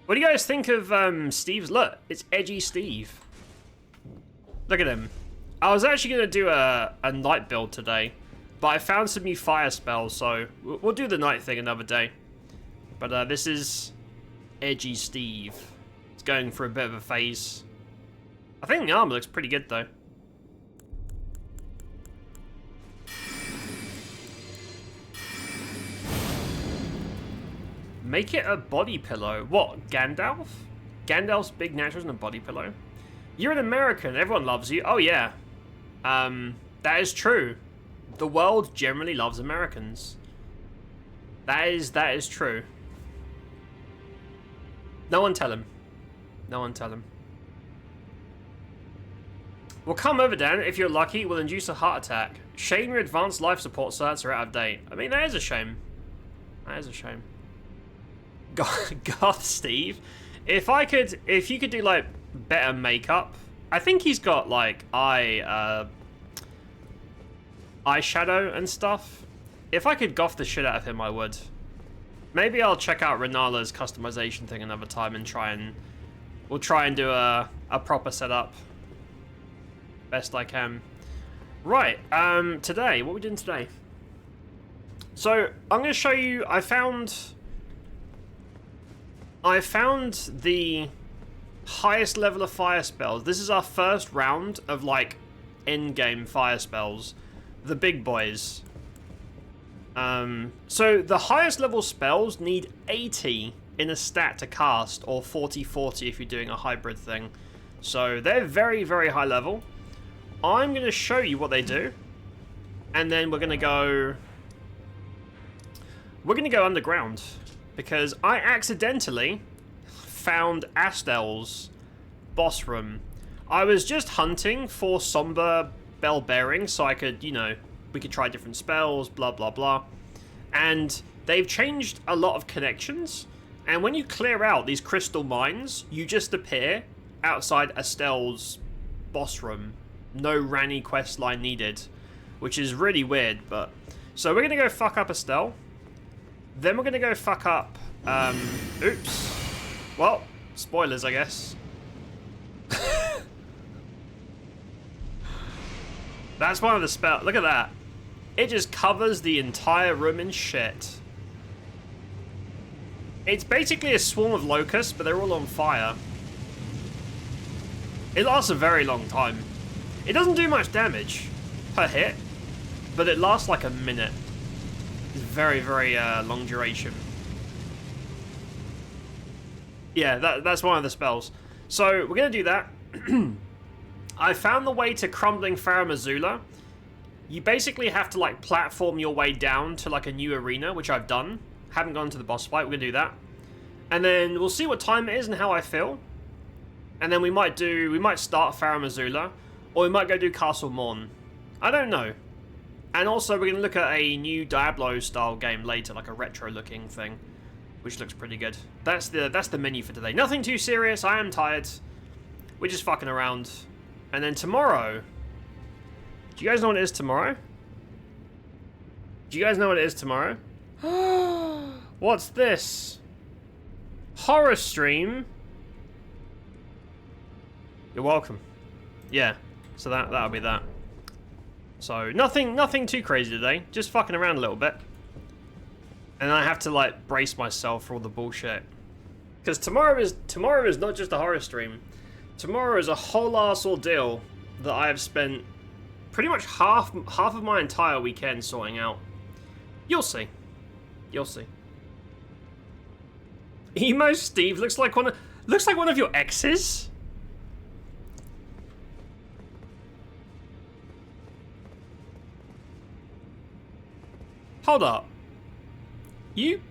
What do you guys think of Steve's look? It's edgy Steve. Look at him. I was actually going to do a night build today, but I found some new fire spells, so we'll do the night thing another day. But this is edgy Steve. It's going for a bit of a phase. I think the armor looks pretty good, though. Make it a body pillow. What, Gandalf? Gandalf's big naturals and a body pillow? You're an American. Everyone loves you. Oh, yeah. That is true. The world generally loves Americans. That is true. No one tell him. No one tell him. We'll come over, Dan. If you're lucky, we'll induce a heart attack. Shame your advanced life support certs are out of date. I mean, that is a shame. That is a shame. Goth Steve. If you could do, like, better makeup. I think he's got, like, eyeshadow and stuff. If I could goth the shit out of him, I would. Maybe I'll check out Renala's customization thing another time and we'll try and do a proper setup. Best I can. Right, today, what are we doing today? So, I'm going to show you, I found the highest level of fire spells. This is our first round of, like, end-game fire spells. The big boys. So the highest level spells need 80 in a stat to cast, or 40-40 if you're doing a hybrid thing. So they're very, very high level. I'm going to show you what they do, and then we're going to go underground, because I accidentally found Astel's boss room. I was just hunting for somber bell bearings so I could, you know, we could try different spells, blah, blah, blah. And they've changed a lot of connections. And when you clear out these crystal mines, you just appear outside Astel's boss room. No Ranny quest line needed, which is really weird. But so we're going to go fuck up Astel. Then we're going to go fuck up... oops. Well, spoilers, I guess. That's one of the spells. Look at that. It just covers the entire room in shit. It's basically a swarm of locusts, but they're all on fire. It lasts a very long time. It doesn't do much damage per hit, but it lasts like a minute. It's very, very long duration. Yeah, that's one of the spells. So we're going to do that. I found the way to Crumbling Farah Missoula. You basically have to, like, platform your way down to, like, a new arena, which I've done. Haven't gone to the boss fight. We're going to do that. And then we'll see what time it is and how I feel. And then we might start Farah Missoula, or we might go do Castle Morn. I don't know. And also we're going to look at a new Diablo-style game later, like a retro-looking thing, which looks pretty good. That's the menu for today. Nothing too serious. I am tired. We're just fucking around. And then tomorrow... Do you guys know what it is tomorrow? Do you guys know what it is tomorrow? What's this? Horror stream? You're welcome. Yeah, so that'll be that. So nothing too crazy today. Just fucking around a little bit. And I have to, like, brace myself for all the bullshit. Because tomorrow is not just a horror stream. Tomorrow is a whole ass ordeal that I have spent pretty much half of my entire weekend sorting out. You'll see. You'll see. Emo Steve looks like one of your exes. Hold up. You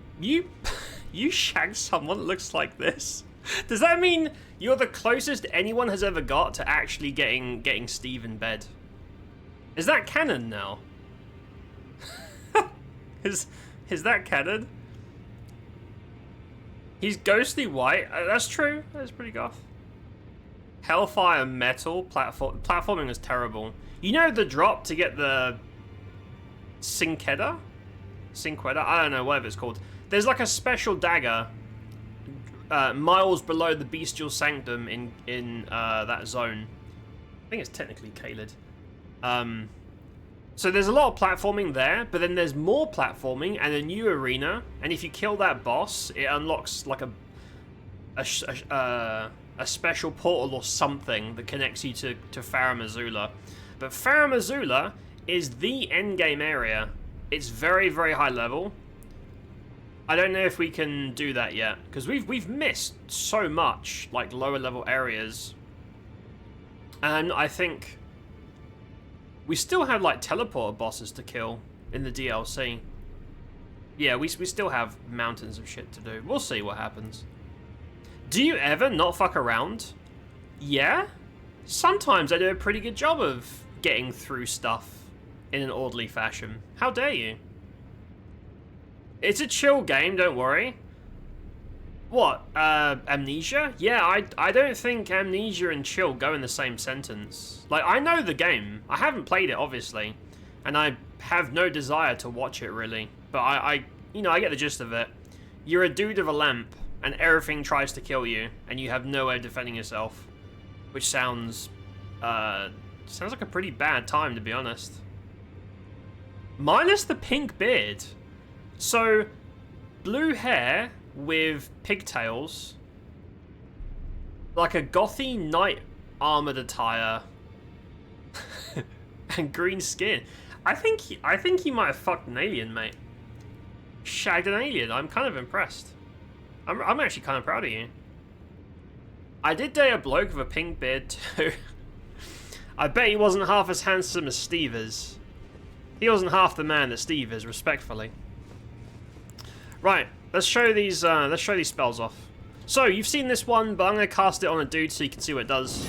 shagged someone that looks like this? Does that mean you're the closest anyone has ever got to actually getting Steve in bed? Is that canon now? Is that canon? He's ghostly white. That's true. That's pretty goth. Hellfire Metal platforming is terrible. You know the drop to get the Cinquetta? I don't know, whatever it's called. There's like a special dagger miles below the Bestial Sanctum in that zone. I think it's technically Caelid. So there's a lot of platforming there, but then there's more platforming and a new arena. And if you kill that boss, it unlocks like a special portal or something that connects you to Farum Azula. But Farum Azula is the endgame area. It's very, very high level. I don't know if we can do that yet, because we've missed so much, like, lower level areas. And I think we still have, like, teleporter bosses to kill in the DLC. Yeah, we still have mountains of shit to do. We'll see what happens. Do you ever not fuck around? Yeah? Sometimes I do a pretty good job of getting through stuff in an orderly fashion. How dare you? It's a chill game, don't worry. What, Amnesia? Yeah, I don't think Amnesia and chill go in the same sentence. Like, I know the game. I haven't played it, obviously. And I have no desire to watch it, really. But I get the gist of it. You're a dude with a lamp, and everything tries to kill you, and you have no way of defending yourself. Which sounds like a pretty bad time, to be honest. Minus the pink beard. So, blue hair with pigtails, like a gothy knight armored attire, and green skin. I think he might have fucked an alien, mate. Shagged an alien. I'm kind of impressed. I'm actually kind of proud of you. I did date a bloke with a pink beard too. I bet he wasn't half as handsome as Steve is. He wasn't half the man that Steve is, respectfully. Right, let's show these spells off. So, you've seen this one, but I'm going to cast it on a dude so you can see what it does.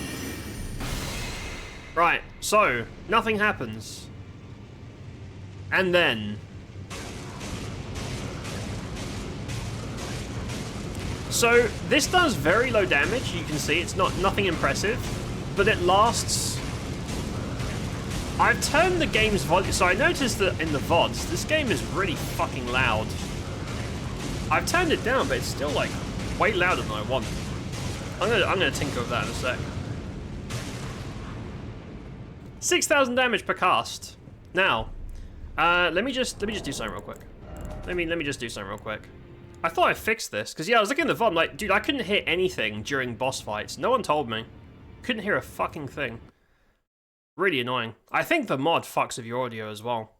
Right, so, nothing happens. And then... So, this does very low damage, you can see, it's nothing impressive, but it lasts... I've turned the game's volume, so I noticed that in the VODs, this game is really fucking loud. I've turned it down, but it's still, like, way louder than I want. I'm gonna tinker with that in a sec. 6,000 damage per cast. Now, let me just do something real quick. Let me just do something real quick. I thought I fixed this, because, yeah, I was looking at the VOD, I'm like, dude, I couldn't hear anything during boss fights. No one told me. Couldn't hear a fucking thing. Really annoying. I think the mod fucks with your audio as well.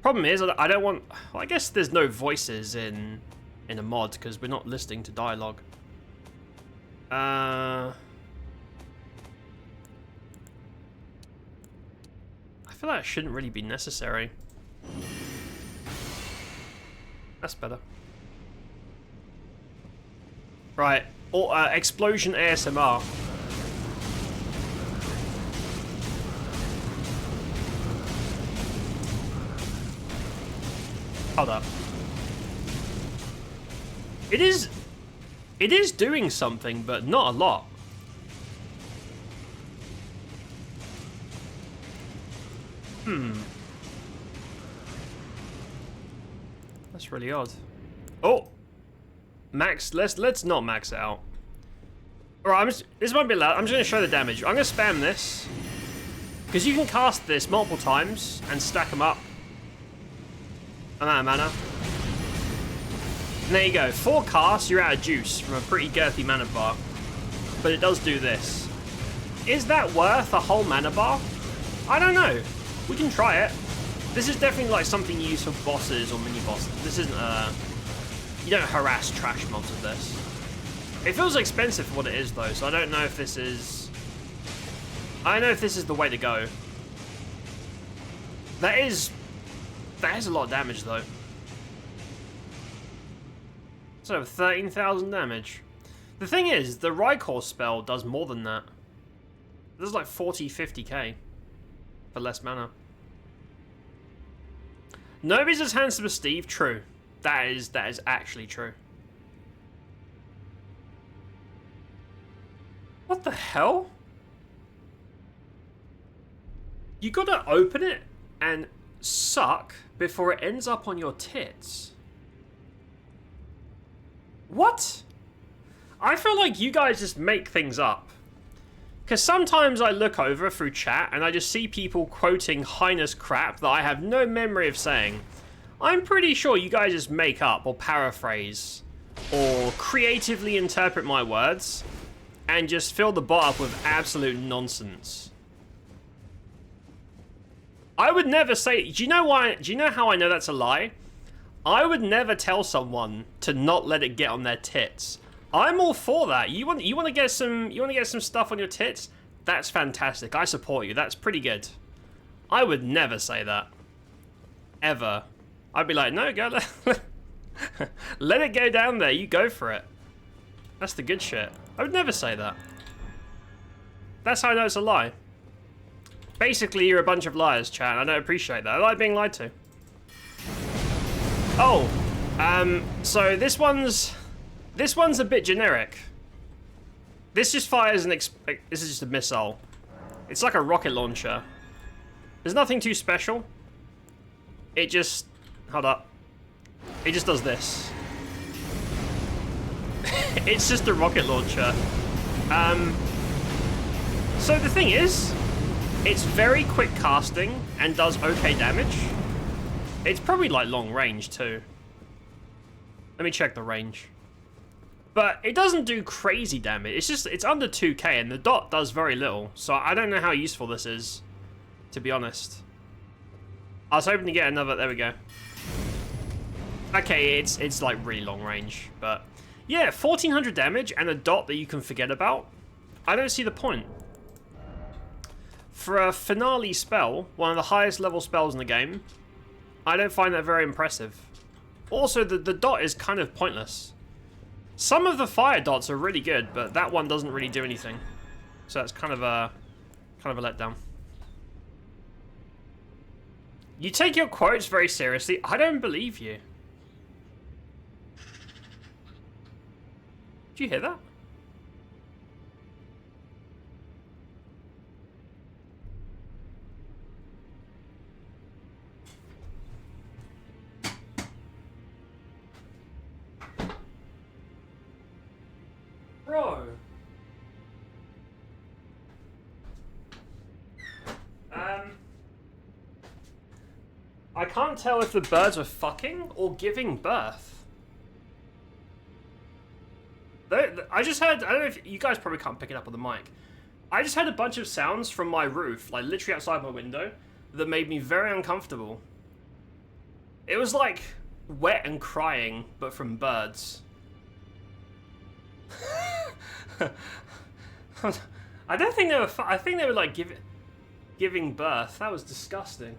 Problem is, I don't want... Well, I guess there's no voices in a mod, because we're not listening to dialogue. I feel like it shouldn't really be necessary. That's better. Right. Or, explosion ASMR. Hold up. It is doing something, but not a lot. That's really odd. Oh, max. Let's not max it out. All right, this might be loud. I'm just gonna show the damage. I'm gonna spam this because you can cast this multiple times and stack them up. I'm out of mana. And there you go. 4 casts, you're out of juice from a pretty girthy mana bar. But it does do this. Is that worth a whole mana bar? I don't know. We can try it. This is definitely like something you use for bosses or mini bosses. This isn't you don't harass trash mobs with this. It feels expensive for what it is though, so I don't know if this is... I don't know if this is the way to go. That is a lot of damage though. So 13,000 damage. The thing is, the Rykor spell does more than that. It does like 40, 50k for less mana. Nobody's as handsome as Steve. True. That is actually true. What the hell? You gotta open it and suck before it ends up on your tits. What? I feel like you guys just make things up. Because sometimes I look over through chat and I just see people quoting heinous crap that I have no memory of saying. I'm pretty sure you guys just make up or paraphrase or creatively interpret my words and just fill the bot up with absolute nonsense. I would never say... Do you know why? Do you know how I know that's a lie? I would never tell someone to not let it get on their tits. I'm all for that. You want to get some stuff on your tits? That's fantastic. I support you. That's pretty good. I would never say that. Ever. I'd be like, no, go let it go down there. You go for it. That's the good shit. I would never say that. That's how I know it's a lie. Basically, you're a bunch of liars, chat. I don't appreciate that. I like being lied to. Oh, so this one's a bit generic. This just fires this is just a missile. It's like a rocket launcher. There's nothing too special. It just, hold up. It just does this. It's just a rocket launcher. So the thing is, it's very quick casting and does okay damage. It's probably like long range too. Let me check the range. But it doesn't do crazy damage. It's under 2k and the dot does very little. So I don't know how useful this is, to be honest. I was hoping to get another, there we go. Okay, it's like really long range, but yeah, 1400 damage and a dot that you can forget about. I don't see the point. For a finale spell, one of the highest level spells in the game, I don't find that very impressive. Also, the dot is kind of pointless. Some of the fire dots are really good, but that one doesn't really do anything. So that's kind of a letdown. You take your quotes very seriously. I don't believe you. Did you hear that? Bro. I can't tell if the birds were fucking or giving birth. I just heard, I don't know if you guys probably can't pick it up on the mic. I just heard a bunch of sounds from my roof, like literally outside my window, that made me very uncomfortable. It was like wet and crying, but from birds. I don't think they were. I think they were like giving birth. That was disgusting.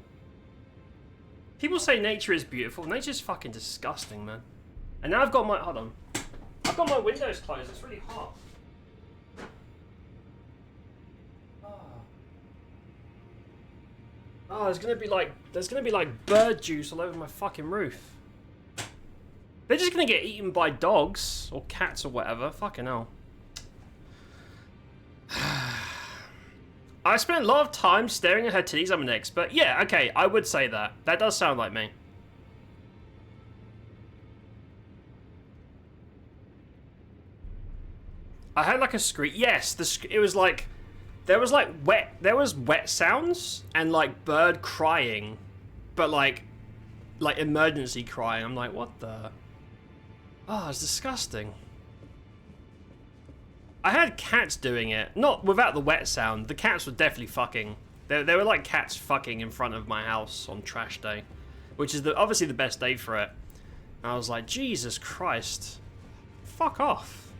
People say nature is beautiful. Nature's fucking disgusting, man. And now I've got my hold on. I've got my windows closed. It's really hot. Oh, there's gonna be like bird juice all over my fucking roof. They're just gonna get eaten by dogs or cats or whatever. Fucking hell. I spent a lot of time staring at her titties. I'm an expert. Yeah, okay, I would say that. That does sound like me. I had like a scream. Yes, it was like there was wet sounds and like bird crying, but like emergency crying. I'm like, what the? Oh, it's disgusting. I had cats doing it, not without the wet sound. The cats were definitely fucking. They were like cats fucking in front of my house on trash day, which is obviously the best day for it. And I was like, Jesus Christ, fuck off.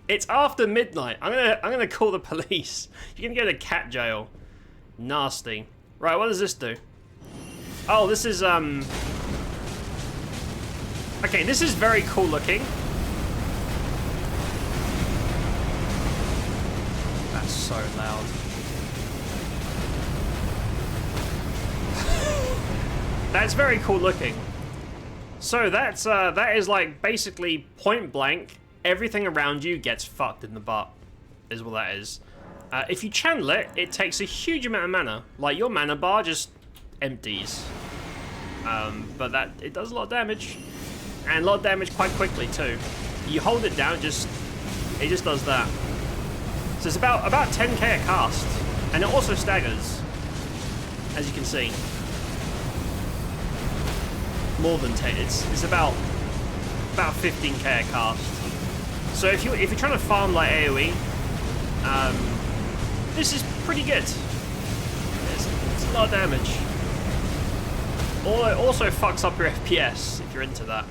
It's after midnight. I'm gonna call the police. You're gonna go to cat jail. Nasty. Right, what does this do? Oh, this is okay, this is very cool looking. That's so loud. That's very cool looking. So that is like basically point blank. Everything around you gets fucked in the butt, is what that is. If you channel it, it takes a huge amount of mana. Like your mana bar just empties. But it does a lot of damage. and a lot of damage quite quickly too. You hold it down, it just does that. So it's about 10k a cast, and it also staggers, as you can see. More than 10. It's about 15k a cast. So if you're trying to farm like AoE, this is pretty good. It's a lot of damage. It also fucks up your FPS if you're into that.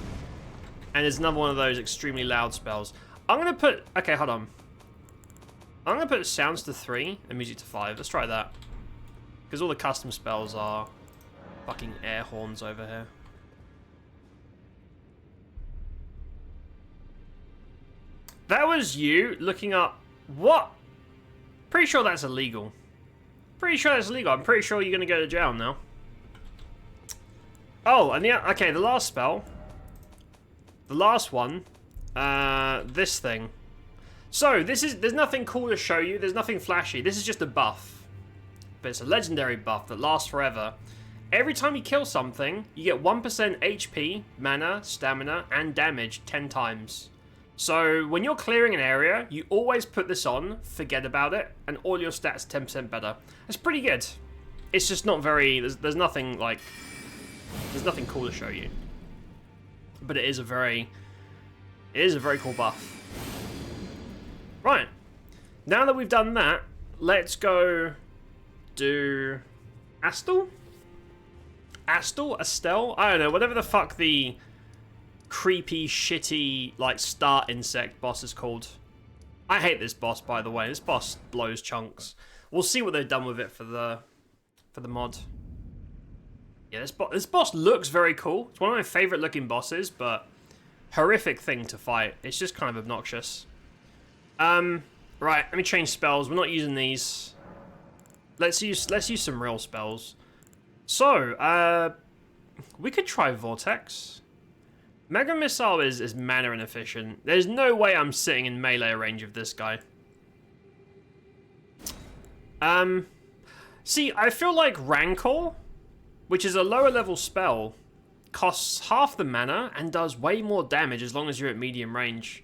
And there's another one of those extremely loud spells. I'm gonna put... Okay, hold on. I'm gonna put sounds to 3 and music to 5. Let's try that. Because all the custom spells are fucking air horns over here. That was you looking up... What? Pretty sure that's illegal. Pretty sure that's illegal. I'm pretty sure you're gonna go to jail now. Oh, and yeah, okay, the last spell. The last one. This thing. So, there's nothing cool to show you. There's nothing flashy. This is just a buff. But it's a legendary buff that lasts forever. Every time you kill something, you get 1% HP, mana, stamina, and damage 10 times. So, when you're clearing an area, you always put this on, forget about it, and all your stats 10% better. That's pretty good. It's just not very... There's nothing, like... There's nothing cool to show you. But it is a very cool buff. Right. Now that we've done that, let's go do ASTEL? ASTEL? I don't know, whatever the fuck the creepy, shitty, like, star insect boss is called. I hate this boss, by the way. This boss blows chunks. We'll see what they've done with it for the mod. Yeah, this boss looks very cool. It's one of my favorite looking bosses, but horrific thing to fight. It's just kind of obnoxious. Right, let me change spells. We're not using these. Let's use some real spells. So, we could try Vortex. Mega Missile is mana inefficient. There's no way I'm sitting in melee range of this guy. See, I feel like Rancor, which is a lower level spell, costs half the mana and does way more damage as long as you're at medium range.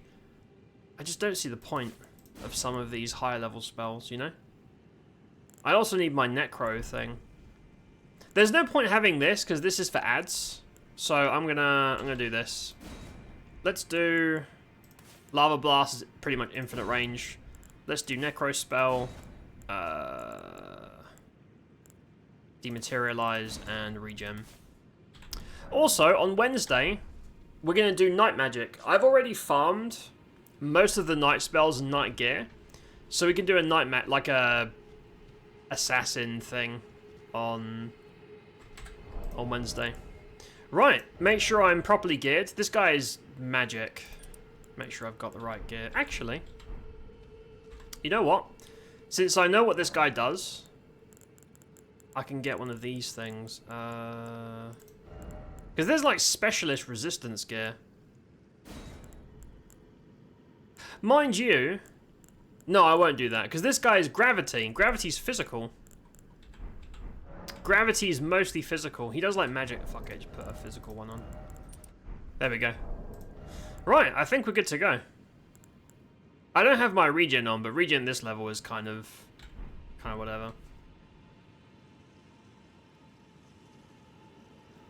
I just don't see the point of some of these higher level spells, you know? I also need my Necro thing. There's no point having this because this is for ads. So I'm gonna do this. Let's do Lava Blast is pretty much infinite range. Let's do Necro spell. Dematerialize and regen. Also, on Wednesday, we're going to do night magic. I've already farmed most of the night spells and night gear, so we can do a night like a assassin thing on Wednesday. Right, make sure I'm properly geared. This guy is magic. Make sure I've got the right gear. Actually, you know what? Since I know what this guy does, I can get one of these things. Because there's like specialist resistance gear. Mind you, no, I won't do that. Because this guy is gravity. Gravity's physical. Gravity's mostly physical. He does like magic. Fuck it, just put a physical one on. There we go. Right, I think we're good to go. I don't have my regen on, but regen this level is kind of whatever.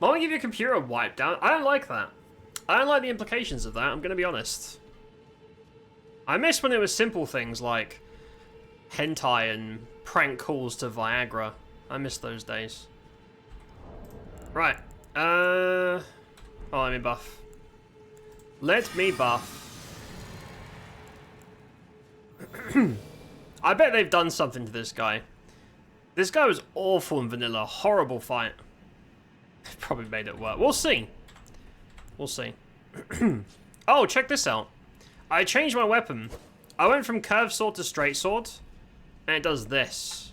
I want to give your computer a wipe down. I don't like that. I don't like the implications of that, I'm going to be honest. I miss when it was simple things like hentai and prank calls to Viagra. I miss those days. Right. Oh, let me buff. Let me buff. I bet they've done something to this guy. This guy was awful in vanilla. Horrible fight. Probably made it work. We'll see. We'll see. Oh, check this out. I changed my weapon. I went from curved sword to straight sword, and it does this.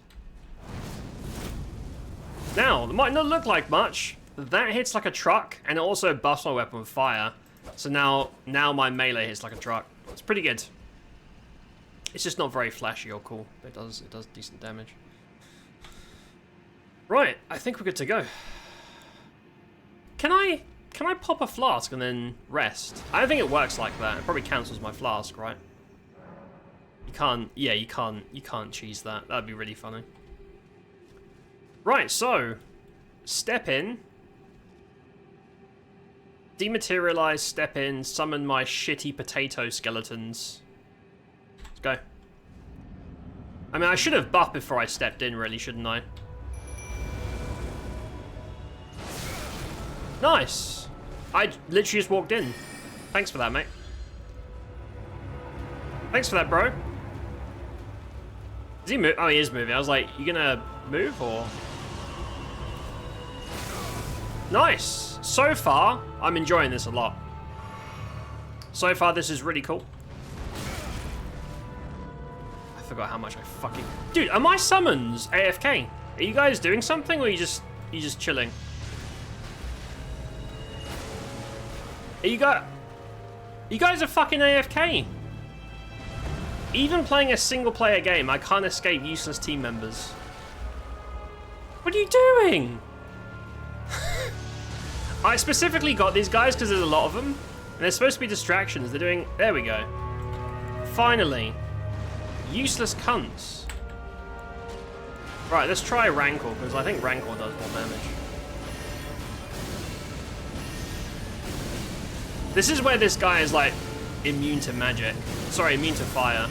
Now, it might not look like much, but that hits like a truck, and it also buffs my weapon with fire. So now my melee hits like a truck. It's pretty good. It's just not very flashy or cool, but it does decent damage. Right, I think we're good to go. Can can I pop a flask and then rest? I don't think it works like that. It probably cancels my flask, right? You can't, yeah, you can't cheese that. That'd be really funny. Right, so, step in. Dematerialize, step in, summon my shitty potato skeletons. Let's go. I mean, I should have buffed before I stepped in, really, shouldn't I? Nice. I literally just walked in. Thanks for that, mate. Thanks for that, bro. Is he move? Oh, he is moving. I was like, you gonna move or? Nice. So far, I'm enjoying this a lot. So far, this is really cool. I forgot how much I fucking... Dude, are my summons AFK? Are you guys doing something or are you just chilling? Are you guys are fucking AFK. Even playing a single player game, I can't escape useless team members. What are you doing? I specifically got these guys because there's a lot of them. And they're supposed to be distractions. They're doing... There we go. Finally. Useless cunts. Right, let's try Rancor, because I think Rancor does more damage. This is where this guy is, like, immune to magic. Sorry, immune to fire.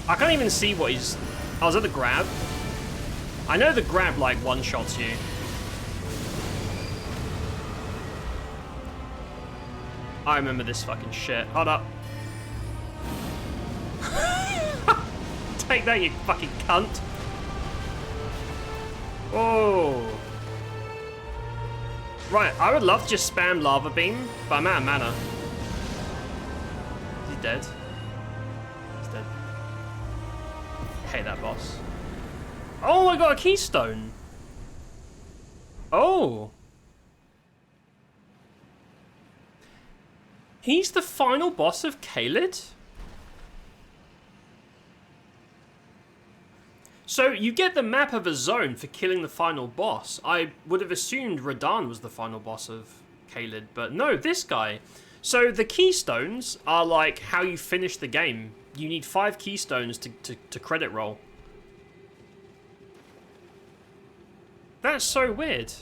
I can't even see what he's... Oh, is that the grab? I know the grab, like, one-shots you. I remember this fucking shit. Hold up. Take that, you fucking cunt. Oh. Right, I would love to just spam Lava Beam, but I'm out of mana. Is he dead? He's dead. I hate that boss. Oh, I got a keystone. Oh. He's the final boss of Caelid? So you get the map of a zone for killing the final boss. I would have assumed Radahn was the final boss of Caelid, but no, this guy. So the keystones are like how you finish the game. You need 5 keystones to credit roll. That's so weird.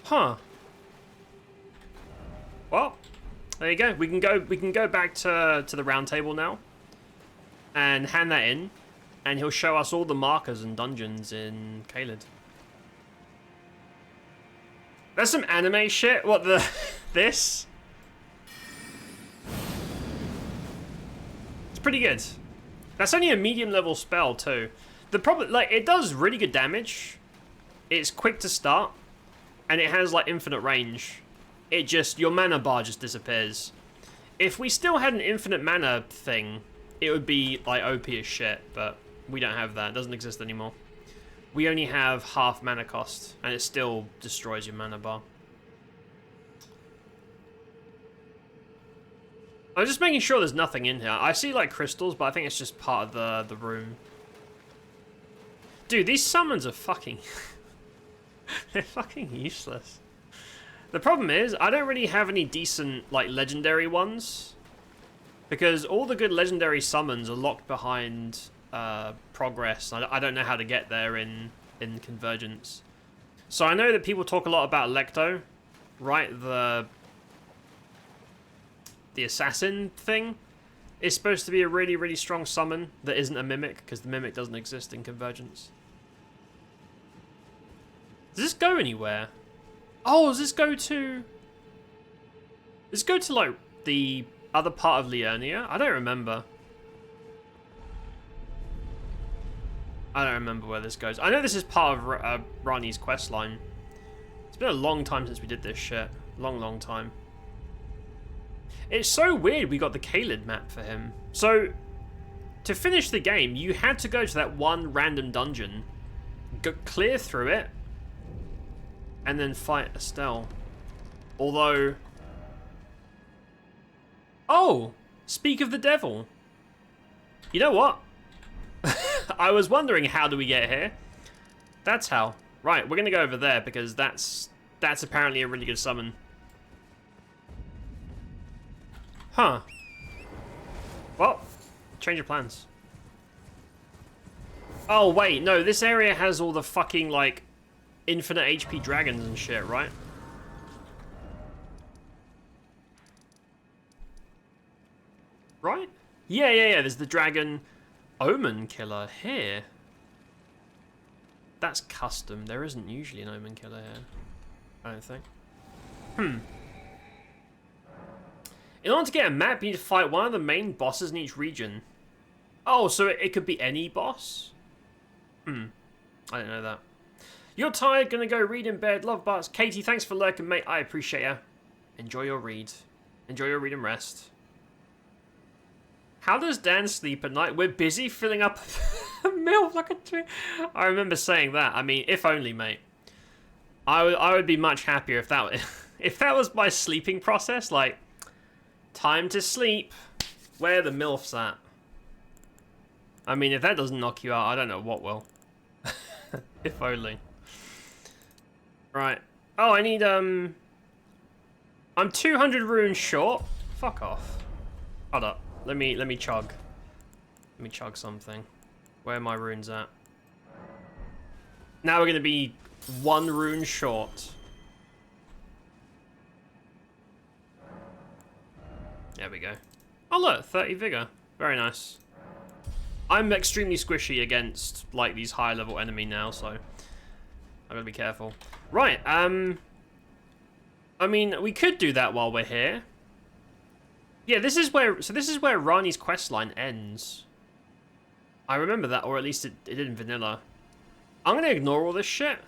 Huh. Well, there you go. We can go back to the round table now. And hand that in. And he'll show us all the markers and dungeons in Caelid. That's some anime shit. What the this? It's pretty good. That's only a medium level spell too. The problem, like, it does really good damage. It's quick to start, and it has like infinite range. It just, your mana bar just disappears. If we still had an infinite mana thing, it would be like OP as shit, but we don't have that. It doesn't exist anymore. We only have half mana cost, and it still destroys your mana bar. I'm just making sure there's nothing in here. I see like crystals, but I think it's just part of the room. Dude, these summons are fucking... they're fucking useless. The problem is, I don't really have any decent, like, legendary ones. Because all the good legendary summons are locked behind progress. I don't know how to get there in Convergence. So I know that people talk a lot about Lecto, right? The assassin thing is supposed to be a really, really strong summon that isn't a mimic, because the mimic doesn't exist in Convergence. Does this go anywhere? Oh, does this go to... Does this go to, like, the other part of Liurnia? I don't remember. I don't remember where this goes. I know this is part of Rani's questline. It's been a long time since we did this shit. Long, long time. It's so weird we got the Caelid map for him. So, to finish the game, you had to go to that one random dungeon, clear through it, and then fight ASTEL. Although... Oh! Speak of the devil. You know what? I was wondering, how do we get here? That's how. Right, we're gonna go over there because that's apparently a really good summon. Huh. Well, change of plans. Oh, wait, no, this area has all the fucking, like, infinite HP dragons and shit, right? Right? Yeah, there's the dragon omen killer here. That's custom. There isn't usually an omen killer here, I don't think. In order to get a map, you need to fight one of the main bosses in each region. Oh, so it could be any boss? I didn't know that. You're tired, gonna go read in bed. Love butts. Katie, thanks for lurking, mate. I appreciate ya. Enjoy your read. Enjoy your read and rest. How does Dan sleep at night? We're busy filling up a meal like a tree. I remember saying that. I mean, if only, mate. I would be much happier if that was my sleeping process. Like, time to sleep. Where the MILFs at? I mean, if that doesn't knock you out, I don't know what will. If only. Right. Oh, I need, I'm 200 runes short. Fuck off. Hold up. Let me chug. Let me chug something. Where are my runes at? Now we're gonna be 1 rune short. There we go. Oh look, 30 vigor. Very nice. I'm extremely squishy against, like, these high level enemy now, so I gotta be careful. Right, I mean, we could do that while we're here. Yeah, this is where Rani's questline ends. I remember that, or at least it did in vanilla. I'm gonna ignore all this shit.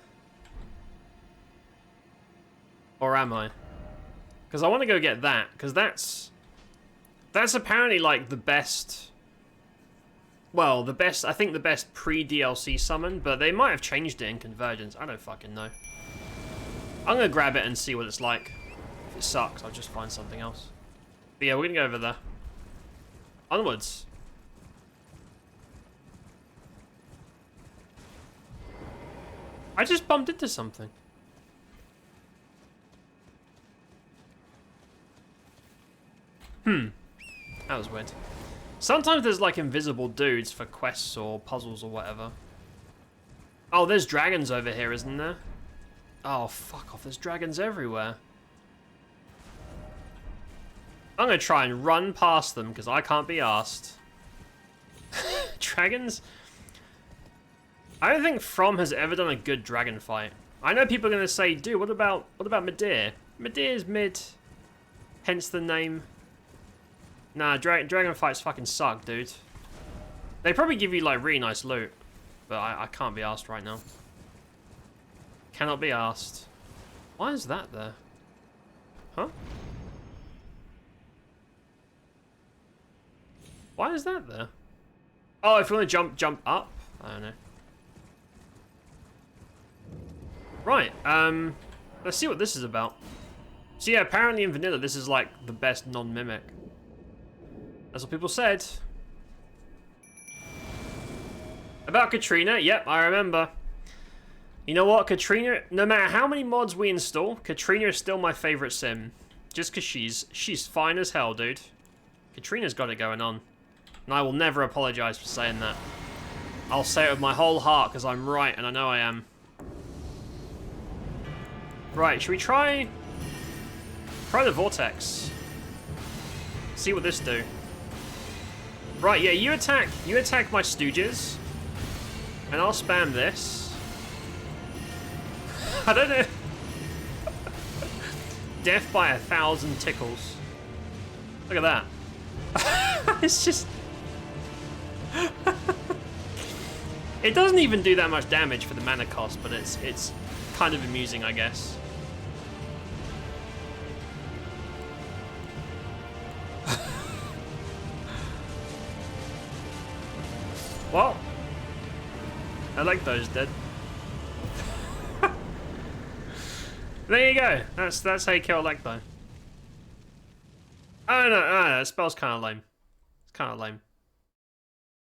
Or am I? Because I want to go get that, because that's apparently, like, the best... Well, I think the best pre-DLC summon, but they might have changed it in Convergence. I don't fucking know. I'm gonna grab it and see what it's like. If it sucks, I'll just find something else. But yeah, we're gonna go over there. Onwards. I just bumped into something. That was weird. Sometimes there's like invisible dudes for quests or puzzles or whatever. Oh, there's dragons over here, isn't there? Oh, fuck off. There's dragons everywhere. I'm going to try and run past them because I can't be arsed. Dragons? I don't think From has ever done a good dragon fight. I know people are going to say, dude, what about Midir? Midir's mid. Hence the name. Nah, dragon fights fucking suck, dude. They probably give you, like, really nice loot. But I can't be arsed right now. Cannot be arsed. Why is that there? Huh? Why is that there? Oh, if you want to jump up? I don't know. Right, let's see what this is about. So yeah, apparently in vanilla, this is like the best non-mimic. That's what people said. About Katrina, yep, I remember. You know what, Katrina, no matter how many mods we install, Katrina is still my favorite sim. Just because she's fine as hell, dude. Katrina's got it going on. And I will never apologize for saying that. I'll say it with my whole heart because I'm right and I know I am. Right, should we try the vortex? See what this do. Right, yeah, you attack my stooges. And I'll spam this. I don't know. Death by 1,000 tickles. Look at that. It's just... It doesn't even do that much damage for the mana cost, but it's kind of amusing, I guess. Well, I like those dead. There you go. That's how you kill Electro. I don't know. That spell's kind of lame. It's kind of lame.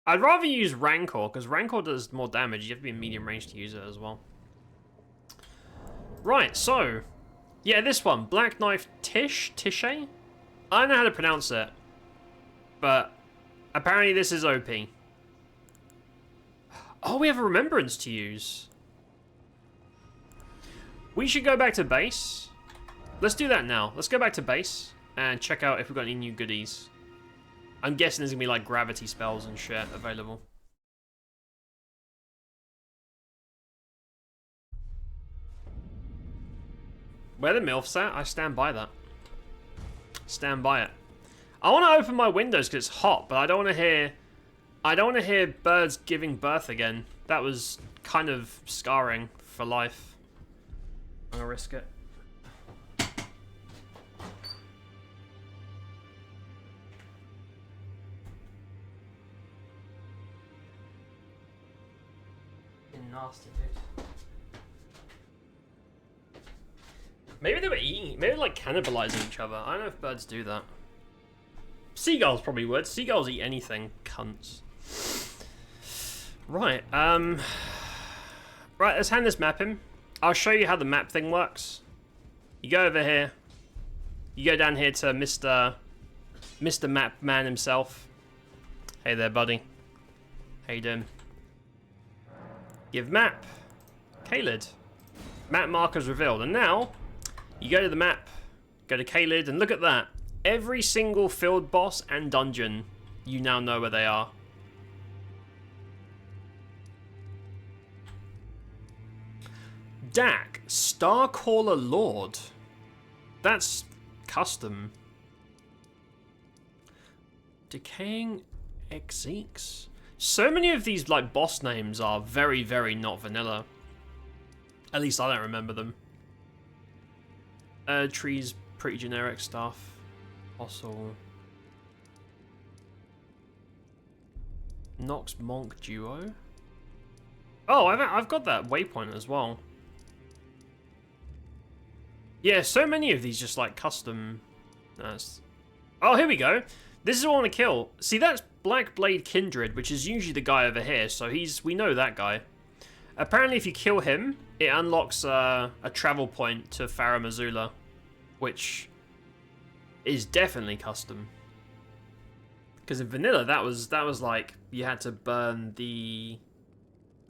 I'd rather use Rancor, because Rancor does more damage. You have to be in medium range to use it as well. Right, so... yeah, this one. Black Knife Tishe? I don't know how to pronounce it. But apparently this is OP. Oh, we have a Remembrance to use. We should go back to base. Let's do that now. Let's go back to base and check out if we've got any new goodies. I'm guessing there's going to be like gravity spells and shit available. Where the MILF's at, I stand by that. Stand by it. I want to open my windows because it's hot, but I don't want to hear birds giving birth again. That was kind of scarring for life. I'm gonna risk it. Nasty, dude. Maybe they were eating, maybe like cannibalizing each other. I don't know if birds do that. Seagulls probably would. Seagulls eat anything, cunts. Right, right, let's hand this map in. I'll show you how the map thing works. You go over here. You go down here to Mr. Map Man himself. Hey there, buddy. How you doing? Give map. Kaled. Map markers revealed. And now, you go to the map, go to Kaled, and look at that. Every single field boss and dungeon, you now know where they are. Dak, Starcaller Lord. That's custom. Decaying Exeeks. So many of these like boss names are very, very not vanilla. At least I don't remember them. Trees, pretty generic stuff. Fossil. Nox Monk Duo. Oh, I've got that waypoint as well. Yeah, so many of these just like custom. Nice. Oh, here we go. This is what I want to kill. See, that's Black Blade Kindred, which is usually the guy over here. So we know that guy. Apparently, if you kill him, it unlocks a travel point to Farum Azula, which is definitely custom. Because in vanilla, that was like you had to burn the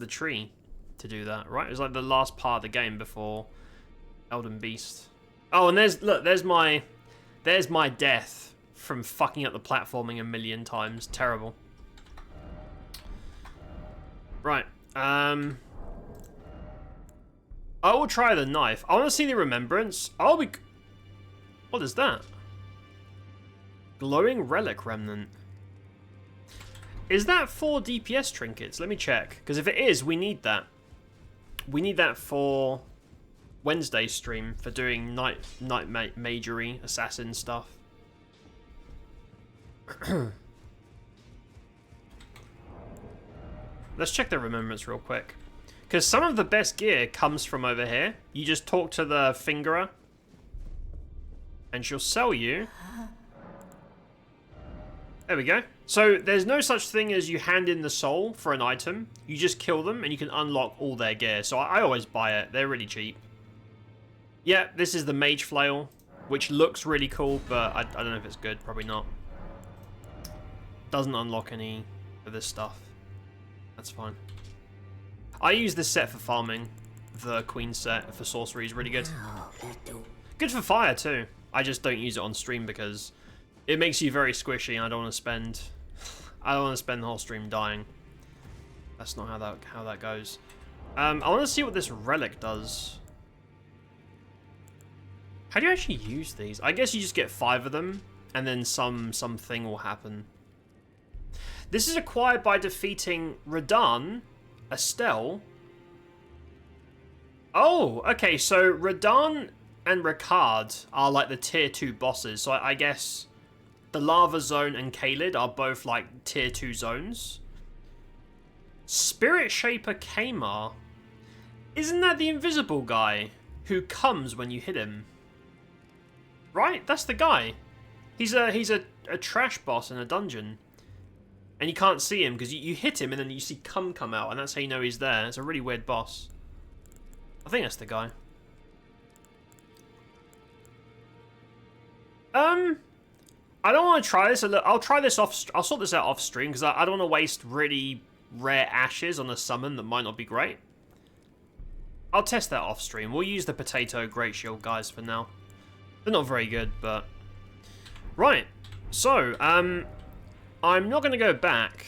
tree to do that, right? It was like the last part of the game before Elden Beast. Oh, and there's my death from fucking up the platforming a million times. Terrible. Right. I will try the knife. I want to see the remembrance. What is that? Glowing relic remnant. Is that for DPS trinkets? Let me check. Because if it is, we need that. We need that for Wednesday stream for doing night majory assassin stuff. Let's check the remembrance real quick. Because some of the best gear comes from over here. You just talk to the fingerer. And she'll sell you. There we go. So there's no such thing as you hand in the soul for an item. You just kill them and you can unlock all their gear. So I always buy it. They're really cheap. Yeah, this is the Mage Flail, which looks really cool, but I don't know if it's good. Probably not. Doesn't unlock any of this stuff. That's fine. I use this set for farming. The Queen set for sorcery is really good. Good for fire too. I just don't use it on stream because it makes you very squishy and I don't want to spend the whole stream dying. That's not how that goes. I want to see what this relic does. How do you actually use these? I guess you just get 5 of them and then something will happen. This is acquired by defeating Radahn, ASTEL. Oh, okay, so Radahn and Ricard are like the tier 2 bosses. So I guess the Lava Zone and Kaled are both like tier 2 zones. Spirit Shaper Kamar. Isn't that the invisible guy who comes when you hit him? Right, that's the guy. He's a trash boss in a dungeon. And you can't see him because you hit him and then you see cum come out, and that's how you know he's there. It's a really weird boss. I think that's the guy. I don't want to try this. I'll try this off. I'll sort this out off stream because I don't want to waste really rare ashes on a summon that might not be great. I'll test that off stream. We'll use the potato great shield guys for now. They're not very good, but right. So I'm not going to go back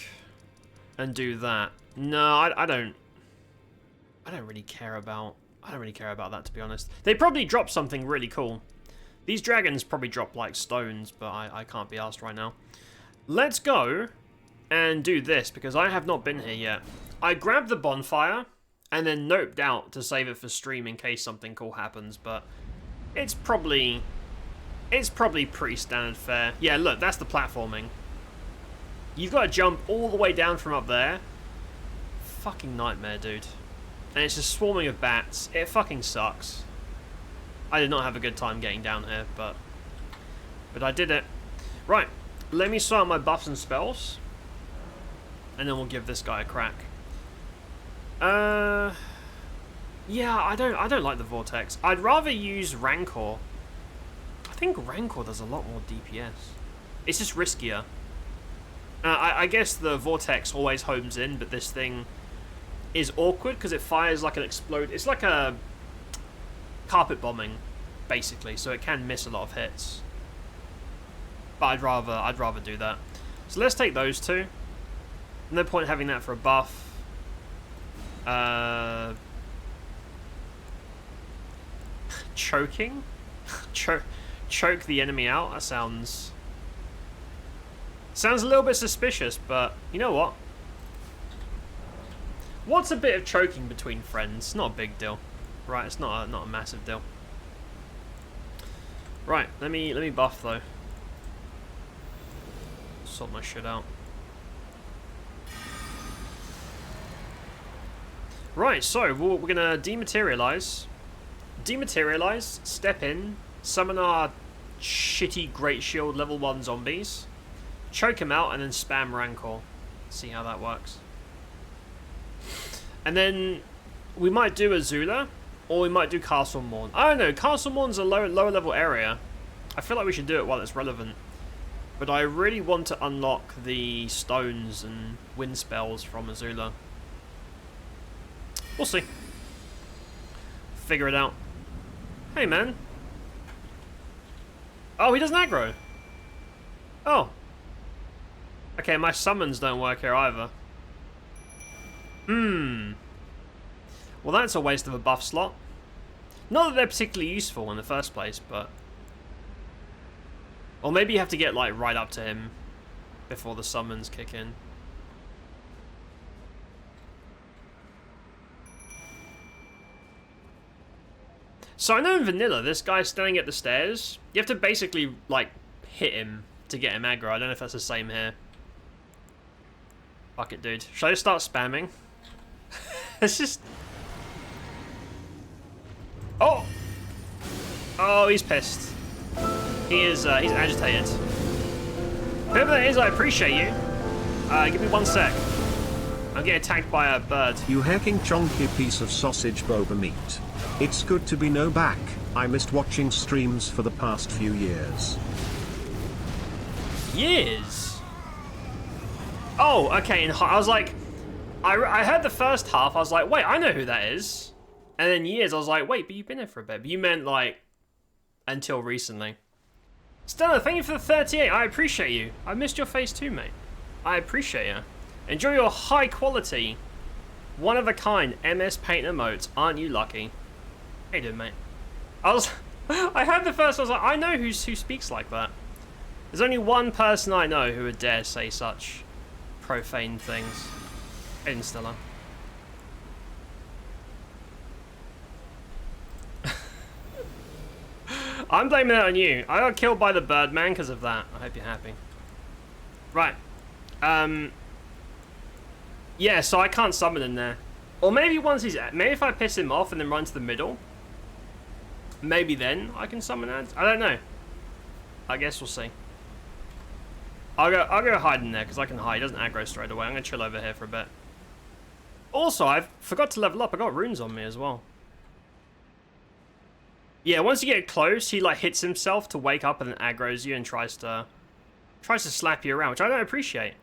and do that. No, I don't really care about. I don't really care about that, to be honest. They probably drop something really cool. These dragons probably drop like stones, but I can't be asked right now. Let's go and do this because I have not been here yet. I grabbed the bonfire and then noped out to save it for stream in case something cool happens, but it's probably pretty standard fare. Yeah, look, that's the platforming. You've got to jump all the way down from up there. Fucking nightmare, dude. And it's just swarming of bats. It fucking sucks. I did not have a good time getting down here, but I did it. Right, let me sort out my buffs and spells, and then we'll give this guy a crack. Yeah, I don't like the vortex. I'd rather use Rancor. I think Rancor does a lot more DPS. It's just riskier. I guess the vortex always homes in, but this thing is awkward because it fires like an explode. It's like a carpet bombing, basically, so it can miss a lot of hits. But I'd rather do that. So let's take those two. No point having that for a buff. Choking? Choke the enemy out? That sounds a little bit suspicious, but you know what? What's a bit of choking between friends? Not a big deal. Right, it's not a massive deal. Right, let me buff though. Sort my shit out. Right, so we're gonna dematerialize, step in, summon our shitty Great Shield level 1 zombies, choke him out, and then spam Rancor. See how that works. And then we might do Azula, or we might do Castle Morn. I don't know, Castle Morn's a lower level area. I feel like we should do it while it's relevant. But I really want to unlock the stones and wind spells from Azula. We'll see. Figure it out. Hey, man. Oh, he doesn't aggro. Oh. Okay, my summons don't work here either. Well, that's a waste of a buff slot. Not that they're particularly useful in the first place, but... Or maybe you have to get, like, right up to him before the summons kick in. So I know in vanilla, this guy standing at the stairs, you have to basically, like, hit him to get him aggro. I don't know if that's the same here. Fuck it, dude. Should I just start spamming? It's just... Oh! Oh, he's pissed. He is, he's agitated. Whoever that is, I appreciate you. Give me 1 sec. I'm getting attacked by a bird. You hecking chonky piece of sausage boba meat. It's good to be back. I missed watching streams for the past few years. Years? Oh, okay. And I was like... I heard the first half, I was like, wait, I know who that is. And then years, I was like, wait, but you've been here for a bit. But you meant, like, until recently. Stella, thank you for the 38. I appreciate you. I missed your face too, mate. I appreciate you. Enjoy your high quality, one-of-a-kind MS Paint emotes. Aren't you lucky? How you doing, mate? I heard the first, I was like, I know who speaks like that. There's only one person I know who would dare say such profane things. Aiden Stella. I'm blaming that on you. I got killed by the Birdman because of that. I hope you're happy. Right. Yeah, so I can't summon him there. Or maybe once he's... Maybe if I piss him off and then run to the middle. Maybe then I can summon ads. I don't know. I guess we'll see. I'll go hide in there because I can hide. He doesn't aggro straight away. I'm gonna chill over here for a bit. Also, I forgot to level up. I got runes on me as well. Yeah, once you get close, he like hits himself to wake up and then aggroes you and tries to slap you around, which I don't appreciate.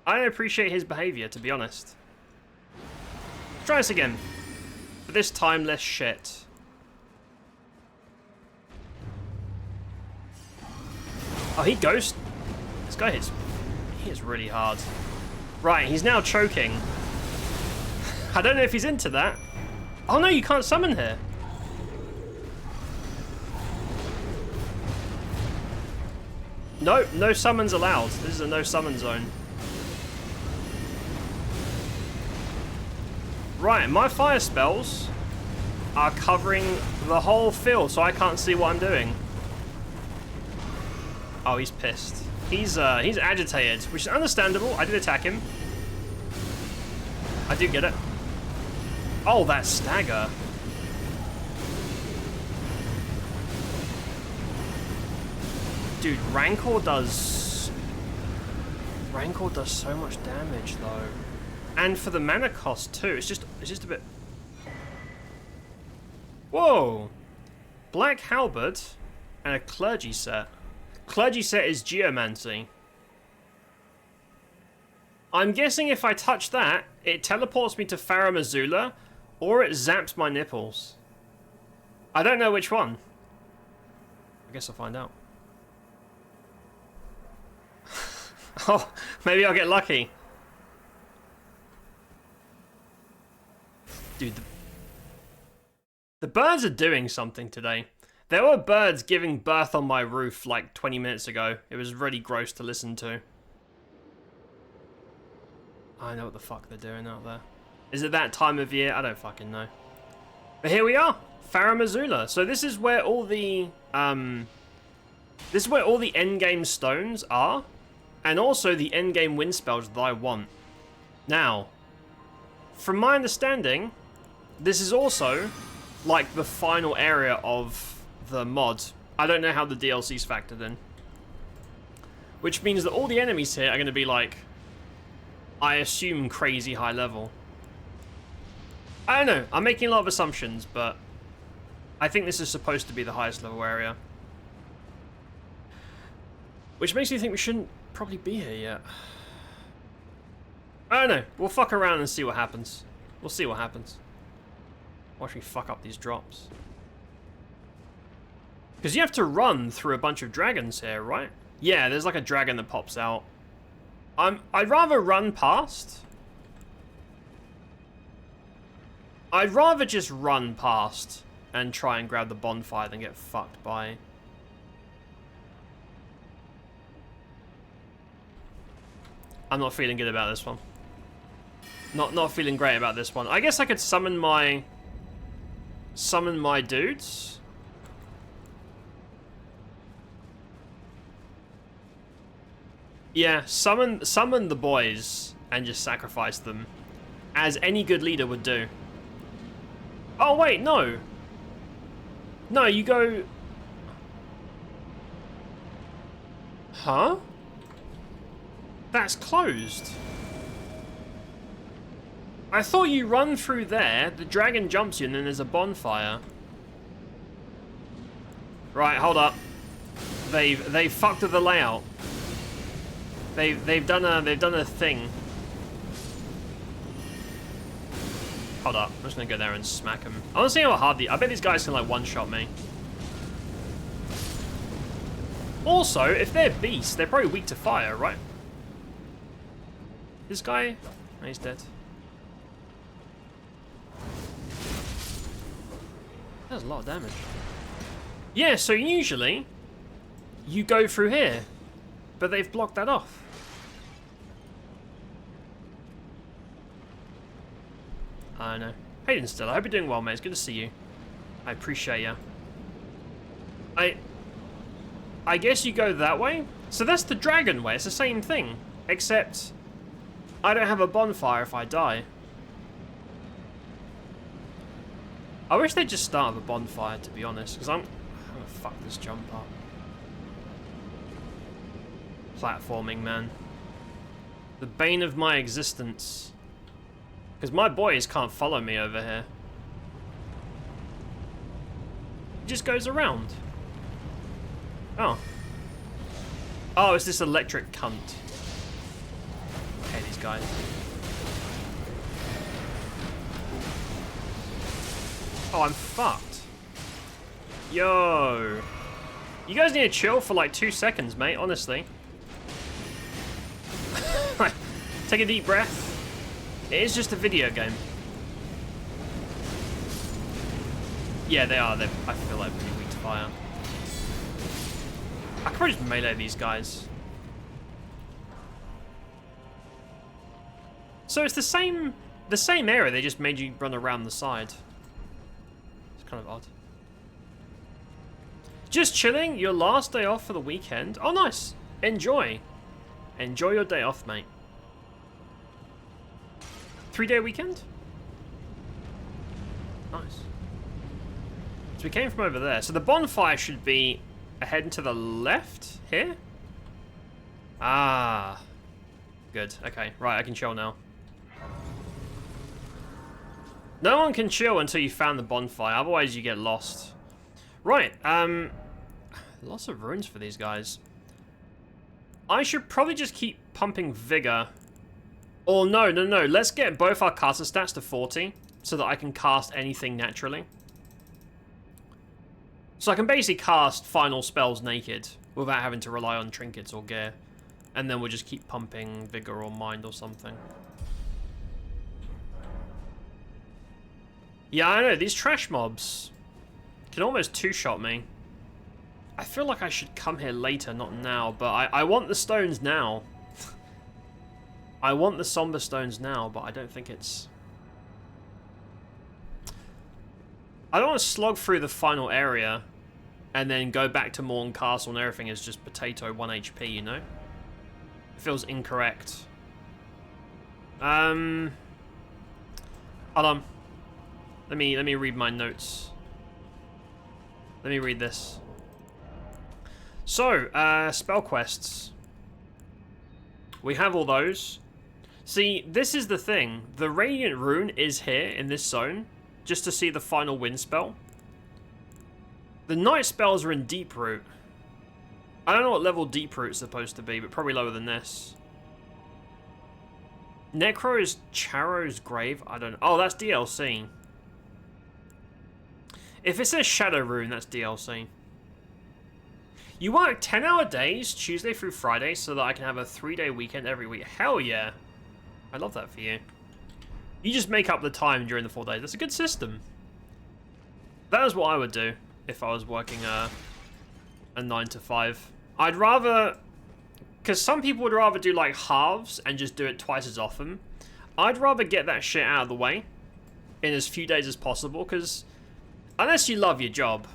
I don't appreciate his behavior, to be honest. Let's try this again. But this time, less shit. Oh, he ghost. This guy hits really hard. Right, he's now choking. I don't know if he's into that. Oh no, you can't summon here. No, no summons allowed. This is a no summon zone. Right, my fire spells are covering the whole field, so I can't see what I'm doing. Oh, he's pissed. He's agitated, which is understandable. I did attack him. I do get it. Oh, that stagger. Dude, Rancor does so much damage though. And for the mana cost too. It's just a bit. Whoa! Black Halberd and a clergy set. Clergy set is geomancy. I'm guessing if I touch that, it teleports me to Farum Azula, or it zaps my nipples. I don't know which one. I guess I'll find out. Oh, maybe I'll get lucky. Dude, the birds are doing something today. There were birds giving birth on my roof like 20 minutes ago. It was really gross to listen to. I know what the fuck they're doing out there. Is it that time of year? I don't fucking know. But here we are, Farum Azula. So this is where all the endgame stones are, and also the endgame wind spells that I want. Now, from my understanding, this is also like the final area of the mod. I don't know how the DLC's factored in. Which means that all the enemies here are going to be like, I assume, crazy high level. I don't know. I'm making a lot of assumptions, but I think this is supposed to be the highest level area. Which makes me think we shouldn't probably be here yet. I don't know. We'll fuck around and see what happens. We'll see what happens. Watch me fuck up these drops. Because you have to run through a bunch of dragons here, right? Yeah, there's like a dragon that pops out. I'd rather run past. I'd rather just run past and try and grab the bonfire than get fucked by. I'm not feeling good about this one. Not feeling great about this one. I guess I could summon my dudes. Yeah, summon the boys and just sacrifice them, as any good leader would do. Oh wait, no. No, you go. Huh? That's closed. I thought you run through there, the dragon jumps you, and then there's a bonfire. Right, hold up. They've fucked with the layout. They've done a thing. Hold up, I'm just gonna go there and smack him. I wanna see how hard I bet these guys can like one-shot me. Also, if they're beasts, they're probably weak to fire, right? This guy, oh, he's dead. That's a lot of damage. Yeah, so usually you go through here, but they've blocked that off. I know. Hayden still, I hope you're doing well, mate. It's good to see you. I appreciate you. I guess you go that way? So that's the dragon way. It's the same thing. Except I don't have a bonfire if I die. I wish they'd just start with a bonfire, to be honest, because I'm gonna fuck this jump up. platforming, man. The bane of my existence. Because my boys can't follow me over here. It just goes around. Oh. Oh, it's this electric cunt. Okay, these guys. Oh, I'm fucked. Yo. You guys need to chill for like 2 seconds, mate, honestly. Take a deep breath. It is just a video game. Yeah, they are. I feel like pretty weak to fire. I could probably just melee these guys. So it's the same area, they just made you run around the side. It's kind of odd. Just chilling, your last day off for the weekend. Oh, nice. Enjoy. Enjoy your day off, mate. 3-day weekend? Nice. So we came from over there. So the bonfire should be ahead and to the left here? Ah. Good. Okay. Right, I can chill now. No one can chill until you found the bonfire. Otherwise, you get lost. Right. Lots of runes for these guys. I should probably just keep pumping vigor. Or no. Let's get both our caster stats to 40 so that I can cast anything naturally. So I can basically cast final spells naked without having to rely on trinkets or gear. And then we'll just keep pumping vigor or mind or something. Yeah, I know. These trash mobs can almost two-shot me. I feel like I should come here later, not now, but I want the stones now. I want the somber stones now, but I don't think it's... I don't want to slog through the final area and then go back to Morn Castle and everything is just potato 1 HP, you know? It feels incorrect. Hold on. Let me read my notes. Let me read this. So, spell quests. We have all those. See, this is the thing. The Radiant Rune is here in this zone, just to see the final wind spell. The night spells are in Deep Root. I don't know what level Deep Root's supposed to be, but probably lower than this. Necro is Charo's Grave. I don't know. Oh, that's DLC. If it says Shadow Rune, that's DLC. You work 10-hour days, Tuesday through Friday, so that I can have a 3-day weekend every week. Hell yeah. I love that for you. You just make up the time during the 4 days. That's a good system. That is what I would do if I was working a 9 to 5. I'd rather... Because some people would rather do like halves and just do it twice as often. I'd rather get that shit out of the way in as few days as possible, because unless you love your job,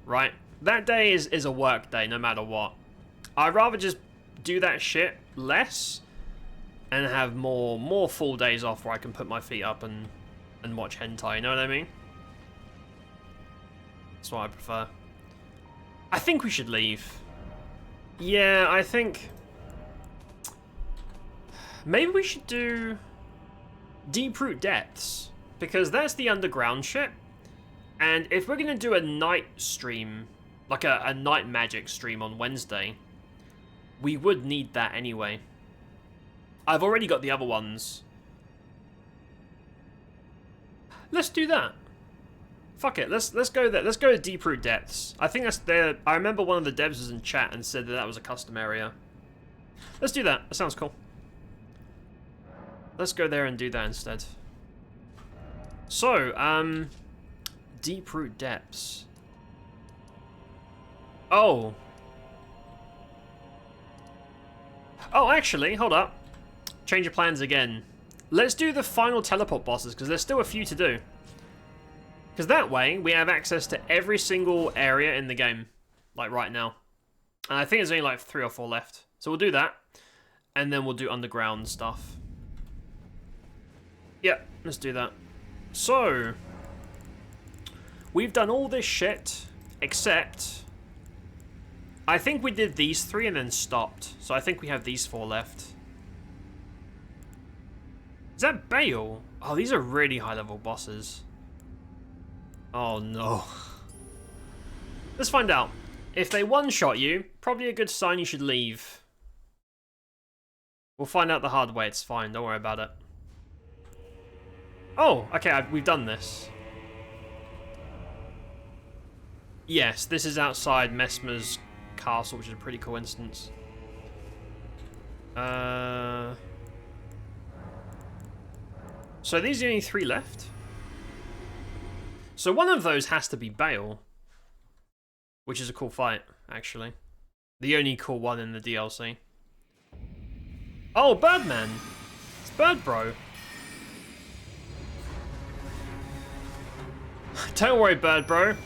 right? That day is a work day no matter what. I'd rather just do that shit less and have more full days off where I can put my feet up and watch hentai, you know what I mean? That's what I prefer. I think we should leave. Yeah, I think... Maybe we should do Deep Root Depths, because that's the underground shit. And if we're going to do a night stream, like a night magic stream on Wednesday, we would need that anyway. I've already got the other ones. Let's do that. Fuck it, let's go there. Let's go to Deep Root Depths. I think that's there. I remember one of the devs was in chat and said that that was a custom area. Let's do that. That sounds cool. Let's go there and do that instead. So, Deep Root Depths. Oh. Oh, actually, hold up. Change of plans again. Let's do the final teleport bosses, because there's still a few to do. Because that way, we have access to every single area in the game. Like right now. And I think there's only like 3 or 4 left. So we'll do that. And then we'll do underground stuff. Yeah, let's do that. So, we've done all this shit, except I think we did these 3 and then stopped. So I think we have these 4 left. Is that Bale? Oh, these are really high level bosses. Oh no. Let's find out. If they one-shot you, probably a good sign you should leave. We'll find out the hard way, it's fine, don't worry about it. Oh, okay, we've done this. Yes, this is outside Messmer's castle, which is a pretty cool instance. So these are the only 3 left? So one of those has to be Bale. Which is a cool fight, actually. The only cool one in the DLC. Oh, Birdman! It's Bird Bro. Don't worry, Bird Bro.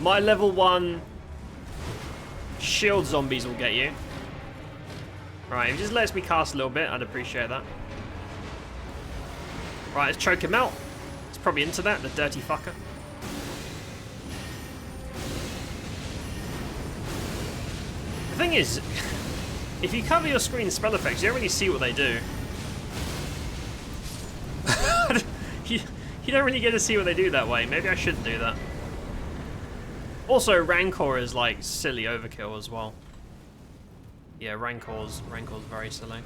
My level 1 shield zombies will get you. Right, if it just lets me cast a little bit, I'd appreciate that. Right, let's choke him out. He's probably into that, the dirty fucker. The thing is, if you cover your screen spell effects, you don't really see what they do. You don't really get to see what they do that way. Maybe I shouldn't do that. Also, Rancor is like silly overkill as well. Yeah, Rancor's very silly.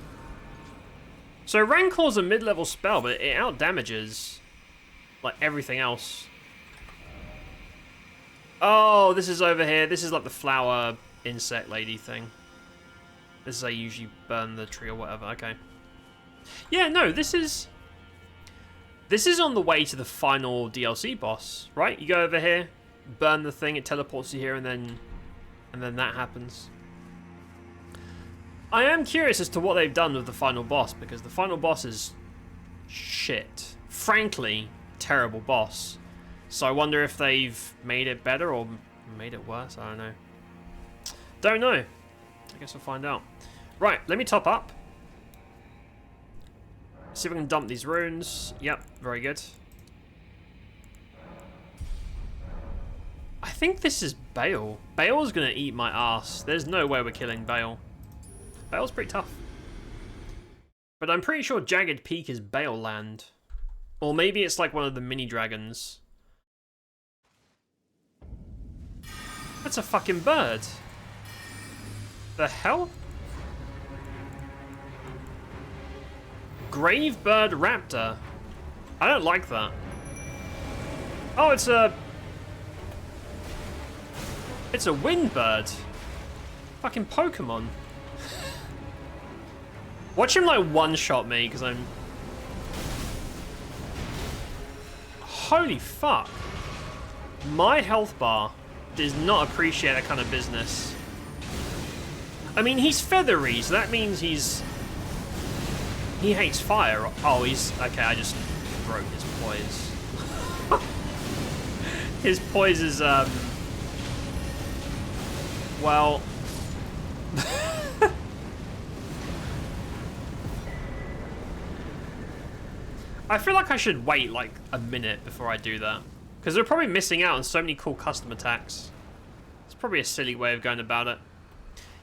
So Rancor's a mid-level spell, but it out-damages like everything else. Oh, this is over here. This is like the flower insect lady thing. This is how you usually burn the tree or whatever. Okay. Yeah, no, this is on the way to the final DLC boss, right? You go over here, burn the thing, it teleports you here, and then that happens. I am curious as to what they've done with the final boss, because the final boss is shit. Frankly, terrible boss. So I wonder if they've made it better or made it worse. I don't know. Don't know. I guess we'll find out. Right, let me top up. See if I can dump these runes. Yep, very good. I think this is Bale. Bale's gonna eat my ass. There's no way we're killing Bale. Bale's pretty tough. But I'm pretty sure Jagged Peak is Bale land. Or maybe it's like one of the mini dragons. That's a fucking bird. The hell? Gravebird Raptor. I don't like that. Oh, it's a wind bird. Fucking Pokemon. Watch him like one-shot me, because I'm... Holy fuck. My health bar does not appreciate that kind of business. I mean, he's feathery, so that means he hates fire. Oh, he's... Okay, I just broke his poise. His poise is, well... I feel like I should wait, like, a minute before I do that. Because they're probably missing out on so many cool custom attacks. It's probably a silly way of going about it.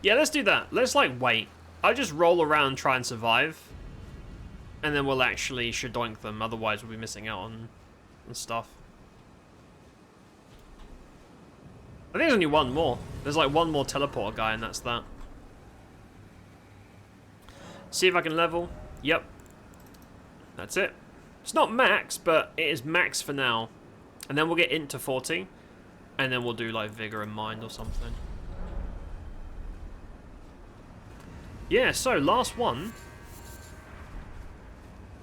Yeah, let's do that. Let's, like, wait. I'll just roll around and try and survive. And then we'll actually shadoink them. Otherwise, we'll be missing out on stuff. I think there's only one more. There's, like, one more teleporter guy, and that's that. See if I can level. Yep. That's it. It's not max, but it is max for now. And then we'll get into 40. And then we'll do, like, Vigor and Mind or something. Yeah, so, last one.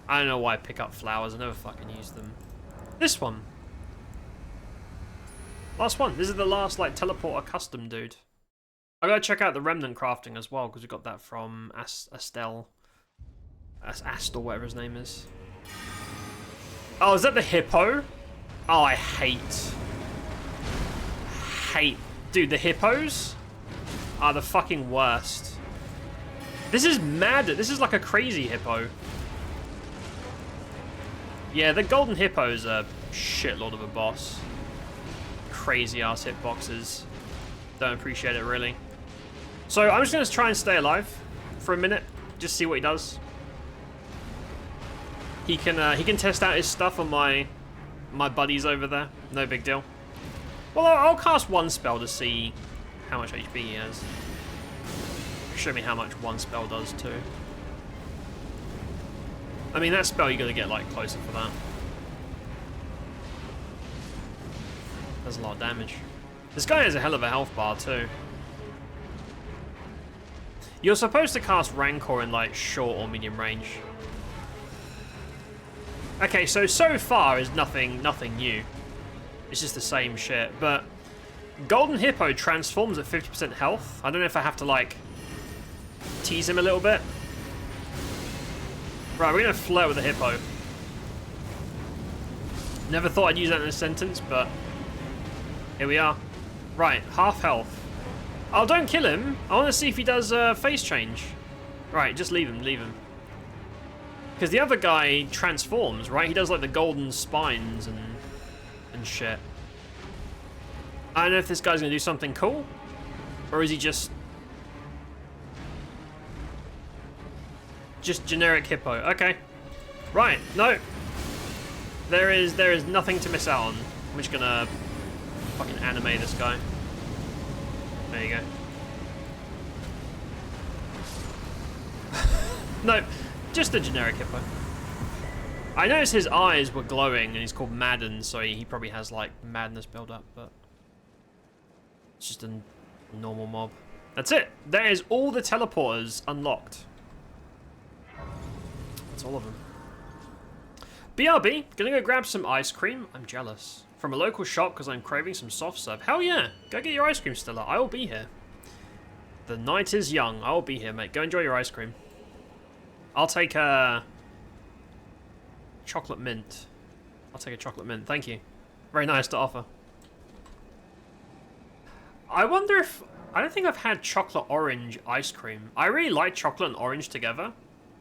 I don't know why I pick up flowers. I never fucking use them. This one. Last one. This is the last, like, teleporter custom dude. I gotta check out the remnant crafting as well, because we got that from ASTEL. ASTEL, whatever his name is. Oh, is that the hippo? Oh, I hate. Dude, the hippos are the fucking worst. This is mad. This is like a crazy hippo. Yeah, the golden hippo is a shitload of a boss. Crazy ass hitboxes. Don't appreciate it, really. So I'm just going to try and stay alive for a minute. Just see what he does. He can test out his stuff on my buddies over there. No big deal. Well, I'll cast one spell to see how much HP he has. Show me how much one spell does too. I mean, that spell you got to get like closer for that. Does a lot of damage. This guy has a hell of a health bar too. You're supposed to cast Rancor in like short or medium range. Okay, so far is nothing new. It's just the same shit, but Golden Hippo transforms at 50% health. I don't know if I have to like tease him a little bit. Right, we're gonna flirt with the hippo. Never thought I'd use that in a sentence, but here we are. Right, half health. Oh, don't kill him. I want to see if he does face change. Right, just leave him, leave him. Because the other guy transforms, right? He does like the golden spines and shit. I don't know if this guy's going to do something cool. Or is he just generic hippo? Okay. Right, no. There is nothing to miss out on. I'm just going to fucking animate this guy. There you go. No, just a generic hippo. I noticed his eyes were glowing and he's called Madden, so he probably has like madness build up, but it's just a normal mob. That's it. That is all the teleporters unlocked. That's all of them. BRB, gonna go grab some ice cream. I'm jealous. From a local shop because I'm craving some soft serve. Hell yeah. Go get your ice cream, Stella. I will be here. The night is young. I will be here, mate. Go enjoy your ice cream. I'll take a chocolate mint. I'll take a chocolate mint. Thank you. Very nice to offer. I wonder if... I don't think I've had chocolate orange ice cream. I really like chocolate and orange together.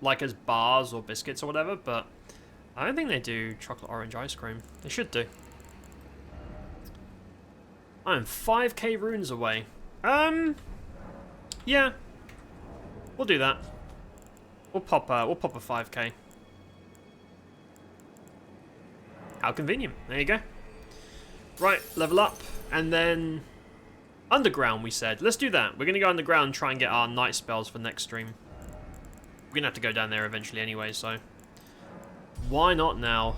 Like as bars or biscuits or whatever, but I don't think they do chocolate orange ice cream. They should do. I'm 5k runes away. Yeah. We'll do that. We'll pop a 5k. How convenient. There you go. Right, level up. And then underground, we said. Let's do that. We're going to go underground and try and get our night spells for next stream. We're going to have to go down there eventually anyway, so why not now?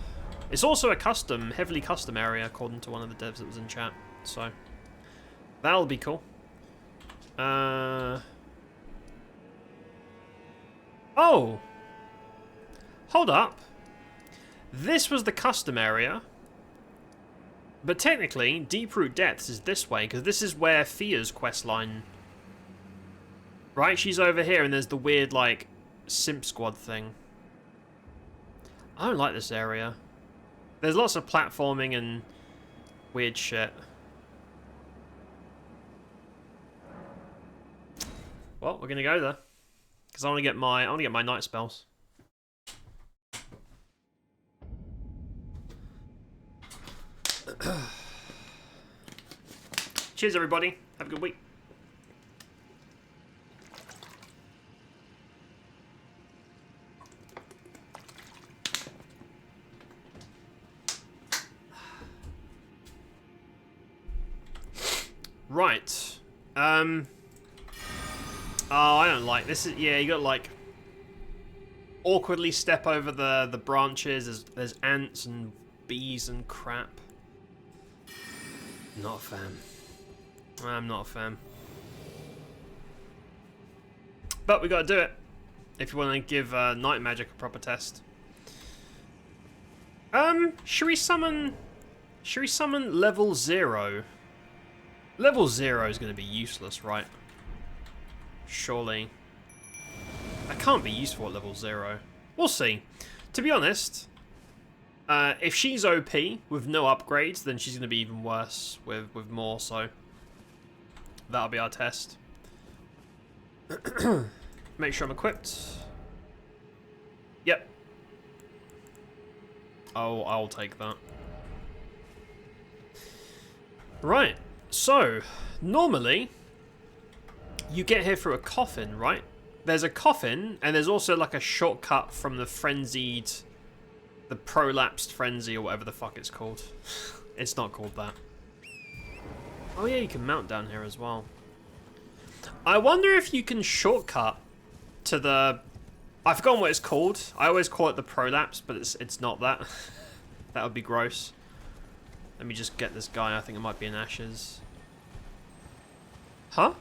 It's also a custom, heavily custom area, according to one of the devs that was in chat. So that'll be cool. Oh! Hold up. This was the custom area. But technically, Deeproot Depths is this way, because this is where Fia's questline... Right? She's over here, and there's the weird, like, Simp Squad thing. I don't like this area. There's lots of platforming and weird shit. Well, we're gonna go there. Because I want to get my night spells. Cheers, everybody. Have a good week. Right. Oh, I don't like this. Yeah, you got like awkwardly step over the branches. There's ants and bees and crap. Not a fan. I'm not a fan. But we gotta do it if you want to give night magic a proper test. Should we summon level 0? Level 0 is going to be useless, right? Surely. That can't be useful at level 0. We'll see. To be honest, if she's OP with no upgrades, then she's going to be even worse with more, so that'll be our test. Make sure I'm equipped. Yep. Oh, I'll take that. Right. So, normally, you get here through a coffin, right? There's a coffin, and there's also like a shortcut from the frenzied... The prolapsed frenzy, or whatever the fuck it's called. It's not called that. Oh yeah, you can mount down here as well. I wonder if you can shortcut to the... I've forgotten what it's called. I always call it the prolapse, but it's not that. That would be gross. Let me just get this guy. I think it might be in ashes. Huh?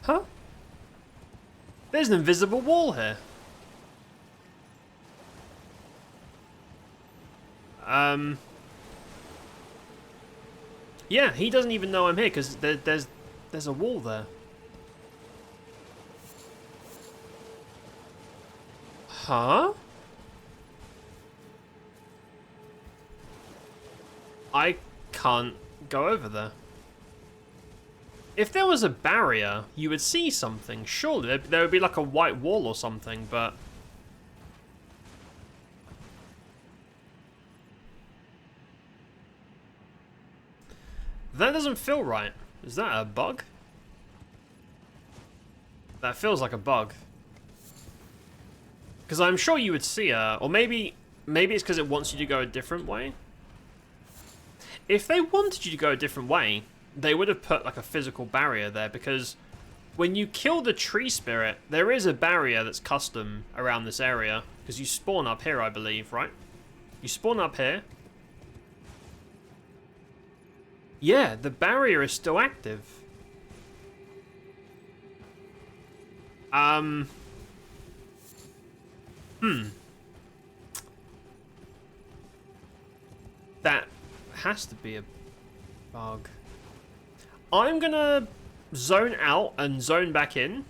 Huh? There's an invisible wall here. Yeah, he doesn't even know I'm here because there's a wall there. Huh? I can't go over there. If there was a barrier, you would see something. Surely there would be like a white wall or something, but... That doesn't feel right. Is that a bug? That feels like a bug. Because I'm sure you would see her, or maybe it's because it wants you to go a different way. If they wanted you to go a different way, they would have put like a physical barrier there, because when you kill the tree spirit, there is a barrier that's custom around this area, because you spawn up here, I believe, right? You spawn up here. Yeah, the barrier is still active. That has to be a bug. I'm gonna zone out and zone back in.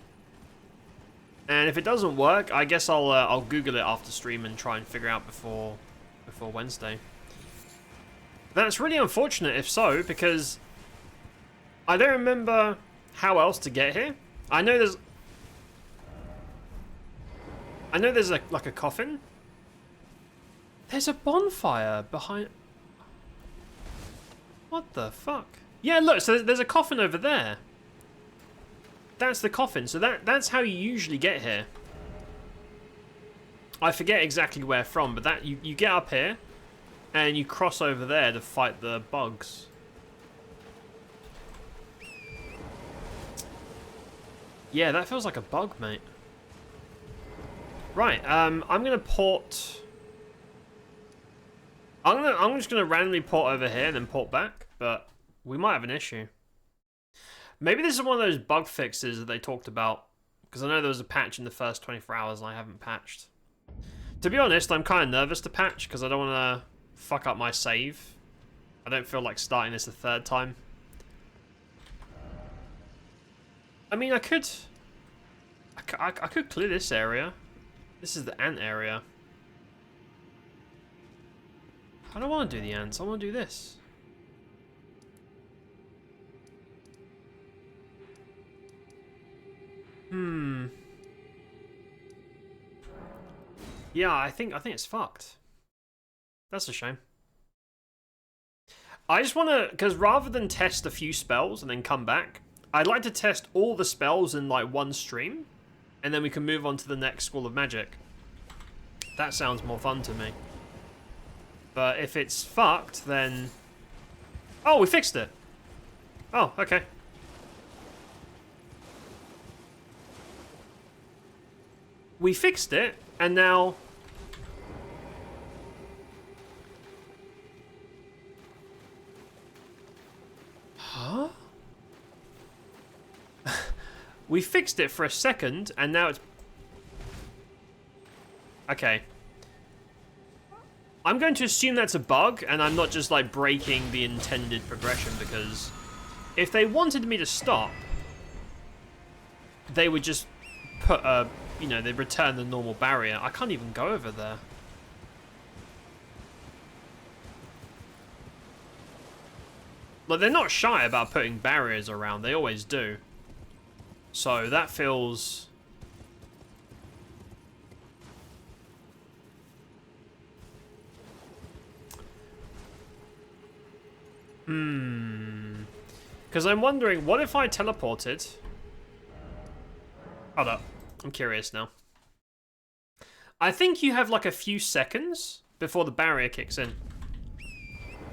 And if it doesn't work, I guess I'll Google it after stream and try and figure out before Wednesday. That's really unfortunate if so, because I don't remember how else to get here. I know there's like a coffin. There's a bonfire behind. What the fuck? Yeah, look, so there's a coffin over there. That's the coffin. So that's how you usually get here. I forget exactly where from, but that you get up here and you cross over there to fight the bugs. Yeah, that feels like a bug, mate. Right, I'm gonna port. I'm just gonna randomly port over here and then port back, but we might have an issue. Maybe this is one of those bug fixes that they talked about, because I know there was a patch in the first 24 hours and I haven't patched. To be honest, I'm kind of nervous to patch because I don't want to fuck up my save. I don't feel like starting this a third time. I mean, I could clear this area. This is the ant area. I don't want to do the ants. I want to do this. Yeah, I think it's fucked. That's a shame. I just want to, because rather than test a few spells and then come back, I'd like to test all the spells in like one stream, and then we can move on to the next School of Magic. That sounds more fun to me. But if it's fucked, then... Oh, we fixed it. Oh, okay. We fixed it, and now... Huh? We fixed it for a second, and now it's... Okay. I'm going to assume that's a bug, and I'm not just, like, breaking the intended progression, because if they wanted me to stop, they would just put a... You know, they'd return the normal barrier. I can't even go over there. Like, they're not shy about putting barriers around. They always do. So, that feels... Because I'm wondering, what if I teleported? Hold up. I'm curious now. I think you have like a few seconds before the barrier kicks in.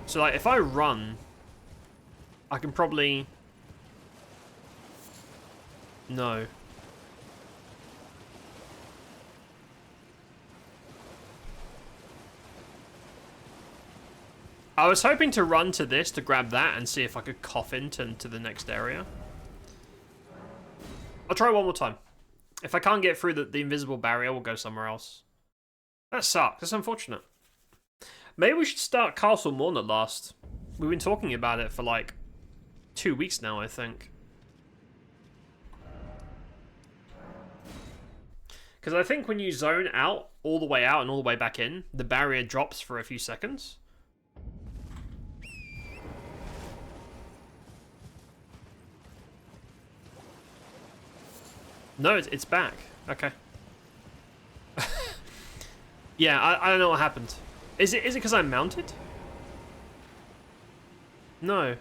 So like if I run, I can probably... No. I was hoping to run to this to grab that and see if I could cough into the next area. I'll try one more time. If I can't get through the invisible barrier, we'll go somewhere else. That sucks. That's unfortunate. Maybe we should start Castle Morn at last. We've been talking about it for like 2 weeks now, I think. Because I think when you zone out, all the way out and all the way back in, the barrier drops for a few seconds. No, it's back. Okay. Yeah, I don't know what happened. Is it because I'm mounted? No.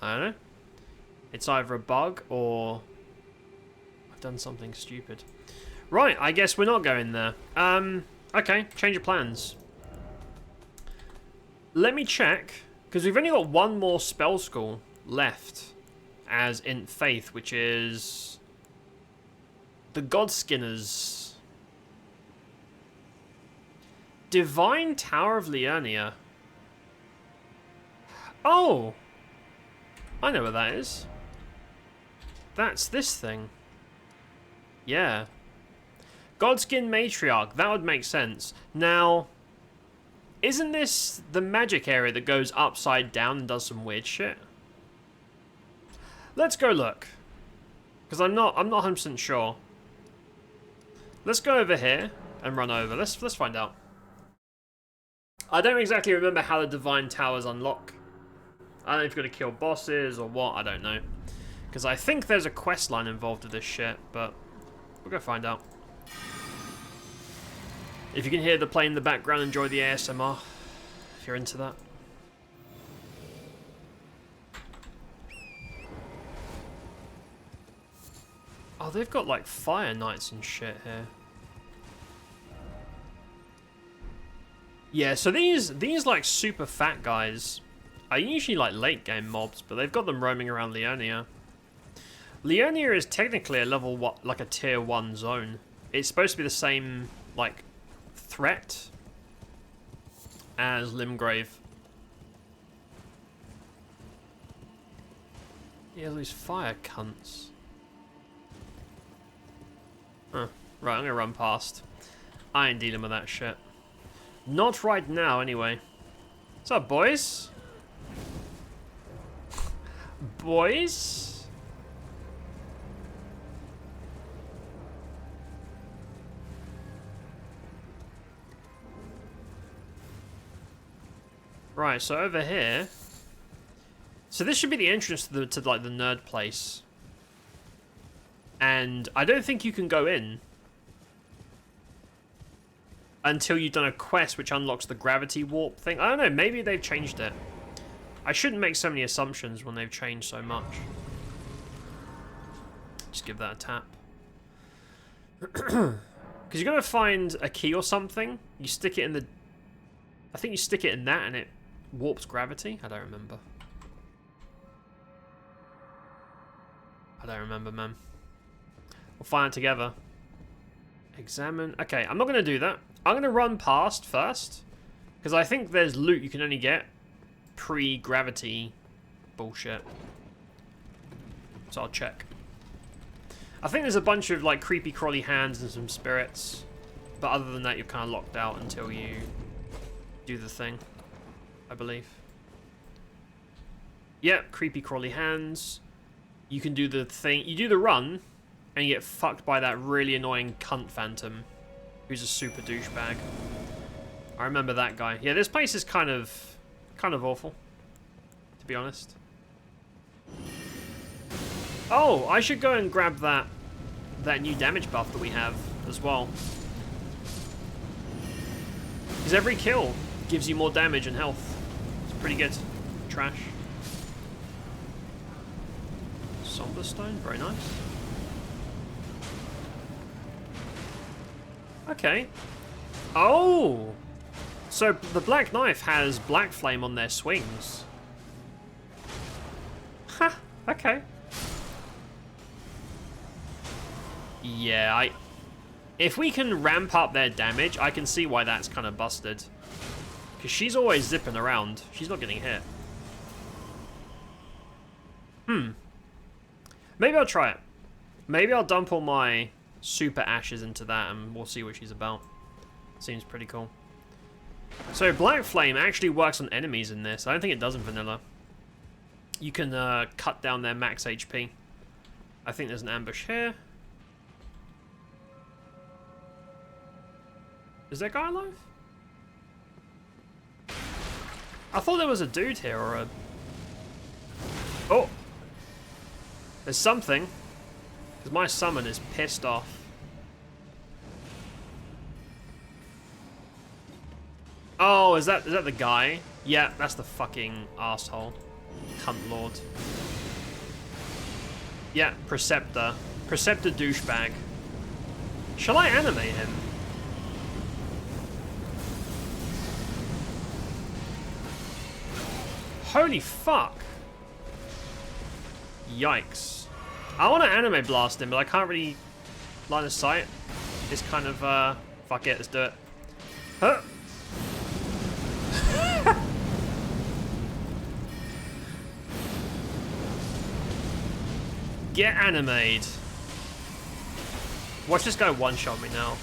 I don't know. It's either a bug or I've done something stupid. Right, I guess we're not going there. Okay, change of plans. Let me check, because we've only got one more spell school left as in Faith, which is the Godskinners. Divine Tower of Liurnia. Oh! I know where that is. That's this thing. Yeah. Godskin Matriarch. That would make sense. Now, isn't this the magic area that goes upside down and does some weird shit? Let's go look. Because I'm not 100% sure. Let's go over here and run over. Let's find out. I don't exactly remember how the Divine Towers unlock. I don't know if you've got to kill bosses or what, I don't know. Because I think there's a quest line involved with this shit, but we'll go find out. If you can hear the play in the background, enjoy the ASMR, if you're into that. Oh, they've got like fire knights and shit here. Yeah, so these like super fat guys are usually like late game mobs, but they've got them roaming around Liurnia. Liurnia is technically a level what, like a tier 1 zone. It's supposed to be the same like threat as Limgrave. Yeah, these fire cunts. Huh. Right, I'm gonna run past. I ain't dealing with that shit. Not right now, anyway. What's up, boys? Boys? Right, so over here... So this should be the entrance to like, the nerd place. And I don't think you can go in until you've done a quest which unlocks the gravity warp thing. I don't know, maybe they've changed it. I shouldn't make so many assumptions when they've changed so much. Just give that a tap. Because you're going to find a key or something. You stick it in the... I think you stick it in that and it warps gravity. I don't remember. I don't remember, man. We'll find it together. Examine. Okay, I'm not going to do that. I'm going to run past first. Because I think there's loot you can only get pre-gravity bullshit. So I'll check. I think there's a bunch of like creepy crawly hands and some spirits. But other than that, you're kind of locked out until you do the thing. I believe. Yep, creepy crawly hands. You can do the thing. You do the run. And you get fucked by that really annoying cunt phantom. Who's a super douchebag. I remember that guy. Yeah, this place is kind of awful. To be honest. Oh, I should go and grab that new damage buff that we have as well. Because every kill gives you more damage and health. It's Pretty good. Trash. Somber stone, very nice. Okay. Oh! So the Black Knife has Black Flame on their swings. Ha! Okay. Yeah, if we can ramp up their damage, I can see why that's kind of busted. Because she's always zipping around. She's not getting hit. Maybe I'll try it. Maybe I'll dump all my super ashes into that and we'll see what she's about. Seems pretty cool. So Black Flame actually works on enemies in this. I don't think it does in vanilla. You can cut down their max HP. I think there's an ambush here. Is that guy alive? I thought there was a dude here or a... Oh! There's something. Because my summon is pissed off. Oh, is that the guy? Yeah, that's the fucking asshole. Cunt lord. Yeah, Preceptor. Preceptor douchebag. Shall I animate him? Holy fuck. Yikes. I want to anime blast him, but I can't really line of sight. It's kind of, fuck it, let's do it. Huh? Get animated. Watch this guy one-shot me now.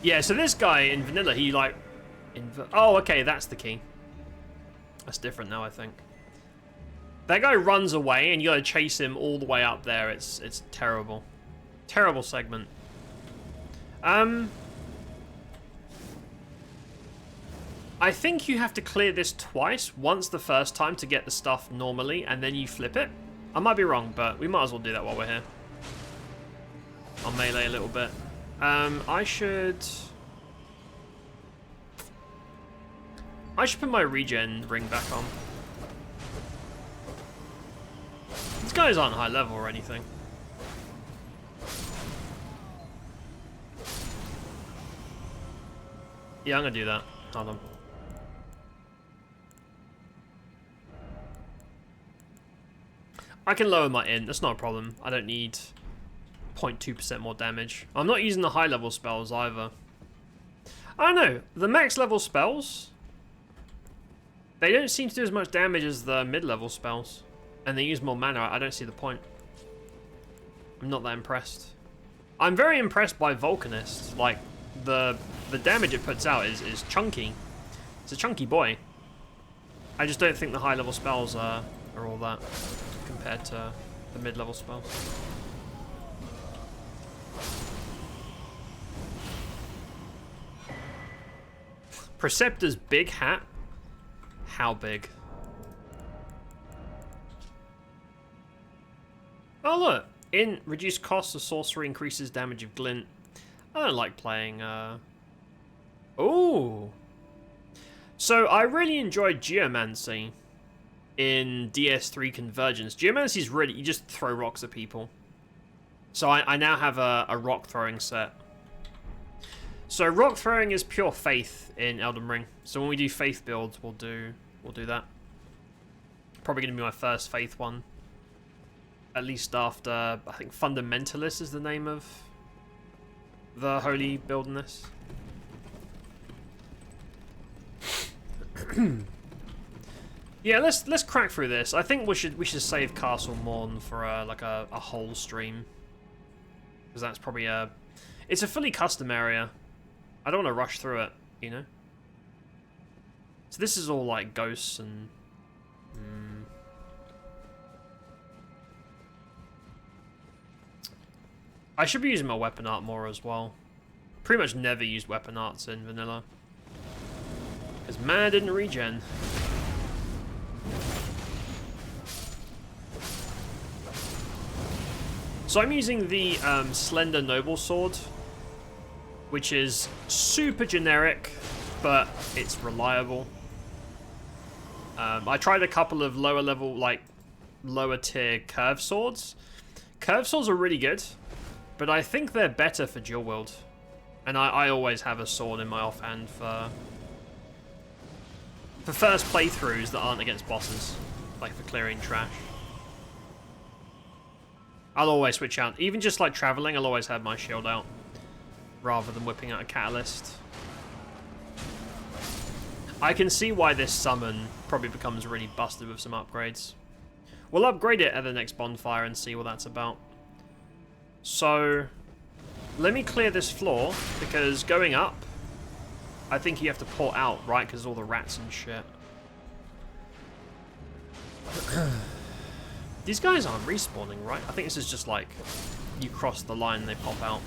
Yeah, so this guy in vanilla, he like... Oh, okay, that's the key. That's different now, I think. That guy runs away, and you gotta chase him all the way up there. It's terrible. Terrible segment. I think you have to clear this twice. Once the first time to get the stuff normally, and then you flip it. I might be wrong, but we might as well do that while we're here. I'll melee a little bit. I should put my regen ring back on. These guys aren't high level or anything. Yeah, I'm gonna do that. Hold on. I can lower my int, that's not a problem. I don't need 0.2% more damage. I'm not using the high level spells either. I don't know, the max level spells, they don't seem to do as much damage as the mid level spells. And they use more mana, I don't see the point. I'm not that impressed. I'm very impressed by Vulcanist. Like, the damage it puts out is chunky. It's a chunky boy. I just don't think the high level spells are all that compared to the mid level spells. Preceptor's big hat? How big? Oh look! In reduced cost of sorcery increases damage of glint. I don't like playing, Ooh! So, I really enjoyed Geomancy in DS3 Convergence. Geomancy is really, you just throw rocks at people. So I now have a rock throwing set. So rock throwing is pure faith in Elden Ring. So when we do faith builds, we'll do that. Probably gonna be my first faith one. At least after, I think Fundamentalist is the name of the holy build in this. Yeah, let's crack through this. I think we should save Castle Morn for like a whole stream, because that's probably it's a fully custom area. I don't want to rush through it, you know. So this is all like ghosts and. I should be using my weapon art more as well. Pretty much never used weapon arts in vanilla. Because mana didn't regen. So I'm using the Slender Noble Sword. which is super generic, but it's reliable. I tried a couple of lower level, like lower tier curve swords. Curve swords are really good, but I think they're better for dual wield. And I always have a sword in my offhand for first playthroughs that aren't against bosses, like for clearing trash. I'll always switch out. Even just like traveling, I'll always have my shield out rather than whipping out a catalyst. I can see why this summon probably becomes really busted with some upgrades. We'll upgrade it at the next bonfire and see what that's about. So, let me clear this floor, because going up, I think you have to port out, right? Because all the rats and shit. These guys aren't respawning, right? I think this is just like, you cross the line and they pop out.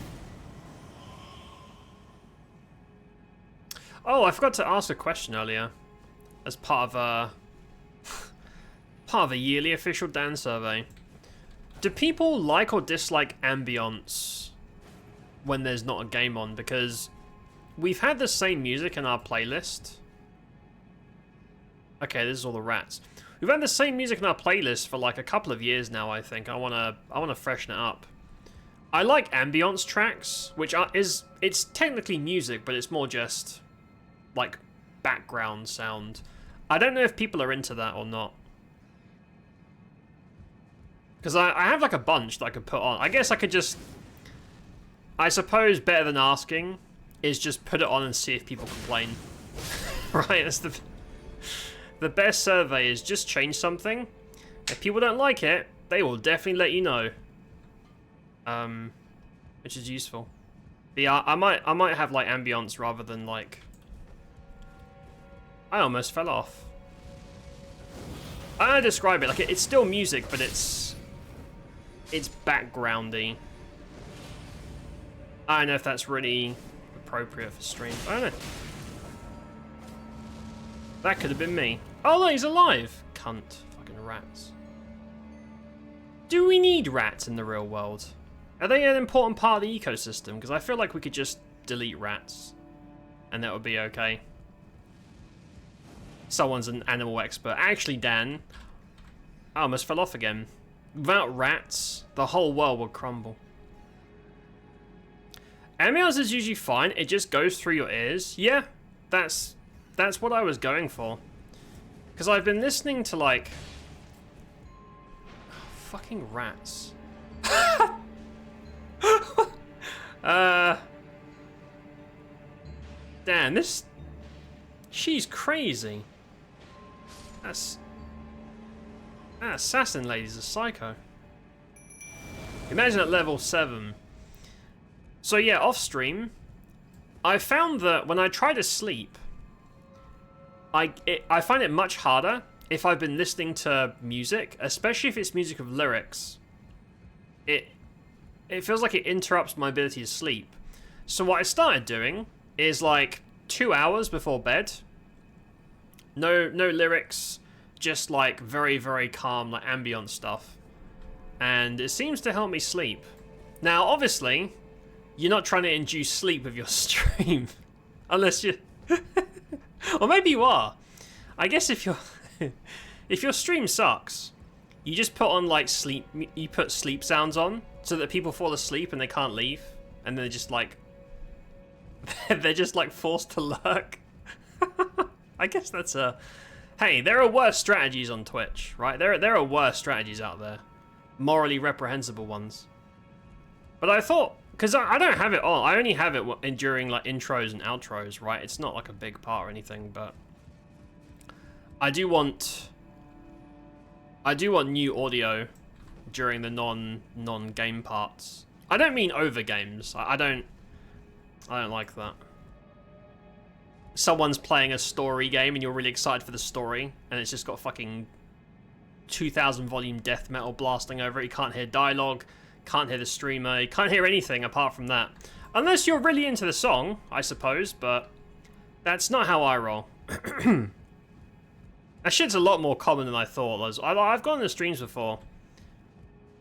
Oh, I forgot to ask a question earlier. As part of a yearly official Dan survey. Do people like or dislike ambience when there's not a game on? Because we've had the same music in our playlist. Okay, this is all the rats. We've had the same music in our playlist for like a couple of years now, I think. I wanna freshen it up. I like ambience tracks, which it's technically music, but it's more just like background sound. I don't know if people are into that or not. Because I have like a bunch that I could put on. I guess I could just... I suppose better than asking is just put it on and see if people complain. Right? That's the best survey is just change something. If people don't like it, they will definitely let you know. Which is useful. But yeah, I might have like ambience rather than like... I almost fell off. I don't know how to describe it. Like it's still music, but it's backgroundy. I don't know if that's really appropriate for stream. I don't know. That could have been me. Oh no, he's alive. Cunt. Fucking rats. Do we need rats in the real world? Are they an important part of the ecosystem? Because I feel like we could just delete rats and that would be okay. Someone's an animal expert. Actually, Dan, I almost fell off again. Without rats, the whole world would crumble. Ambience is usually fine. It just goes through your ears. Yeah, that's what I was going for. Because I've been listening to like... fucking rats. Damn, this... She's crazy. That assassin lady's a psycho. Imagine at level 7. So yeah, off stream, I found that when I try to sleep, I find it much harder if I've been listening to music, especially if it's music with lyrics. It feels like it interrupts my ability to sleep. So what I started doing is like 2 hours before bed, no lyrics, just like very, very calm, like ambient stuff. And it seems to help me sleep. Now, obviously, you're not trying to induce sleep with your stream. Unless you... or maybe you are. I guess if you're... if your stream sucks, you just put on like sleep... You put sleep sounds on so that people fall asleep and they can't leave. And they're just like... they're just like forced to lurk. I guess that's a... Hey, there are worse strategies on Twitch, right? There are worse strategies out there. Morally reprehensible ones. But I thought... Because I don't have it on. I only have it during like intros and outros, right? It's not like a big part or anything, but... I do want new audio during the non-game parts. I don't mean over games. I don't like that. Someone's playing a story game and you're really excited for the story, and it's just got fucking 2,000 volume death metal blasting over it. You can't hear dialogue, can't hear the streamer, you can't hear anything apart from that. Unless you're really into the song, I suppose, but that's not how I roll. That shit's a lot more common than I thought. I've gone to streams before,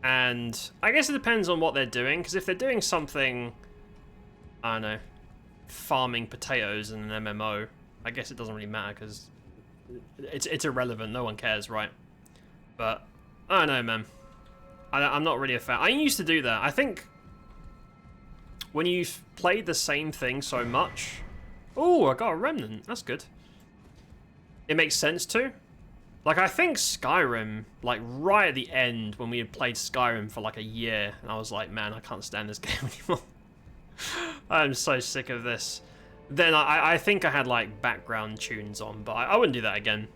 and I guess it depends on what they're doing, because if they're doing something, I don't know, farming potatoes in an MMO. I guess it doesn't really matter because it's irrelevant. No one cares, right? But I don't know, man. I'm not really a fan. I used to do that. I think when you've played the same thing so much... Oh, I got a remnant. That's good. It makes sense too. Like, I think Skyrim, like, right at the end, when we had played Skyrim for, like, a year, and I was like, man, I can't stand this game anymore. I'm so sick of this. Then I think I had, like, background tunes on, but I wouldn't do that again.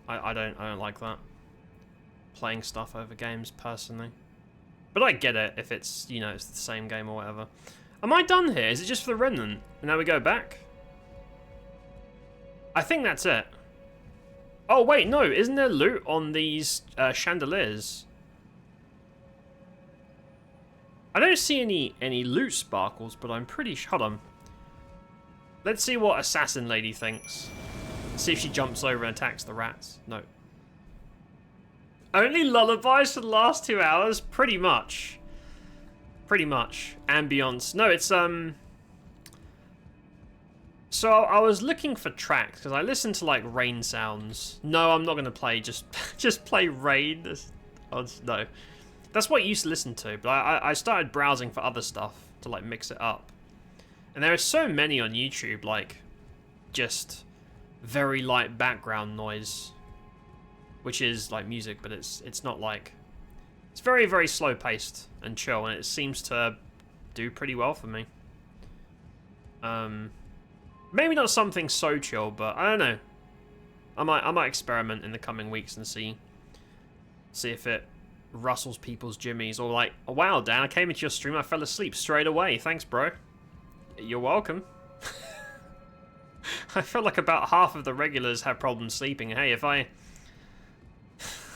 I don't like that. Playing stuff over games, personally. But I get it if it's, you know, it's the same game or whatever. Am I done here? Is it just for the remnant? And now we go back? I think that's it. Oh, wait, no. Isn't there loot on these chandeliers? I don't see any loot sparkles, but I'm pretty sure... Hold on. Let's see what Assassin Lady thinks. See if she jumps over and attacks the rats. No. Only lullabies for the last 2 hours? Pretty much. Pretty much. Ambience. No, it's, So I was looking for tracks, because I listened to, like, rain sounds. No, I'm not going to play, just play rain. No. That's what I used to listen to, but I started browsing for other stuff to, like, mix it up. And there are so many on YouTube, like, just very light background noise. Which is, like, music, but it's not, like... It's very, very slow-paced and chill, and it seems to do pretty well for me. Maybe not something so chill, but I don't know. I might experiment in the coming weeks and see if it rustles people's jimmies, or like, oh, wow, Dan, I came into your stream, I fell asleep straight away. Thanks, bro. You're welcome. I feel like about half of the regulars have problems sleeping. Hey,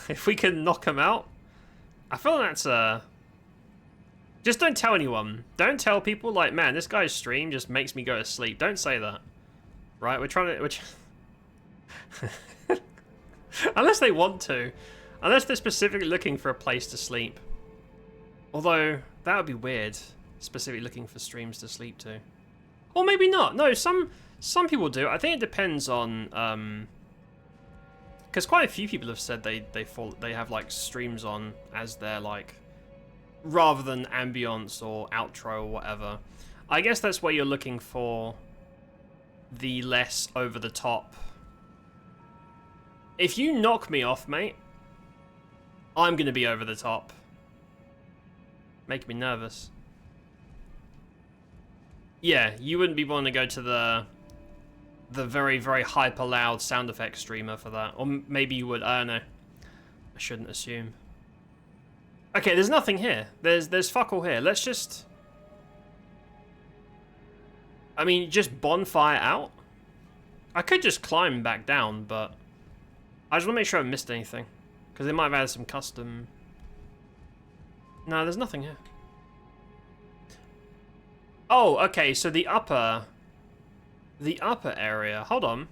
if we can knock them out, I feel that's just don't tell anyone. Don't tell people, like, man, this guy's stream just makes me go to sleep. Don't say that. Right? We're trying to... Unless they want to. Unless they're specifically looking for a place to sleep. Although, that would be weird. Specifically looking for streams to sleep to. Or maybe not. No, some people do. I think it depends on... Because quite a few people have said they have, like, streams on as their, like... rather than ambience or outro or whatever. I guess that's where you're looking for the less over the top. If you knock me off, mate, I'm gonna be over the top. Make me nervous. Yeah, you wouldn't be wanting to go to the very, very hyper loud sound effect streamer for that. Or maybe you would, I don't know. I shouldn't assume. Okay, there's nothing here. There's fuck all here. Let's just... I mean, just bonfire out? I could just climb back down, but... I just want to make sure I haven't missed anything. Because they might have added some custom... No, there's nothing here. Oh, okay, so the upper area... Hold on.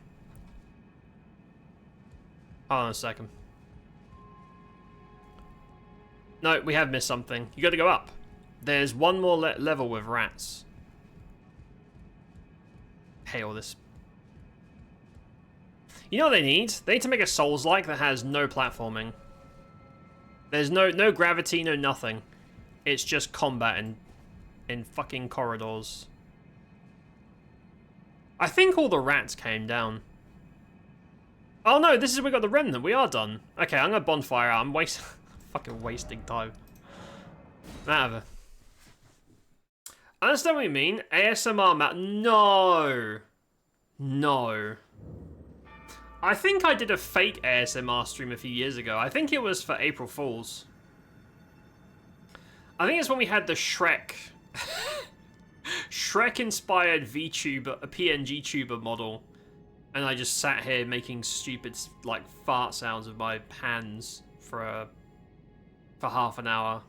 Hold on a second. No, we have missed something. You gotta go up. There's one more level with rats. Hey, all this. You know what they need? They need to make a Souls-like that has no platforming. There's no gravity, no nothing. It's just combat in fucking corridors. I think all the rats came down. Oh no, this is we got the remnant. We are done. Okay, I'm gonna bonfire out. I'm fucking wasting time. Whatever. I understand what you mean. ASMR map. No. No. I think I did a fake ASMR stream a few years ago. I think it was for April Fools. I think it's when we had the Shrek... Shrek-inspired VTuber, a PNG tuber model. And I just sat here making stupid, like, fart sounds with my hands for half an hour.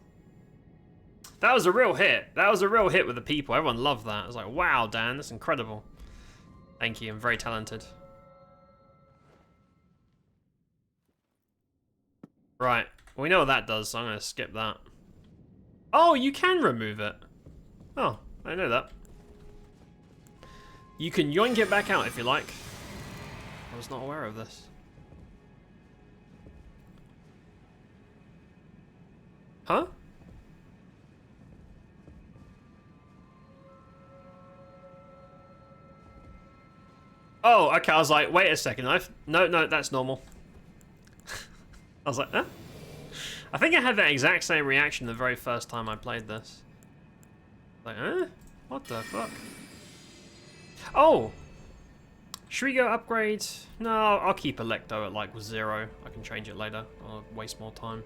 That was a real hit. That was a real hit with the people. Everyone loved that. I was like, wow, Dan, that's incredible. Thank you. I'm very talented. Right. We know what that does, so I'm going to skip that. Oh, you can remove it. Oh, I know that. You can yoink it back out if you like. I was not aware of this. Huh? Oh, okay, I was like, wait a second, no, that's normal. I was like, huh? I think I had that exact same reaction the very first time I played this. Like, huh? What the fuck? Oh! Should we go upgrade? No, I'll keep Electo at like 0. I can change it later. I'll waste more time.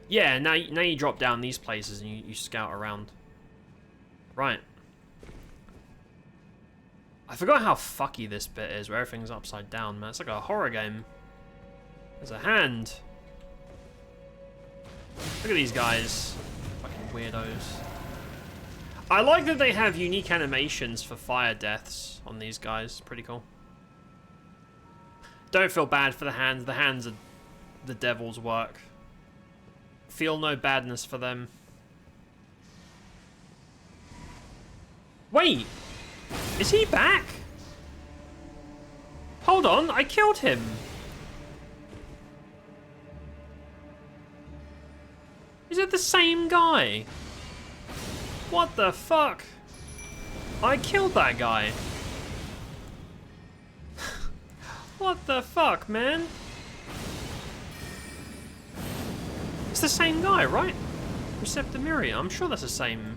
Yeah, now you drop down these places and you scout around. Right. I forgot how fucky this bit is, where everything's upside down, man. It's like a horror game. There's a hand. Look at these guys. Fucking weirdos. I like that they have unique animations for fire deaths on these guys. Pretty cool. Don't feel bad for the hands. The hands are the devil's work. Feel no badness for them. Wait! Is he back? Hold on, I killed him. Is it the same guy? What the fuck? I killed that guy. What the fuck, man? It's the same guy, right? Receptimiria, I'm sure that's the same.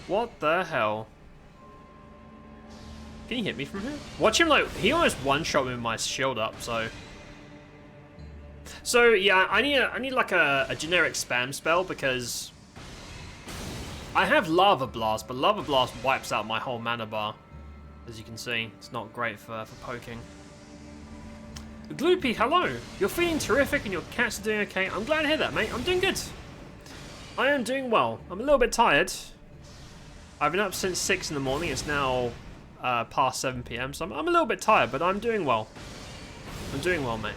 What the hell? Can he hit me from here? Watch him, like, he almost one-shot me with my shield up, so... So, yeah, I need like a generic spam spell, because... I have Lava Blast, but Lava Blast wipes out my whole mana bar. As you can see, it's not great for poking. Gloopy, hello! You're feeling terrific and your cats are doing okay. I'm glad to hear that, mate. I'm doing good. I am doing well. I'm a little bit tired. I've been up since 6 in the morning. It's now past 7 PM, so I'm a little bit tired, but I'm doing well. I'm doing well, mate.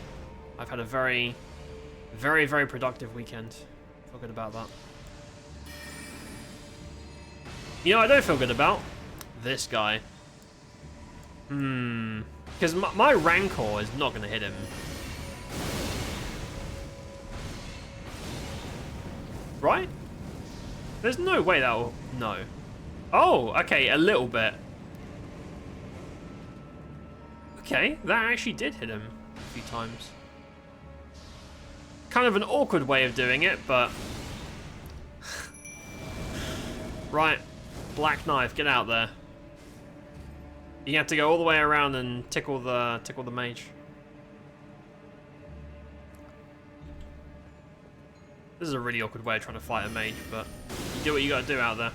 I've had a very, very, very productive weekend. Feel good about that. You know, I don't feel good about this guy. Because my Rancor is not going to hit him. Right? There's no way that'll... No. Oh, okay, a little bit. Okay, that actually did hit him a few times. Kind of an awkward way of doing it, but... Right. Black Knife, get out there. You have to go all the way around and tickle the mage. This is a really awkward way of trying to fight a mage, but you do what you gotta do out there.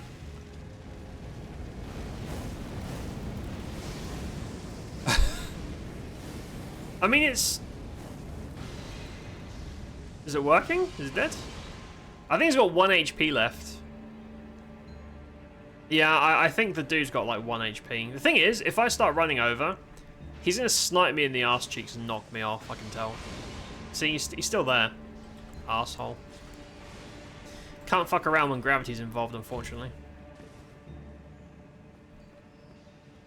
I mean, it's... Is it working? Is it dead? I think he's got 1 HP left. Yeah, I think the dude's got like 1 HP. The thing is, if I start running over, he's going to snipe me in the arse cheeks and knock me off, I can tell. See, he's still there. Arsehole. Can't fuck around when gravity's involved, unfortunately.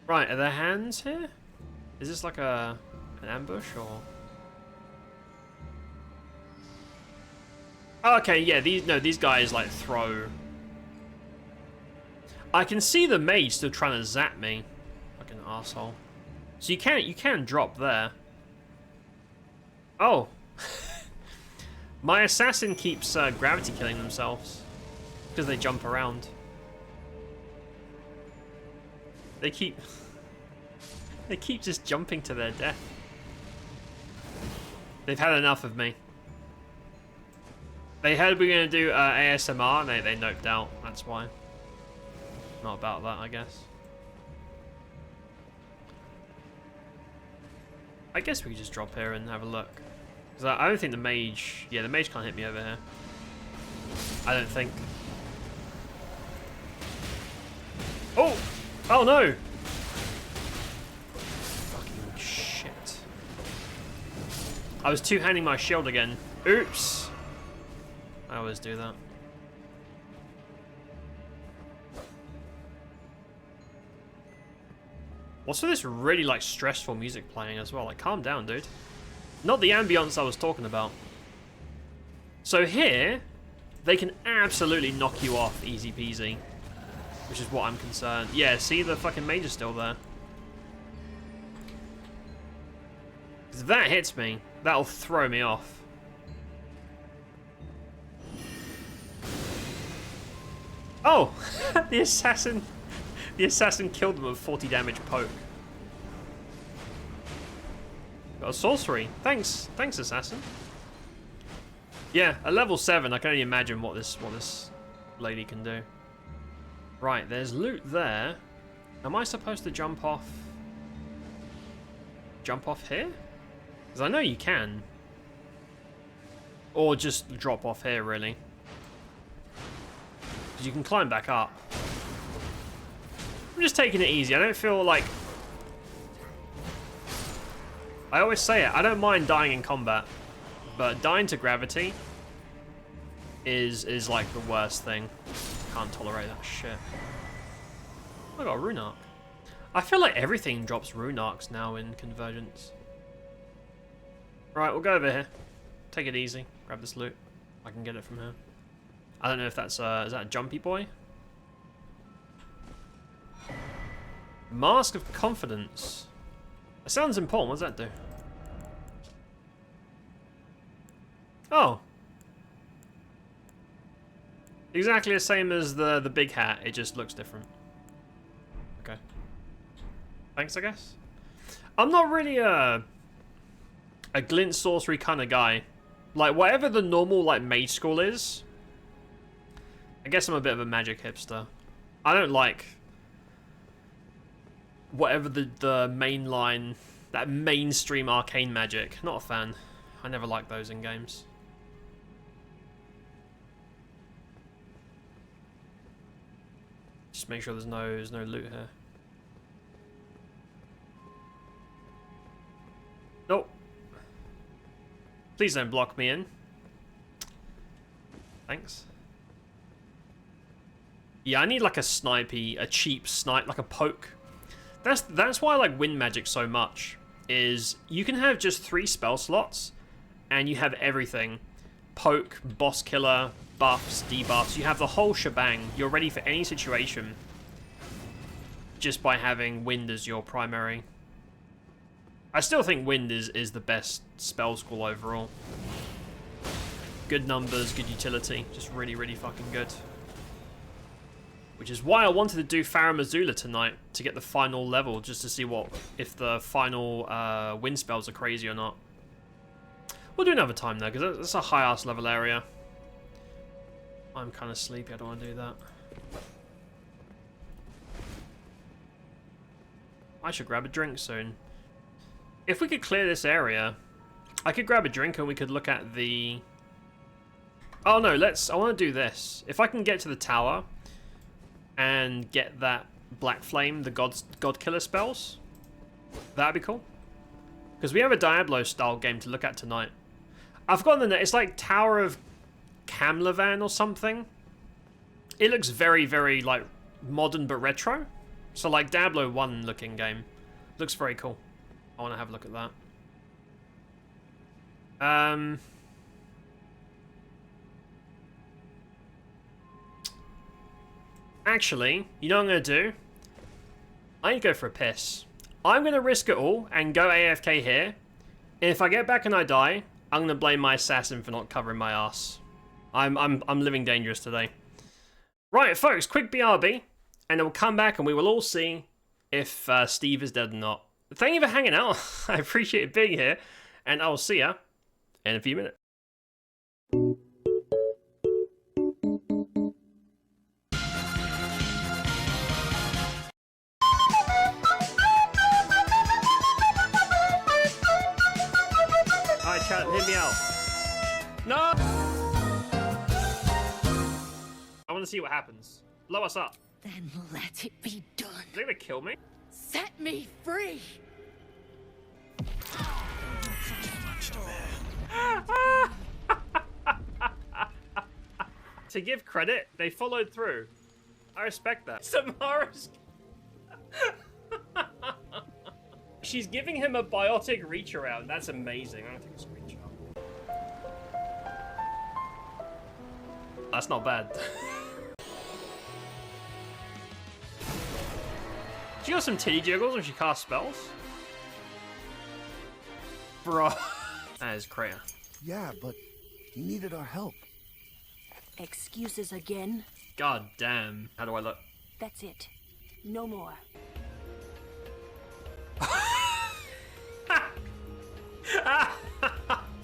Right, are there hands here? Is this like an ambush, or...? Oh, okay, yeah, these guys like throw... I can see the mage still trying to zap me, like an asshole. So you can drop there. Oh, my assassin keeps gravity killing themselves because they jump around. They keep just jumping to their death. They've had enough of me. They heard we were gonna do ASMR, and they noped out. That's why. Not about that, I guess. I guess we could just drop here and have a look. Because I don't think the mage... Yeah, the mage can't hit me over here. I don't think. Oh! Oh no! Fucking shit. I was two-handing my shield again. Oops! I always do that. What's with this really like stressful music playing as well? Like, calm down, dude. Not the ambience I was talking about. So here, they can absolutely knock you off easy peasy. Which is what I'm concerned. Yeah, see, the fucking mage is still there. If that hits me, that'll throw me off. Oh! The assassin killed them with 40 damage poke. Got a sorcery. Thanks, assassin. Yeah, at level 7, I can only imagine what this lady can do. Right, there's loot there. Am I supposed to jump off? Jump off here? Because I know you can. Or just drop off here, really. Because you can climb back up. I'm just taking it easy. I don't feel like... I always say it. I don't mind dying in combat. But dying to gravity is like the worst thing. Can't tolerate that shit. I got a rune arc. I feel like everything drops rune arcs now in Convergence. Right, we'll go over here. Take it easy. Grab this loot. I can get it from here. I don't know if that's is that a jumpy boy? Mask of Confidence. It sounds important. What does that do? Oh. Exactly the same as the big hat. It just looks different. Okay. Thanks, I guess. I'm not really a glint sorcery kind of guy. Like, whatever the normal, like, mage school is, I guess I'm a bit of a magic hipster. I don't like whatever the mainline, that mainstream arcane magic. Not a fan. I never liked those in games. Just make sure there's no loot here. Nope. Please don't block me in. Thanks. Yeah, I need like a snipey, a cheap snipe, like a poke. That's why I like wind magic so much. Is you can have just 3 spell slots, and you have everything: poke, boss killer, buffs, debuffs. You have the whole shebang. You're ready for any situation just by having wind as your primary. I still think wind is the best spell school overall. Good numbers, good utility, just really, really fucking good. Which is why I wanted to do Farum Azula tonight, to get the final level, just to see if the final wind spells are crazy or not. We'll do another time though, because that's a high-ass level area. I'm kind of sleepy, I don't want to do that. I should grab a drink soon. If we could clear this area, I could grab a drink and we could look at the... Oh no, I want to do this. If I can get to the tower and get that Black Flame, the God Killer spells, that'd be cool. Because we have a Diablo style game to look at tonight. I've forgotten the name. It's like Tower of Camlavan or something. It looks very, very like modern but retro. So like Diablo 1 looking game. Looks very cool. I want to have a look at that. Actually, you know what I'm going to do? I need to go for a piss. I'm going to risk it all and go AFK here. And if I get back and I die, I'm going to blame my assassin for not covering my ass. I'm living dangerous today. Right, folks, quick BRB. And then we'll come back and we will all see if Steve is dead or not. Thank you for hanging out. I appreciate being here. And I will see ya in a few minutes. Alright, chat, hit me out. No! I want to see what happens. Blow us up. Then let it be done. Are they gonna kill me? Set me free! to give credit, they followed through. I respect that. Samara's... She's giving him a biotic reach around. That's amazing. I'm gonna take a screenshot. That's not bad. She got some titty jiggles when she casts spells? Bro. That is Kreia. Yeah, but he needed our help. Excuses again? God damn. How do I look? That's it. No more.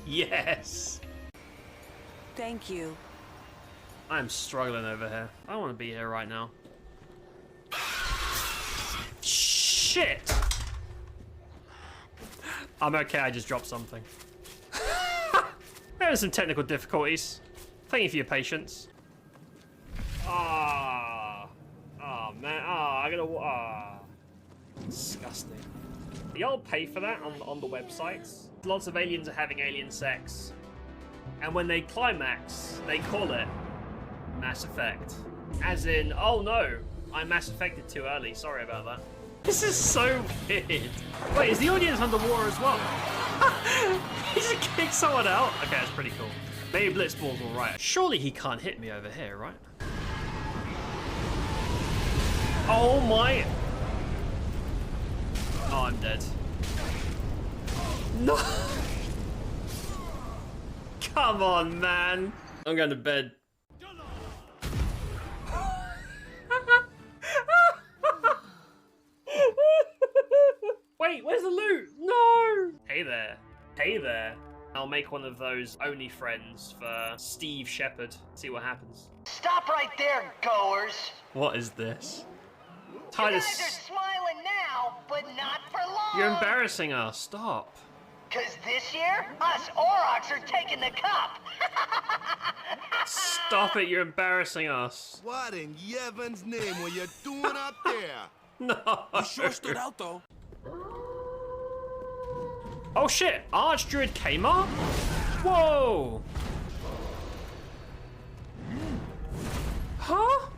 Yes. Thank you. I'm struggling over here. I don't want to be here right now. Shit! I'm okay, I just dropped something. There are some technical difficulties. Thank you for your patience. Ah, oh man, I gotta. Disgusting. Y'all pay for that on the websites. Lots of aliens are having alien sex, and when they climax, they call it Mass Effect. As in, oh no, I Mass Effected too early. Sorry about that. This is so weird. Wait, is the audience underwater as well? He just kicked someone out? Okay, that's pretty cool. Maybe Blitzball's alright. Surely he can't hit me over here, right? Oh my... Oh, I'm dead. No! Come on, man. I'm going to bed. Wait, where's the loot? No! Hey there. Hey there. I'll make one of those only friends for Steve Shepard. See what happens. Stop right there, goers. What is this? You Titus, guys are smiling now, but not for long. you're embarrassing us. Stop. Cause this year, us Aurochs are taking the cup. Stop it, you're embarrassing us. What in Yevon's name were you doing up there? No. You sure stood out, though. Oh shit, Archdruid Kmart? Whoa! Huh?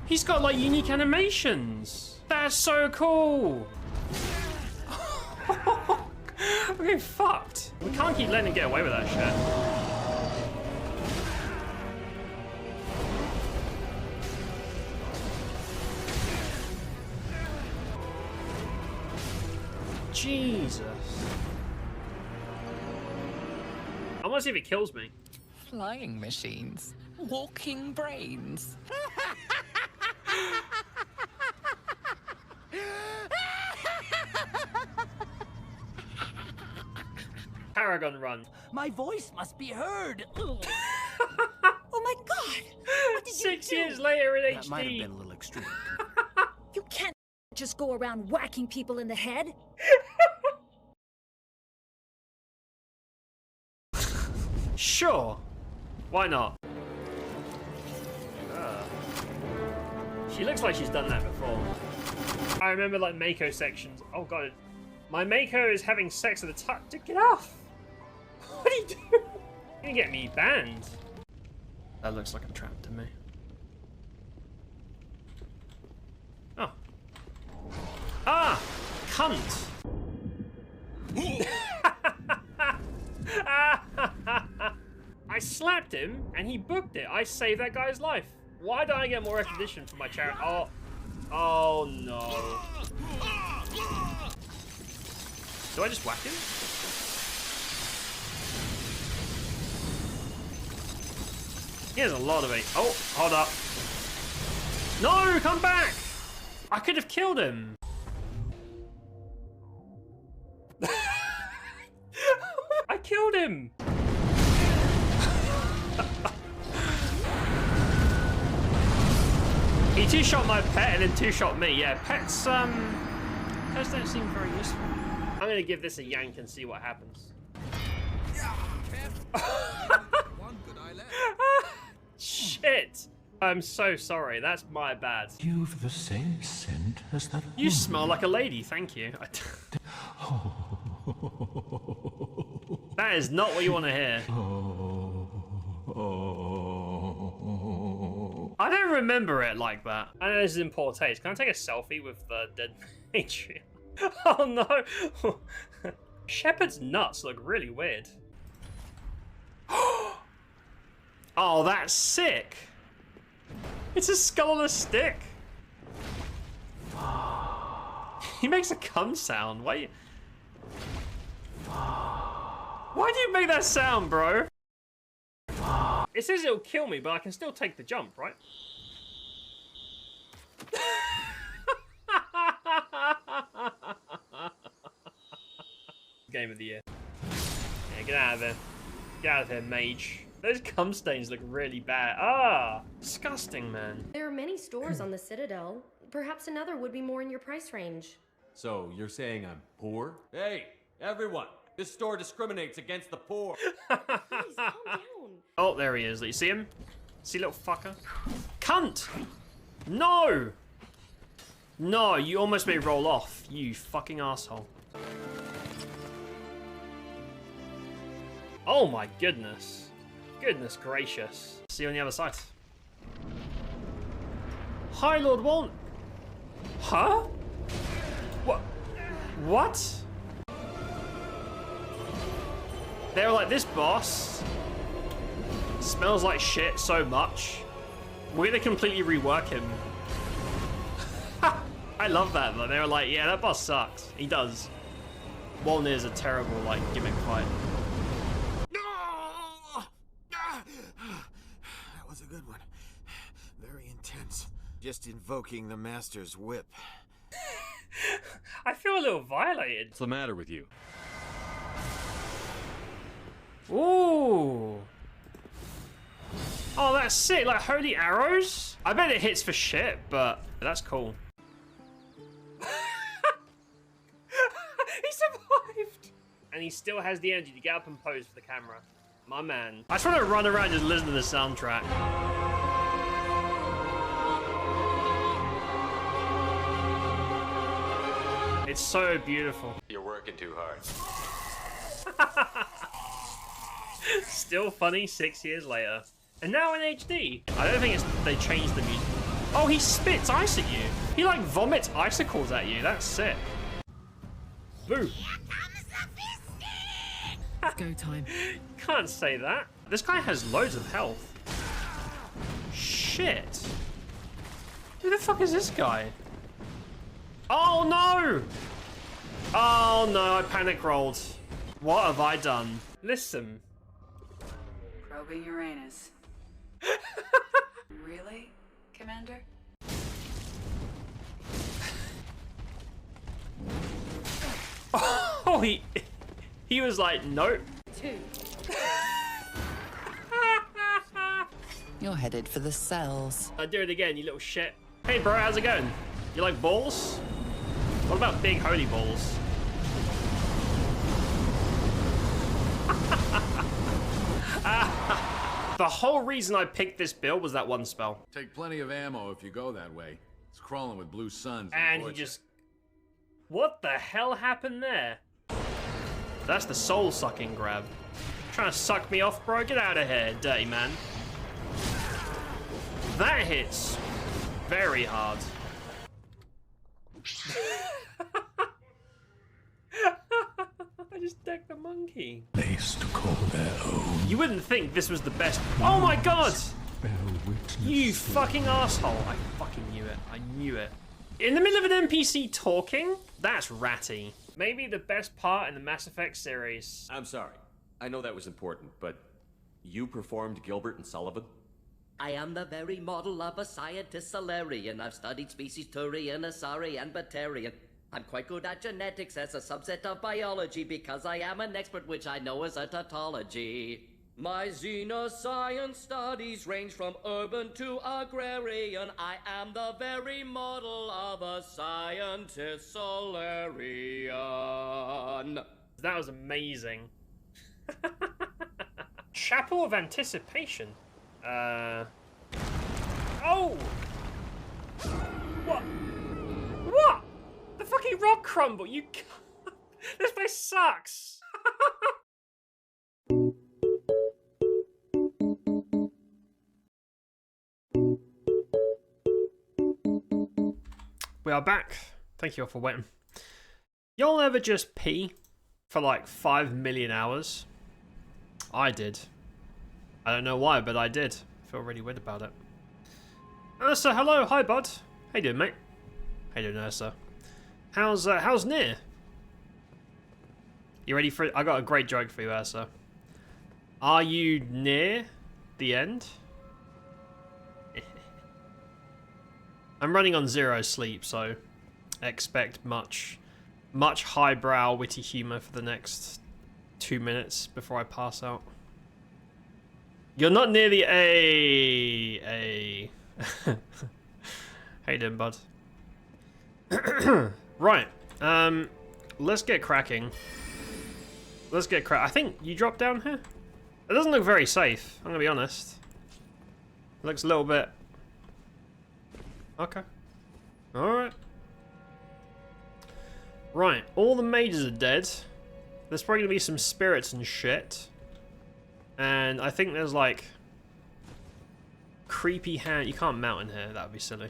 He's got like unique animations. That's so cool. I'm getting fucked. We can't keep letting him get away with that shit. Jesus. I want to see if it kills me. Flying machines. Walking brains. Paragon run. My voice must be heard. Oh my god! What did 6 you do? years later in That might have HD. been a little extreme. You can't just go around whacking people in the head. Sure. Why not? She looks like she's done that before. I remember like Mako sections. Oh god. My Mako is having sex with a tut. Dude, get off! What are you doing? You're gonna get me banned. That looks like a trap to me. Oh. Ah! Cunt! I slapped him and he booked it. I saved that guy's life. Why don't I get more recognition for my charity? Oh. Oh no. Do I just whack him? He has a lot of it. Oh, hold up. No, come back! I could have killed him. I killed him. He two-shot my pet and then two-shot me. Yeah, pets don't seem very useful. I'm gonna give this a yank and see what happens. Shit! I'm so sorry. That's my bad. You've the same scent as that You smell like a lady. Thank you. That is not what you want to hear. Oh. I don't remember it like that. I know this is in poor taste. Can I take a selfie with the dead Patreon? Oh no! Shepherd's nuts look really weird. Oh, that's sick! It's a skull on a stick! He makes a cum sound. Why do you make that sound, bro? It says it'll kill me, but I can still take the jump, right? Game of the year. Yeah, get out of here. Get out of here, mage. Those cum stains look really bad. Ah! Disgusting, man. There are many stores on the Citadel. Perhaps another would be more in your price range. So, you're saying I'm poor? Hey, everyone! This store discriminates against the poor! Please, calm down. Oh, there he is. You see him? See, little fucker? Cunt! No! No, you almost made me roll off. You fucking asshole. Oh my goodness. Goodness gracious. See you on the other side. Hi, Lord Waln. Huh? What? What? They were like, this boss smells like shit so much. We're gonna completely rework him. I love that though. They were like, yeah, that boss sucks. He does. Waln is a terrible, like, gimmick fight. That was a good one. Very intense. Just invoking the Master's whip. I feel a little violated. What's the matter with you? Ooh. Oh, that's sick. Like holy arrows. I bet it hits for shit, but that's cool. He survived. And he still has the energy to get up and pose for the camera. My man. I just want to run around and listen to the soundtrack. It's so beautiful. You're working too hard. Still funny 6 years later. And now in HD. I don't think they changed the music. Oh, he spits ice at you. He like vomits icicles at you. That's sick. Boo. Go time. Can't say that. This guy has loads of health. Shit. Who the fuck is this guy? Oh no! Oh no, I panic rolled. What have I done? Listen. Probing Uranus. Really, Commander? Oh, he was like, nope. 2. You're headed for the cells. I do it again, you little shit. Hey bro, how's it going? You like balls? What about big holy balls? The whole reason I picked this build was that one spell. Take plenty of ammo if you go that way. It's crawling with blue suns. And he just... What the hell happened there? That's the soul-sucking grab. Trying to suck me off, bro? Get out of here, dirty man. That hits very hard. I just decked the monkey. Place to call their own. You wouldn't think this was the best. Oh my god! Bear witness. You fucking asshole. I fucking knew it. I knew it. In the middle of an NPC talking? That's ratty. Maybe the best part in the Mass Effect series. I'm sorry. I know that was important, but you performed Gilbert and Sullivan? I am the very model of a scientist Solarian. I've studied species Turian, Asari, and Batarian. I'm quite good at genetics as a subset of biology because I am an expert, which I know is a tautology. My xenoscience studies range from urban to agrarian. I am the very model of a scientist Solarian. That was amazing. Chapel of Anticipation. Oh! What? What? The fucking rock crumble, you can't... This place sucks! We are back. Thank you all for waiting. Y'all ever just pee for like 5 million hours? I did. I don't know why, but I did. I feel really weird about it. Ursa, hello. Hi, bud. How you doing, mate? How you doing, Ursa? How's Near? You ready for it? I got a great joke for you, Ursa. Are you near the end? I'm running on 0 sleep, so expect much highbrow, witty humor for the next 2 minutes before I pass out. You're not near the A. How you doing, bud? Right. Let's get cracking. I think you dropped down here? It doesn't look very safe, I'm gonna be honest. It looks a little bit... Okay. Alright. Right, all the mages are dead. There's probably gonna be some spirits and shit. And I think there's like... creepy hand... You can't mount in here, that would be silly.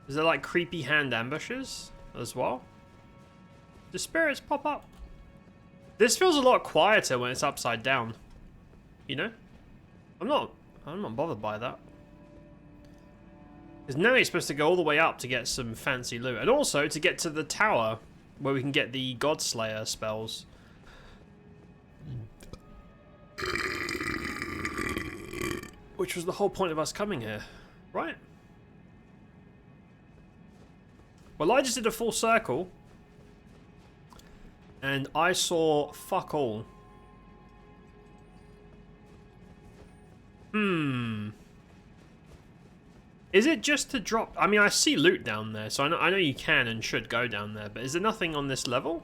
Is there like creepy hand ambushes as well? Do spirits pop up? This feels a lot quieter when it's upside down. You know? I'm not bothered by that. Because now you're supposed to go all the way up to get some fancy loot. And also to get to the tower where we can get the Godslayer spells. Which was the whole point of us coming here. Right? Well, I just did a full circle. And I saw fuck all. Is it just to drop... I mean, I see loot down there, so I know you can and should go down there, but is there nothing on this level?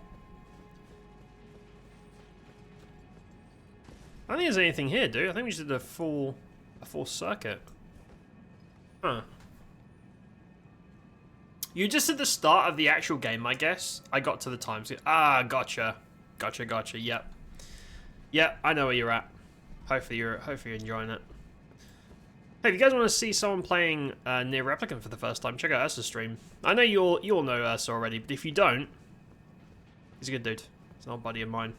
I don't think there's anything here, dude. I think we just did a full circuit. Huh. You just at the start of the actual game, I guess. I got to the time. Ah, gotcha. Yep. Yep, I know where you're at. Hopefully you're enjoying it. Hey, if you guys want to see someone playing Near Replicant for the first time, check out Ursa's stream. I know you all know Ursa already, but if you don't, he's a good dude. He's an old buddy of mine.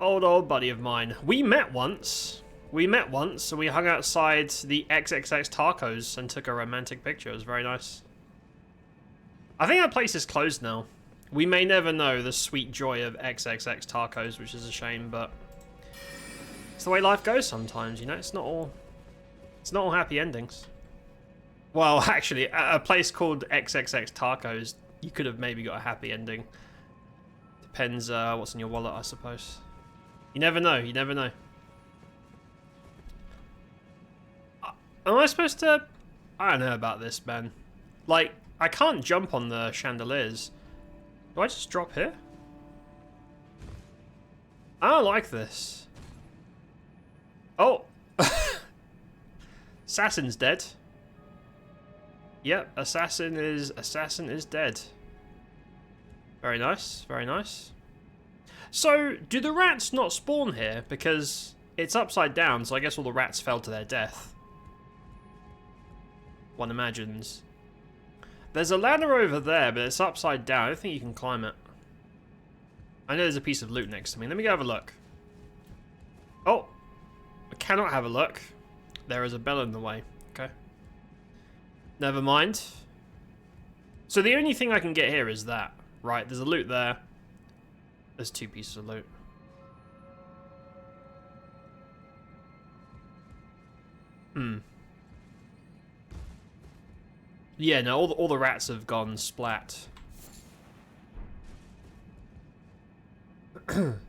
Old buddy of mine. We met once, and we hung outside the XXX Tacos and took a romantic picture. It was very nice. I think that place is closed now. We may never know the sweet joy of XXX Tacos, which is a shame, but it's the way life goes sometimes, you know? It's not all happy endings. Well, actually, at a place called XXX Tacos, you could have maybe got a happy ending. Depends what's in your wallet, I suppose. You never know, you never know. Am I supposed to... I don't know about this, man. Like, I can't jump on the chandeliers. Do I just drop here? I don't like this. Oh! Assassin's dead. Yep, assassin is dead. Very nice, very nice. So, do the rats not spawn here? Because it's upside down, so I guess all the rats fell to their death. One imagines. There's a ladder over there, but it's upside down. I don't think you can climb it. I know there's a piece of loot next to me. Let me go have a look. Oh! I cannot have a look. There is a bell in the way. Okay. Never mind. So the only thing I can get here is that. Right, there's a loot there. There's 2 pieces of loot. Yeah, no, all the rats have gone splat. Am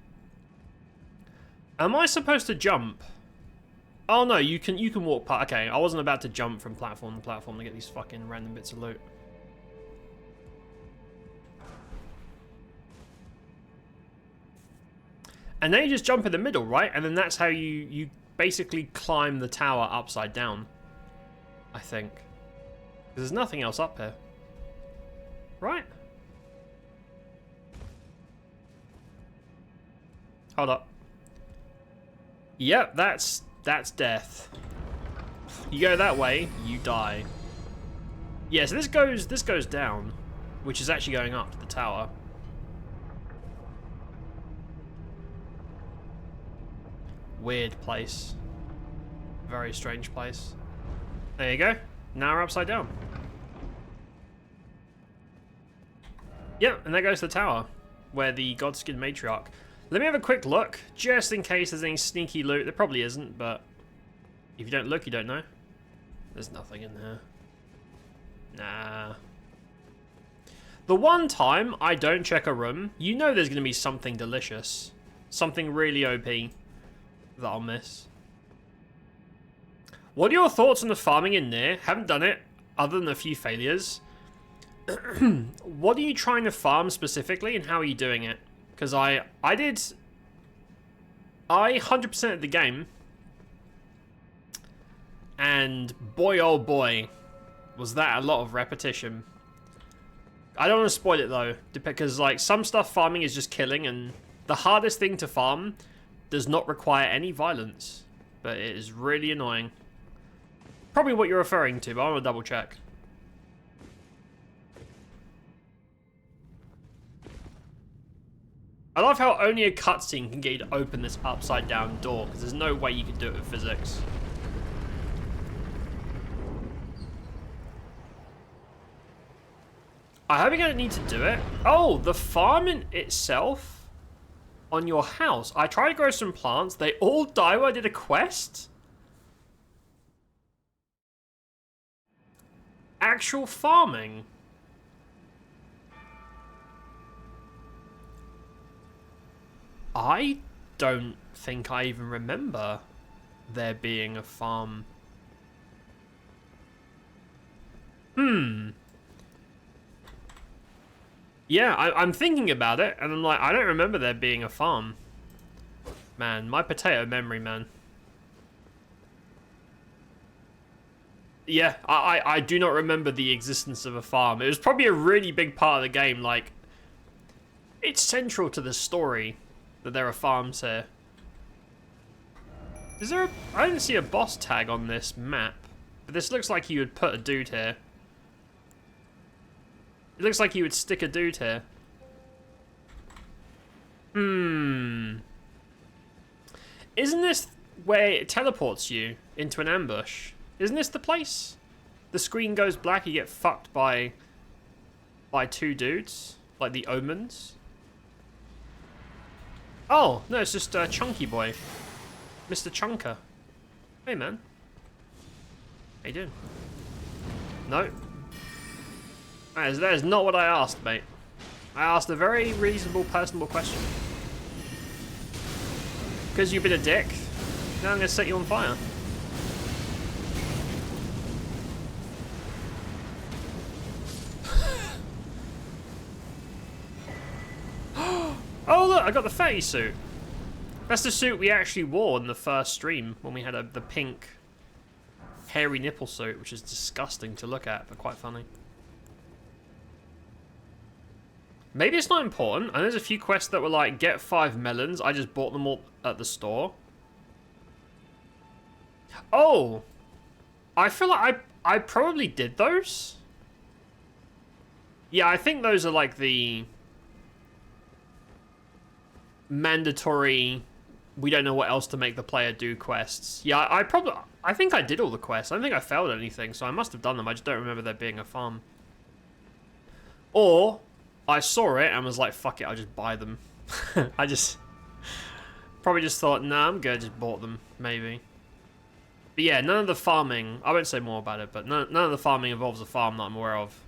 I supposed to jump? Oh no, you can walk past. Okay, I wasn't about to jump from platform to platform to get these fucking random bits of loot. And then you just jump in the middle, right? And then that's how you basically climb the tower upside down. I think. There's nothing else up here. Right? Hold up. Yep, that's death. You go that way, you die. Yeah, so this goes down, which is actually going up to the tower. Weird place. Very strange place. There you go. Now we're upside down. Yep, and there goes the tower, where the Godskin Matriarch. Let me have a quick look, just in case there's any sneaky loot. There probably isn't, but if you don't look, you don't know. There's nothing in there. Nah. The one time I don't check a room, you know there's going to be something delicious. Something really OP that I'll miss. What are your thoughts on the farming in Nier? Haven't done it, other than a few failures. What are you trying to farm specifically, and how are you doing it? Because I 100%ed the game, and boy oh boy, was that a lot of repetition. I don't want to spoil it though, because like some stuff farming is just killing, and the hardest thing to farm does not require any violence, but it is really annoying. Probably what you're referring to, but I want to double check. I love how only a cutscene can get you to open this upside down door, because there's no way you can do it with physics. I hope you're going to need to do it. Oh, the farm in itself on your house. I tried to grow some plants. They all die when I did a quest. Actual farming. I don't think I even remember there being a farm. Yeah, I'm thinking about it, and I'm like, I don't remember there being a farm. Man, my potato memory, man. Yeah, I do not remember the existence of a farm. It was probably a really big part of the game, like, it's central to the story that there are farms here. Is there a... I didn't see a boss tag on this map, but this looks like you would put a dude here. It looks like you would stick a dude here. Isn't this where it teleports you into an ambush? Isn't this the place? The screen goes black, you get fucked by two dudes, like the omens. Oh, no, it's just Chunky Boy. Mr. Chunker. Hey, man. How you doing? No. That is not what I asked, mate. I asked a very reasonable, personable question. Because you've been a dick, now I'm going to set you on fire. Oh look, I got the fatty suit. That's the suit we actually wore in the first stream when we had the pink hairy nipple suit, which is disgusting to look at, but quite funny. Maybe it's not important. And there's a few quests that were like, get 5 melons. I just bought them all at the store. Oh! I feel like I probably did those. Yeah, I think those are like the mandatory, we don't know what else to make the player do quests. Yeah, I think I did all the quests. I don't think I failed anything, so I must have done them. I just don't remember there being a farm. Or I saw it and was like, fuck it, I'll just buy them. I just probably just thought, nah, I'm good, just bought them, maybe. But yeah, none of the farming, I won't say more about it, but none of the farming involves a farm that I'm aware of.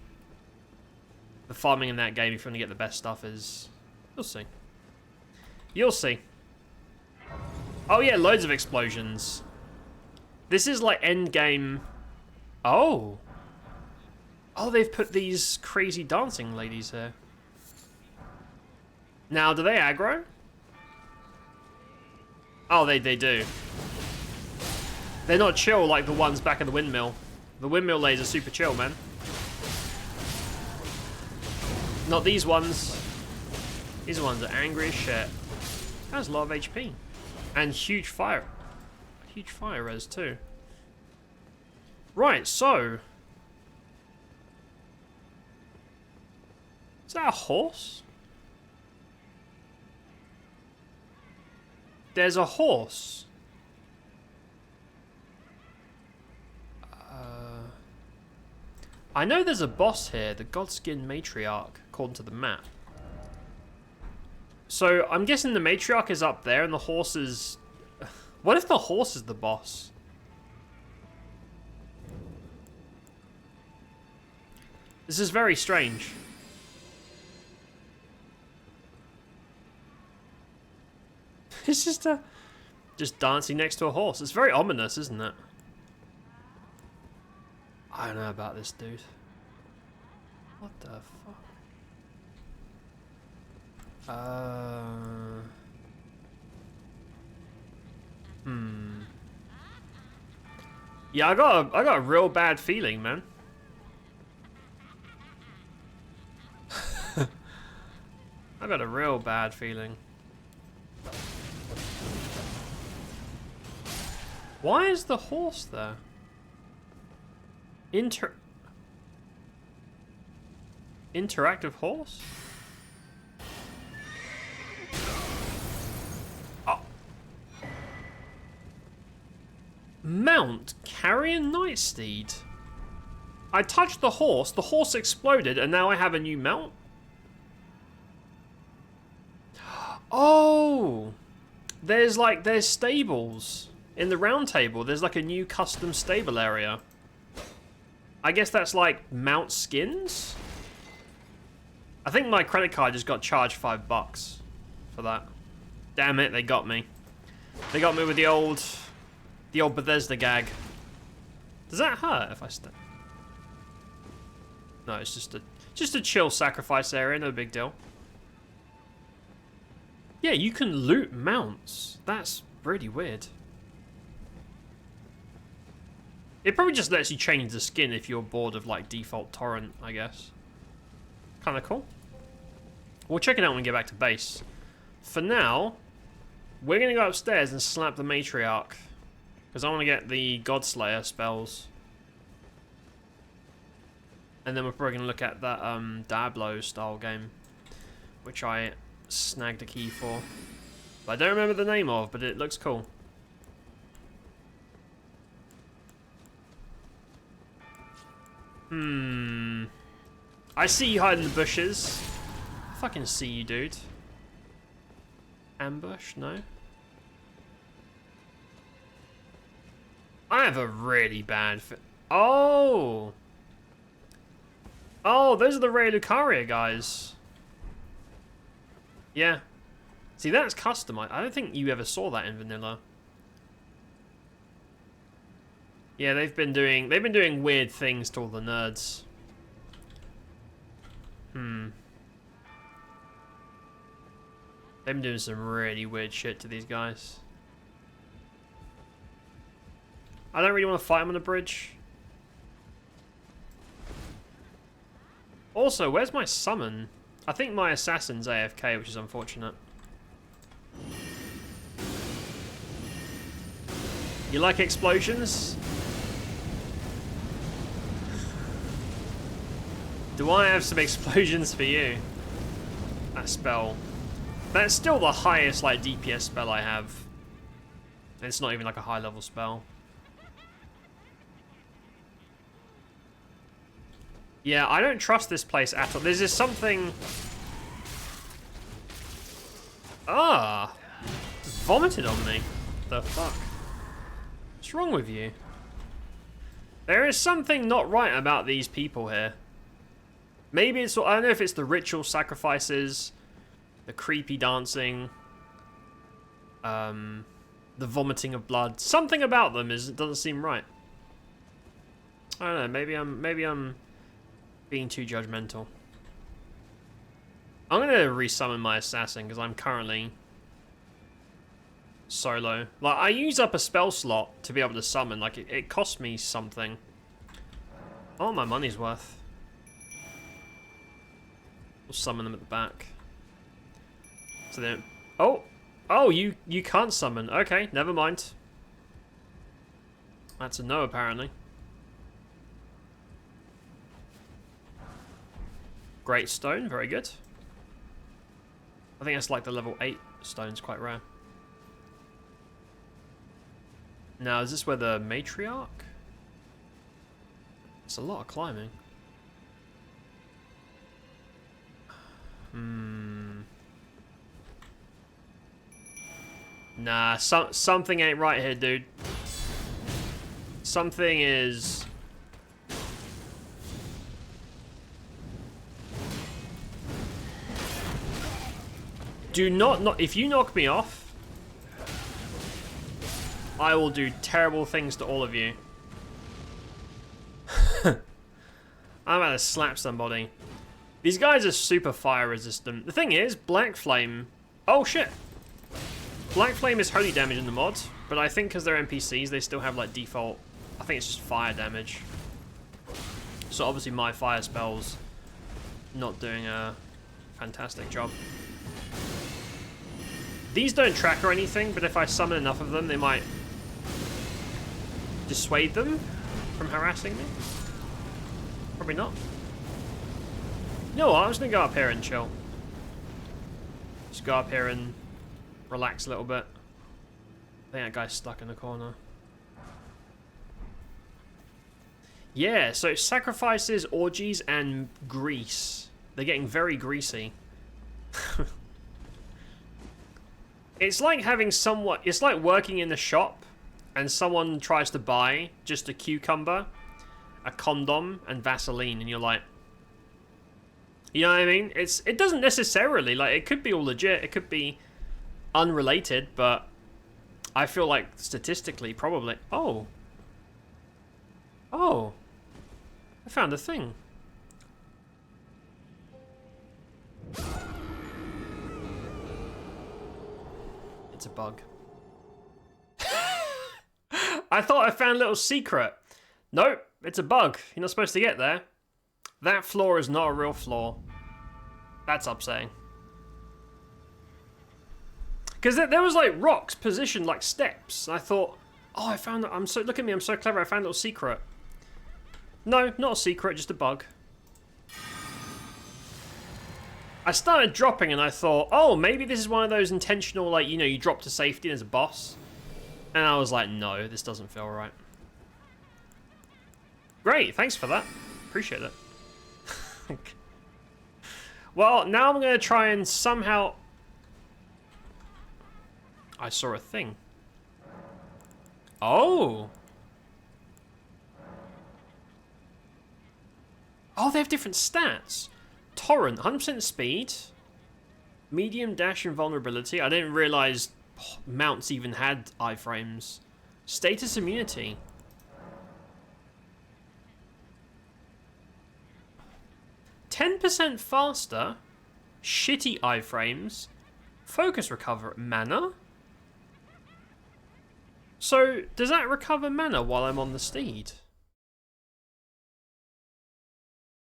The farming in that game, if you want to get the best stuff, is... You'll see. You'll see. Oh yeah, loads of explosions. This is like end game. Oh. Oh, they've put these crazy dancing ladies here. Now, do they aggro? Oh, they do. They're not chill like the ones back at the windmill. The windmill ladies are super chill, man. Not these ones. These ones are angry as shit. Has a lot of HP. And huge fire. Huge fire res too. Right, so that a horse? There's a horse. I know there's a boss here, the Godskin Matriarch, according to the map. So, I'm guessing the Matriarch is up there and the horse is... What if the horse is the boss? This is very strange. It's just dancing next to a horse. It's very ominous, isn't it? I don't know about this dude. What the fuck? Yeah, I got a real bad feeling, man. I got a real bad feeling. Why is the horse there? Interactive horse? Oh. Mount Carrion Nightsteed. I touched the horse exploded, and now I have a new mount? Oh! There's stables. In the round table, there's like a new custom stable area. I guess that's like mount skins? I think my credit card just got charged $5 for that. Damn it, they got me. They got me with the old Bethesda gag. Does that hurt if I step? No, it's just a chill sacrifice area, no big deal. Yeah, you can loot mounts. That's really weird. It probably just lets you change the skin if you're bored of like default torrent, I guess. Kind of cool. We'll check it out when we get back to base. For now, we're going to go upstairs and slap the Matriarch. Because I want to get the Godslayer spells. And then we're probably going to look at that Diablo style game. Which I snagged a key for. But I don't remember the name of, but it looks cool. I see you hiding in the bushes. I fucking see you, dude. Ambush? No. I have a really bad Oh! Oh, those are the Ray Lucaria guys. Yeah. See, that's customized. I don't think you ever saw that in vanilla. Yeah, they've been doing weird things to all the nerds. They've been doing some really weird shit to these guys. I don't really want to fight them on the bridge. Also, where's my summon? I think my assassin's AFK, which is unfortunate. You like explosions? Do I have some explosions for you? That spell. That's still the highest like DPS spell I have. And it's not even like a high level spell. Yeah, I don't trust this place at all. There's just something... Ah! Vomited on me. The fuck? What's wrong with you? There is something not right about these people here. Maybe it's... I don't know if it's the ritual sacrifices, the creepy dancing, the vomiting of blood. Something about them doesn't seem right. I don't know. Maybe I'm being too judgmental. I'm gonna resummon my assassin because I'm currently solo. Like, I use up a spell slot to be able to summon. Like, it cost me something. Oh, my money's worth. We'll summon them at the back. So then, oh, you can't summon. Okay, never mind. That's a no, apparently. Great stone, very good. I think that's like the level 8 stone's quite rare. Now, is this where the matriarch? It's a lot of climbing. Nah, something ain't right here, dude. Something is... Do not... If you knock me off, I will do terrible things to all of you. I'm about to slap somebody. These guys are super fire resistant. The thing is, Black Flame... Oh, shit. Black Flame is holy damage in the mod, but I think because they're NPCs, they still have, like, default... I think it's just fire damage. So, obviously, my fire spell's not doing a fantastic job. These don't track or anything, but if I summon enough of them, they might dissuade them from harassing me. Probably not. You know what? I'm just gonna go up here and chill. Just go up here and relax a little bit. I think that guy's stuck in the corner. Yeah, so sacrifices, orgies, and grease. They're getting very greasy. It's like having someone... It's like working in the shop and someone tries to buy just a cucumber, a condom, and Vaseline, and you're like... You know what I mean? It doesn't necessarily... Like, it could be all legit. It could be unrelated, but I feel like statistically, probably... Oh. Oh. I found a thing. It's a bug. I thought I found a little secret. Nope, it's a bug. You're not supposed to get there. That floor is not a real floor. That's upsetting. Because there was like rocks positioned like steps. And I thought, oh, I found that. Look at me, I'm so clever. I found a little secret. No, not a secret, just a bug. I started dropping and I thought, oh, maybe this is one of those intentional, like, you know, you drop to safety and there's a boss. And I was like, no, this doesn't feel right. Great, thanks for that. Appreciate it. Well, now I'm going to try and somehow... I saw a thing. Oh! Oh, they have different stats. Torrent, 100% speed. Medium dash invulnerability. I didn't realize mounts even had iframes. Status immunity. %faster. Shitty iframes. Focus recover mana. So, does that recover mana while I'm on the steed?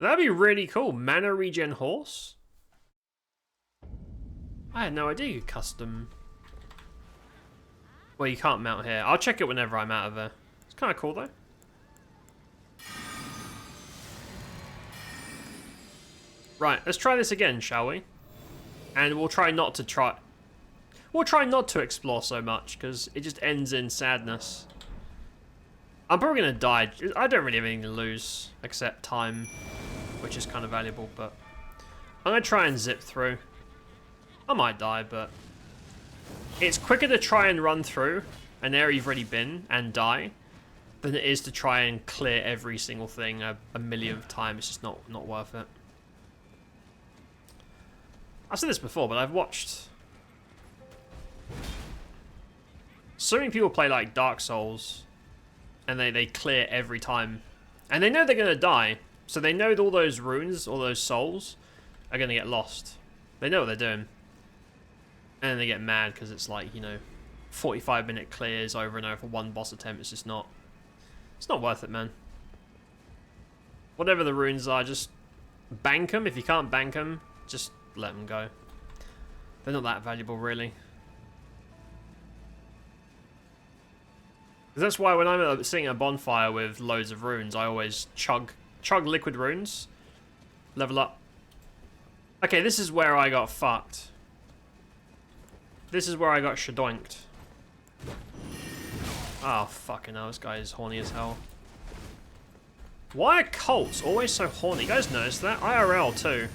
That'd be really cool. Mana regen horse? I had no idea you could custom... Well, you can't mount here. I'll check it whenever I'm out of there. It's kind of cool, though. Right, let's try this again, shall we? And we'll try not to We'll try not to explore so much, because it just ends in sadness. I'm probably going to die. I don't really have anything to lose, except time, which is kind of valuable, but... I'm going to try and zip through. I might die, but... It's quicker to try and run through an area you've already been and die than it is to try and clear every single thing a millionth time. It's just not worth it. I've said this before, but I've watched... So many people play like Dark Souls and they clear every time. And they know they're going to die. So they know that all those runes, all those souls are going to get lost. They know what they're doing. And they get mad because it's like, you know, 45-minute clears over and over for one boss attempt. It's just not... It's not worth it, man. Whatever the runes are, just bank them. If you can't bank them, just let them go. They're not that valuable, really. That's why when I'm sitting at a bonfire with loads of runes, I always chug liquid runes, level up, Okay, this is where I got fucked. This is where I got shadoinked. Oh, fucking hell, this guy is horny as hell. Why are cults always so horny? You guys notice that? IRL too.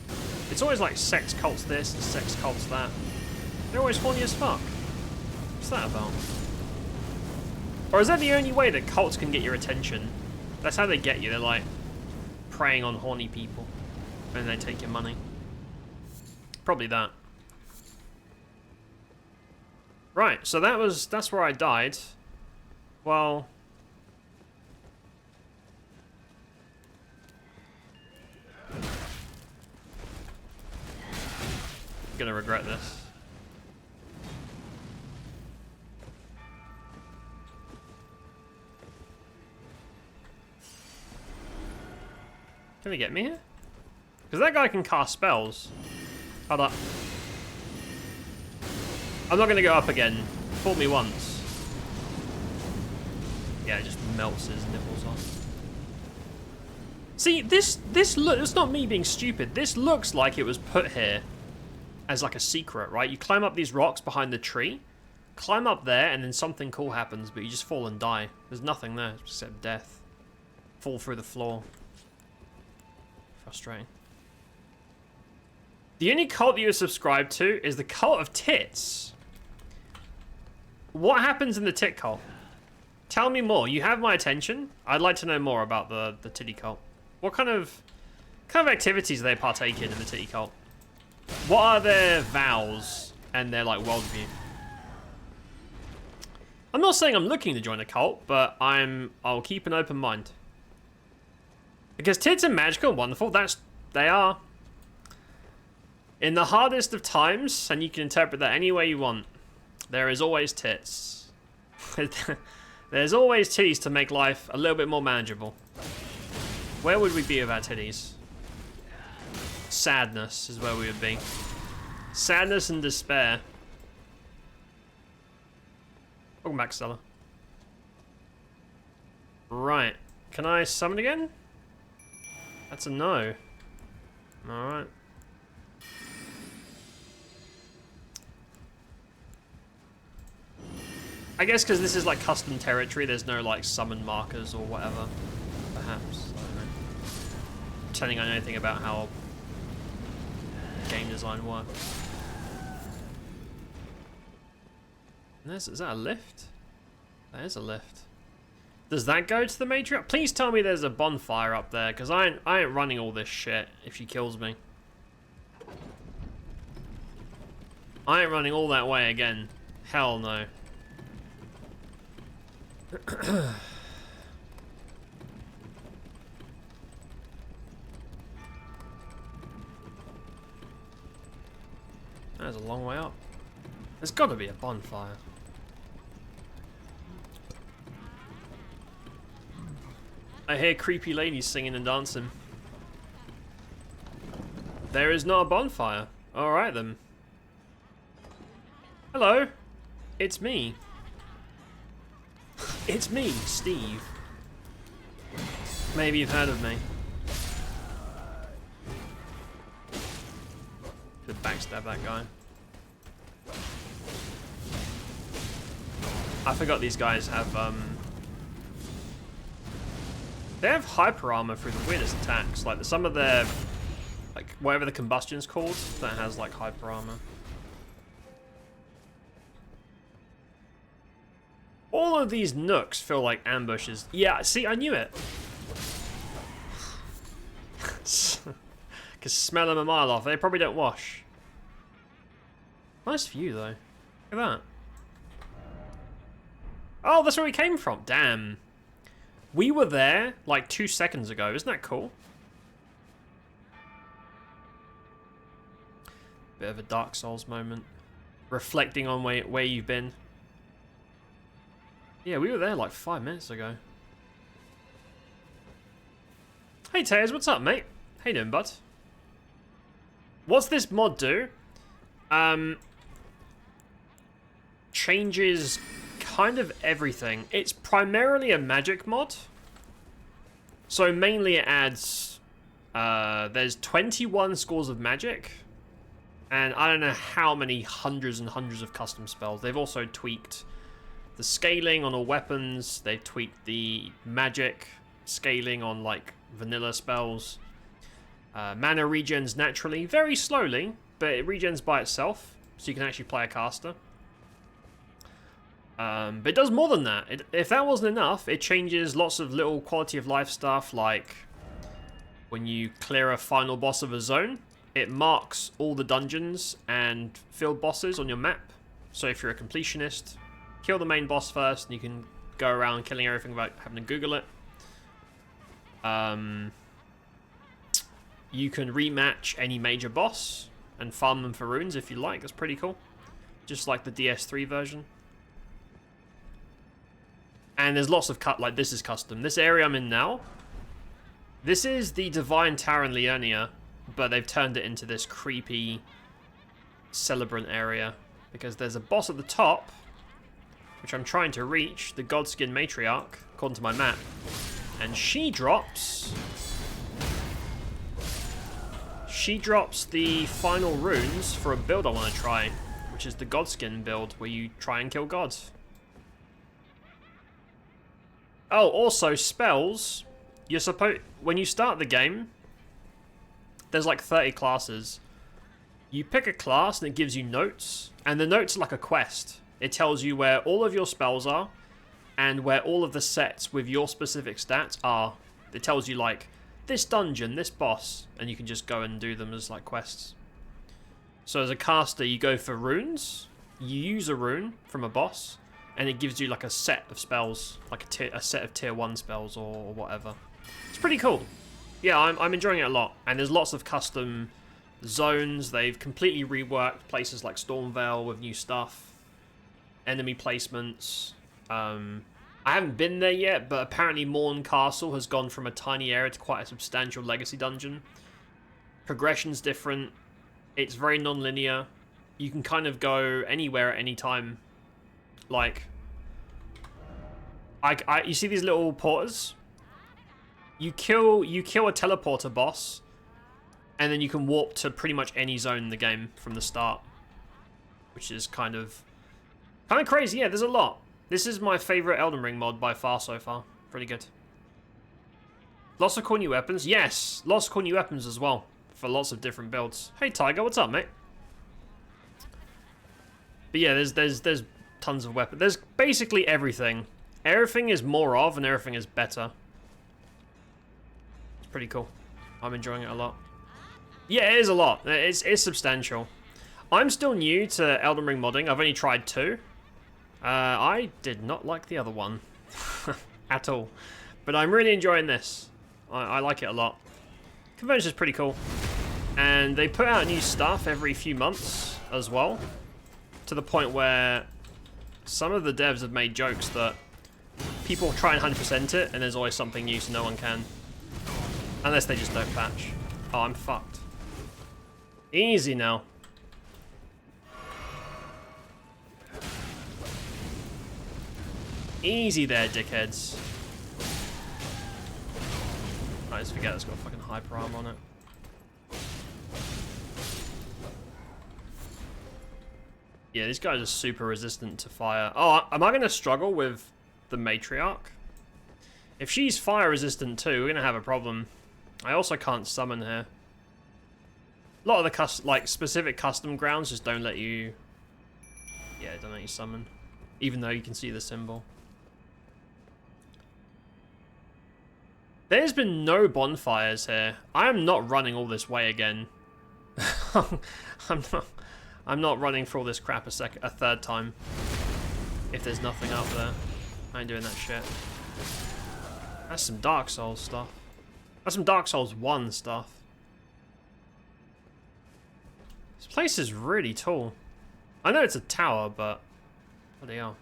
It's always like sex cults this and sex cults that. They're always horny as fuck. What's that about? Or is that the only way that cults can get your attention? That's how they get you. They're like preying on horny people. And they take your money. Probably that. Right, so that's where I died. Well, I'm gonna regret this. Can he get me here? Because that guy can cast spells. Hold up. I'm not gonna go up again. Fool me once. Yeah, it just melts his nipples off. See, this look, it's not me being stupid. This looks like it was put here as like a secret, right? You climb up these rocks behind the tree, climb up there, and then something cool happens, but you just fall and die. There's nothing there except death. Fall through the floor. Frustrating. The only cult that you're subscribed to is the cult of tits. What happens in the tit cult? Tell me more. You have my attention. I'd like to know more about the titty cult. What kind of activities do they partake in the titty cult? What are their vows and their like worldview? I'm not saying I'm looking to join a cult, but I'll keep an open mind. Because tits are magical and wonderful. They are. In the hardest of times, and you can interpret that any way you want, there is always tits. There's always titties to make life a little bit more manageable. Where would we be without titties? Sadness is where we would be. Sadness and despair. Welcome back, Stella. Right. Can I summon again? That's a no. Alright. I guess because this is like custom territory, there's no like summon markers or whatever. Perhaps. I don't know. Pretending I know anything about how game design works. Is that a lift? That is a lift. Does that go to the matriarch? Please tell me there's a bonfire up there, because I ain't running all this shit if she kills me. I ain't running all that way again. Hell no. That's a long way up. There's got to be a bonfire. I hear creepy ladies singing and dancing. There is not a bonfire. Alright then. Hello. It's me. It's me, Steve. Maybe you've heard of me. Should backstab that guy. I forgot these guys have, they have hyper armor through the weirdest attacks. Like, some of their, like, whatever the combustion's called, that has, like, hyper armor. All of these nooks feel like ambushes. Yeah, see, I knew it. Because smell them a mile off. They probably don't wash. Nice view, though. Look at that. Oh, that's where we came from. Damn. We were there, like, 2 seconds ago. Isn't that cool? Bit of a Dark Souls moment. Reflecting on where you've been. Yeah, we were there like 5 minutes ago. Hey, Tails, what's up, mate? How you doing, bud? What's this mod do? Changes kind of everything. It's primarily a magic mod. So mainly it adds... there's 21 scores of magic. And I don't know how many hundreds and hundreds of custom spells. They've also tweaked the scaling on all weapons. They've tweaked the magic scaling on like vanilla spells. Mana regens naturally, very slowly, but it regens by itself, so you can actually play a caster. But it does more than that. If that wasn't enough, it changes lots of little quality of life stuff, like when you clear a final boss of a zone, it marks all the dungeons and field bosses on your map. So if you're a completionist, kill the main boss first, and you can go around killing everything without having to Google it. You can rematch any major boss and farm them for runes if you like. That's pretty cool. Just like the DS3 version. And there's lots of like this is custom. This area I'm in now, this is the Divine Tower in Liurnia, but they've turned it into this creepy celebrant area because there's a boss at the top, which I'm trying to reach, the Godskin Matriarch, according to my map. And she drops the final runes for a build I want to try, which is the Godskin build, where you try and kill gods. Oh, also spells. You're supposed, when you start the game, there's like 30 classes. You pick a class and it gives you notes, and the notes are like a quest. It tells you where all of your spells are and where all of the sets with your specific stats are. It tells you like this dungeon, this boss, and you can just go and do them as like quests. So as a caster, you go for runes, you use a rune from a boss, and it gives you like a set of spells, like a set of tier 1 spells or whatever. It's pretty cool. Yeah, I'm enjoying it a lot. And there's lots of custom zones. They've completely reworked places like Stormvale with new stuff. Enemy placements. I haven't been there yet, but apparently Morn Castle has gone from a tiny area to quite a substantial legacy dungeon. Progression's different. It's very non-linear. You can kind of go anywhere at any time. Like, you see these little porters? You kill a teleporter boss, and then you can warp to pretty much any zone in the game from the start, which is kind of crazy. Yeah, there's a lot. This is my favorite Elden Ring mod by far so far. Pretty good. Lots of cool new weapons. Yes, lots of cool new weapons as well for lots of different builds. Hey Tiger, what's up, mate? But yeah, there's tons of weapons. There's basically everything. Everything is more of, and everything is better. It's pretty cool. I'm enjoying it a lot. Yeah, it is a lot. It's substantial. I'm still new to Elden Ring modding. I've only tried 2. I did not like the other one at all, but I'm really enjoying this. I like it a lot. Convergence is pretty cool, and they put out new stuff every few months as well, to the point where some of the devs have made jokes that people try and 100% it, and there's always something new, so no one can. Unless they just don't patch. Oh, I'm fucked. Easy now. Easy there, dickheads. I just forget it's got fucking hyper arm on it. Yeah, these guys are super resistant to fire. Oh, am I going to struggle with the Matriarch? If she's fire resistant too, we're going to have a problem. I also can't summon her. A lot of the specific custom grounds just don't let you... Yeah, don't let you summon. Even though you can see the symbol. There's been no bonfires here. I am not running all this way again. I'm not running for all this crap a third time. If there's nothing up there. I ain't doing that shit. That's some Dark Souls stuff. That's some Dark Souls 1 stuff. This place is really tall. I know it's a tower, but... Bloody hell.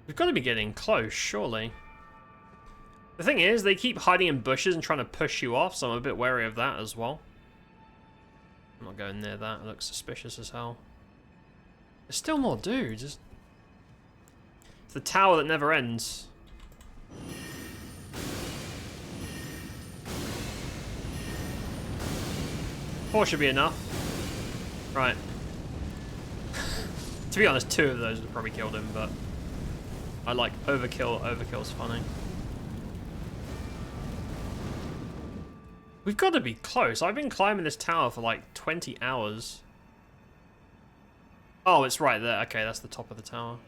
We've got to be getting close, surely. The thing is, they keep hiding in bushes and trying to push you off, so I'm a bit wary of that as well. I'm not going near that, it looks suspicious as hell. There's still more dudes. The the tower that never ends. 4 should be enough. Right. To be honest, 2 of those would probably killed him, but I like overkill. Overkill's funny. We've got to be close. I've been climbing this tower for like 20 hours. Oh, it's right there. Okay, that's the top of the tower.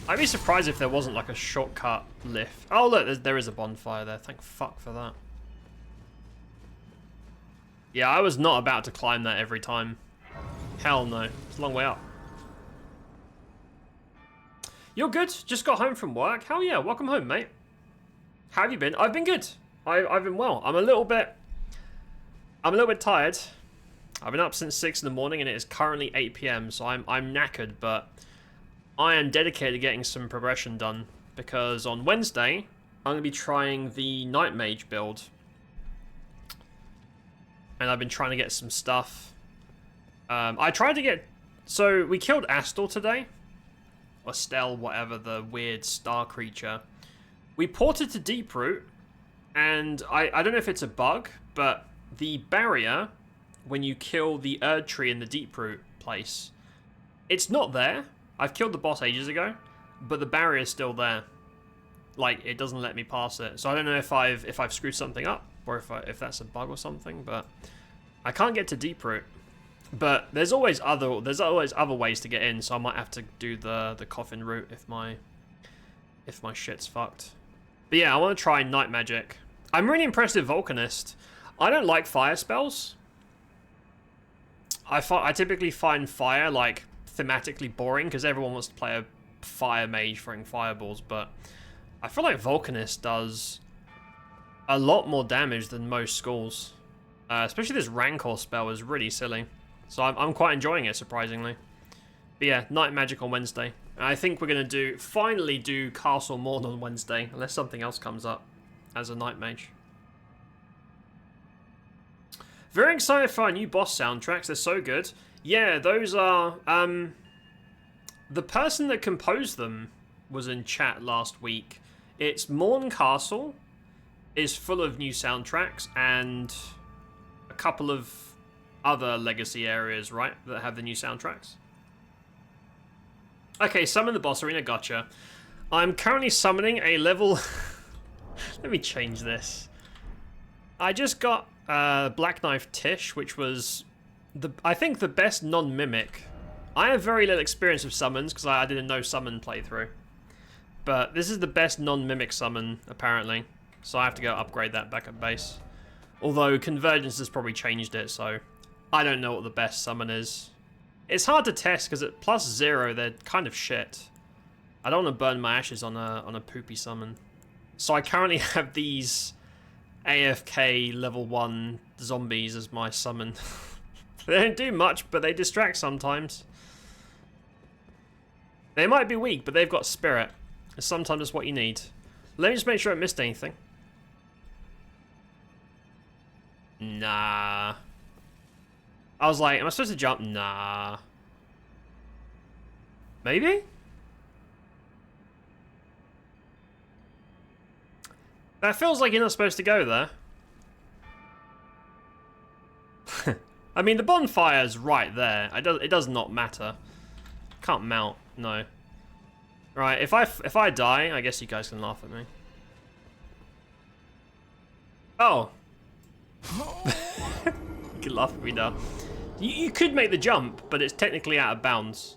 I'd be surprised if there wasn't like a shortcut lift. Oh look, there is a bonfire there. Thank fuck for that. Yeah, I was not about to climb that every time. Hell no. It's a long way up. You're good. Just got home from work. Hell yeah. Welcome home, mate. How have you been? I've been good. I've been well. I'm a little bit tired. I've been up since 6 in the morning and it is currently 8 PM, so I'm knackered, but I am dedicated to getting some progression done because on Wednesday I'm going to be trying the Night Mage build. And I've been trying to get some stuff. I tried to get... So, we killed ASTEL today. Or ASTEL, whatever, the weird star creature. We ported to Deeproot. And I don't know if it's a bug, but the barrier, when you kill the Erd tree in the Deeproot place, it's not there. I've killed the boss ages ago, but the barrier is still there. Like, it doesn't let me pass it. So I don't know if I've screwed something up, or if that's a bug or something, but I can't get to Deeproot. But there's always other ways to get in, so I might have to do the coffin route if my shit's fucked. But yeah, I want to try Night Magic. I'm really impressed with Volcanist. I don't like fire spells. I typically find fire like thematically boring because everyone wants to play a fire mage throwing fireballs, but I feel like Volcanist does a lot more damage than most schools. Especially this Rancor spell is really silly. So I'm quite enjoying it, surprisingly. But yeah, Night Magic on Wednesday. I think we're going to finally do Castle Morn on Wednesday, unless something else comes up as a Night Mage. Very excited for our new boss soundtracks. They're so good. Yeah, those are... the person that composed them was in chat last week. It's Morn Castle is full of new soundtracks and a couple of other legacy areas, right, that have the new soundtracks. Okay, summon the boss arena, gotcha. I'm currently summoning a level... Let me change this. I just got Black Knife Tish, which was, I think, the best non-mimic. I have very little experience with summons, because I did a no-summon playthrough. But this is the best non-mimic summon, apparently. So I have to go upgrade that back at base. Although Convergence has probably changed it, so I don't know what the best summon is. It's hard to test because at +0 they're kind of shit. I don't want to burn my ashes on a poopy summon. So I currently have these AFK level 1 zombies as my summon. They don't do much, but they distract sometimes. They might be weak, but they've got spirit. Sometimes that's what you need. Let me just make sure I missed anything. Nah. I was like, am I supposed to jump? Nah. Maybe? That feels like you're not supposed to go there. I mean, the bonfire's right there. It does not matter. Can't mount, no. Right, if I die, I guess you guys can laugh at me. Oh. You can laugh at me now. You could make the jump, but it's technically out of bounds.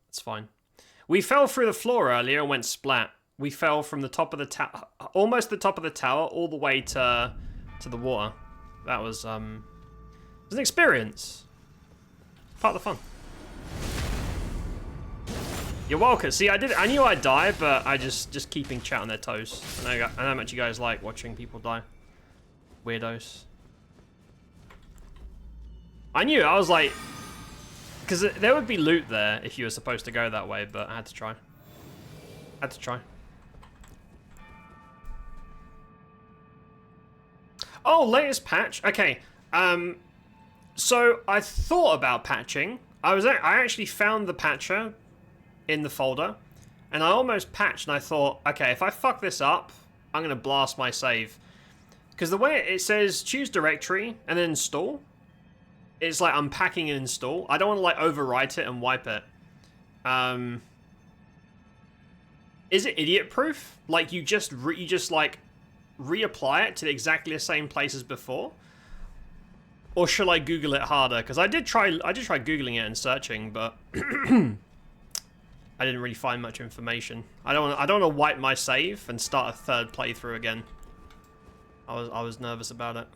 It's fine. We fell through the floor earlier and went splat. We fell from the top of the tower, almost the top of the tower, all the way to the water. That was an experience. Part of the fun. You're welcome. See, I knew I'd die, but I just keeping chat on their toes. I know how much you guys like watching people die. Weirdos. I knew. I was like, because there would be loot there if you were supposed to go that way, but I had to try. Had to try. Oh, latest patch. Okay. So I thought about patching. I actually found the patcher in the folder, and I almost patched, and I thought, okay, if I fuck this up, I'm gonna blast my save. Because the way it says choose directory and then install, it's like unpacking and install. I don't want to like overwrite it and wipe it. Is it idiot proof? Like you just like reapply it to exactly the same place as before? Or should I Google it harder? Because I did try Googling it and searching, but I didn't really find much information. I don't want to wipe my save and start a third playthrough again. I was nervous about it.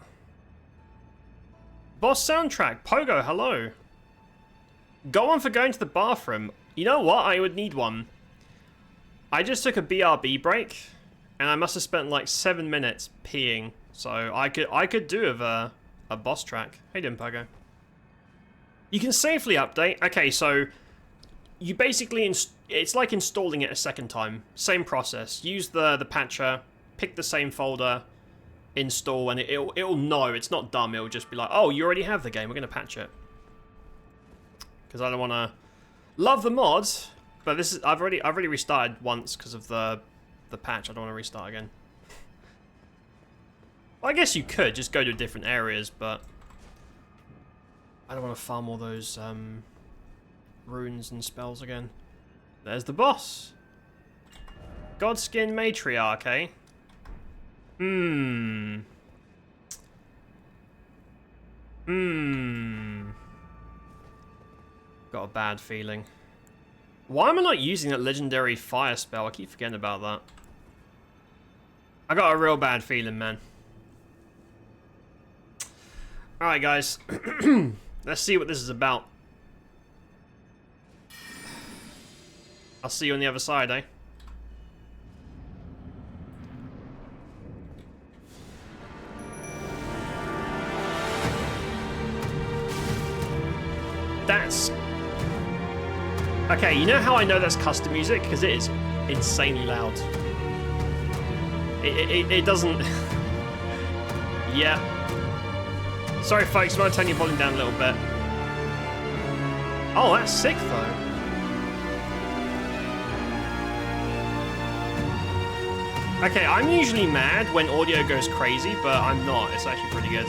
Boss soundtrack, Pogo, hello. Go on for going to the bathroom. You know what? I would need one. I just took a BRB break, and I must have spent like 7 minutes peeing. So I could do with a boss track. Hey, Pogo. You can safely update. Okay, so you basically it's like installing it a second time. Same process. Use the patcher, pick the same folder, install, and it'll know. It's not dumb. It'll just be like, oh, you already have the game. We're gonna patch it. Because I don't want to love the mods, but this is I've already restarted once because of the patch. I don't want to restart again. Well, I guess you could just go to different areas, but I don't want to farm all those runes and spells again. There's the boss. Godskin Matriarch, eh? Got a bad feeling. Why am I not using that legendary fire spell? I keep forgetting about that. I got a real bad feeling, man. Alright, guys. Let's see what this is about. I'll see you on the other side, eh? That's... Okay, you know how I know that's custom music? Because it is insanely loud. It doesn't... Yeah. Sorry, folks, I'm going to turn your volume down a little bit. Oh, that's sick, though. Okay, I'm usually mad when audio goes crazy, but I'm not. It's actually pretty good.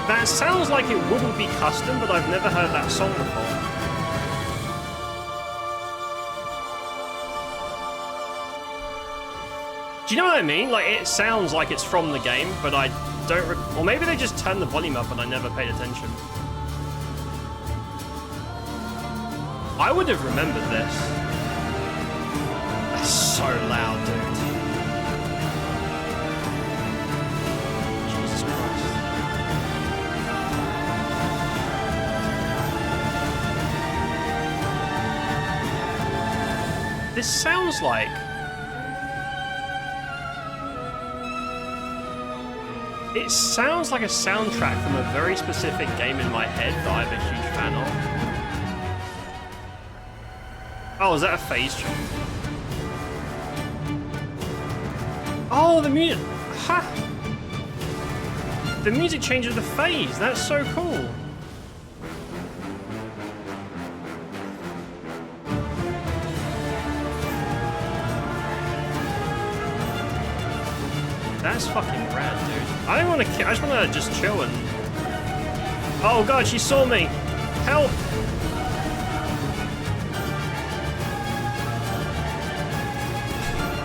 That sounds like it wouldn't be custom, but I've never heard that song before. Do you know what I mean? Like, it sounds like it's from the game, but I don't... Or maybe they just turned the volume up and I never paid attention. I would have remembered this. That's so loud, dude. Jesus Christ. This sounds like... It sounds like a soundtrack from a very specific game in my head that I'm a huge fan of. Oh, is that a phase change? Oh, the music... Ha! The music changes the phase. That's so cool. That's fucking rad, dude. I don't want to. I just want to just chill and. Oh god, she saw me. Help!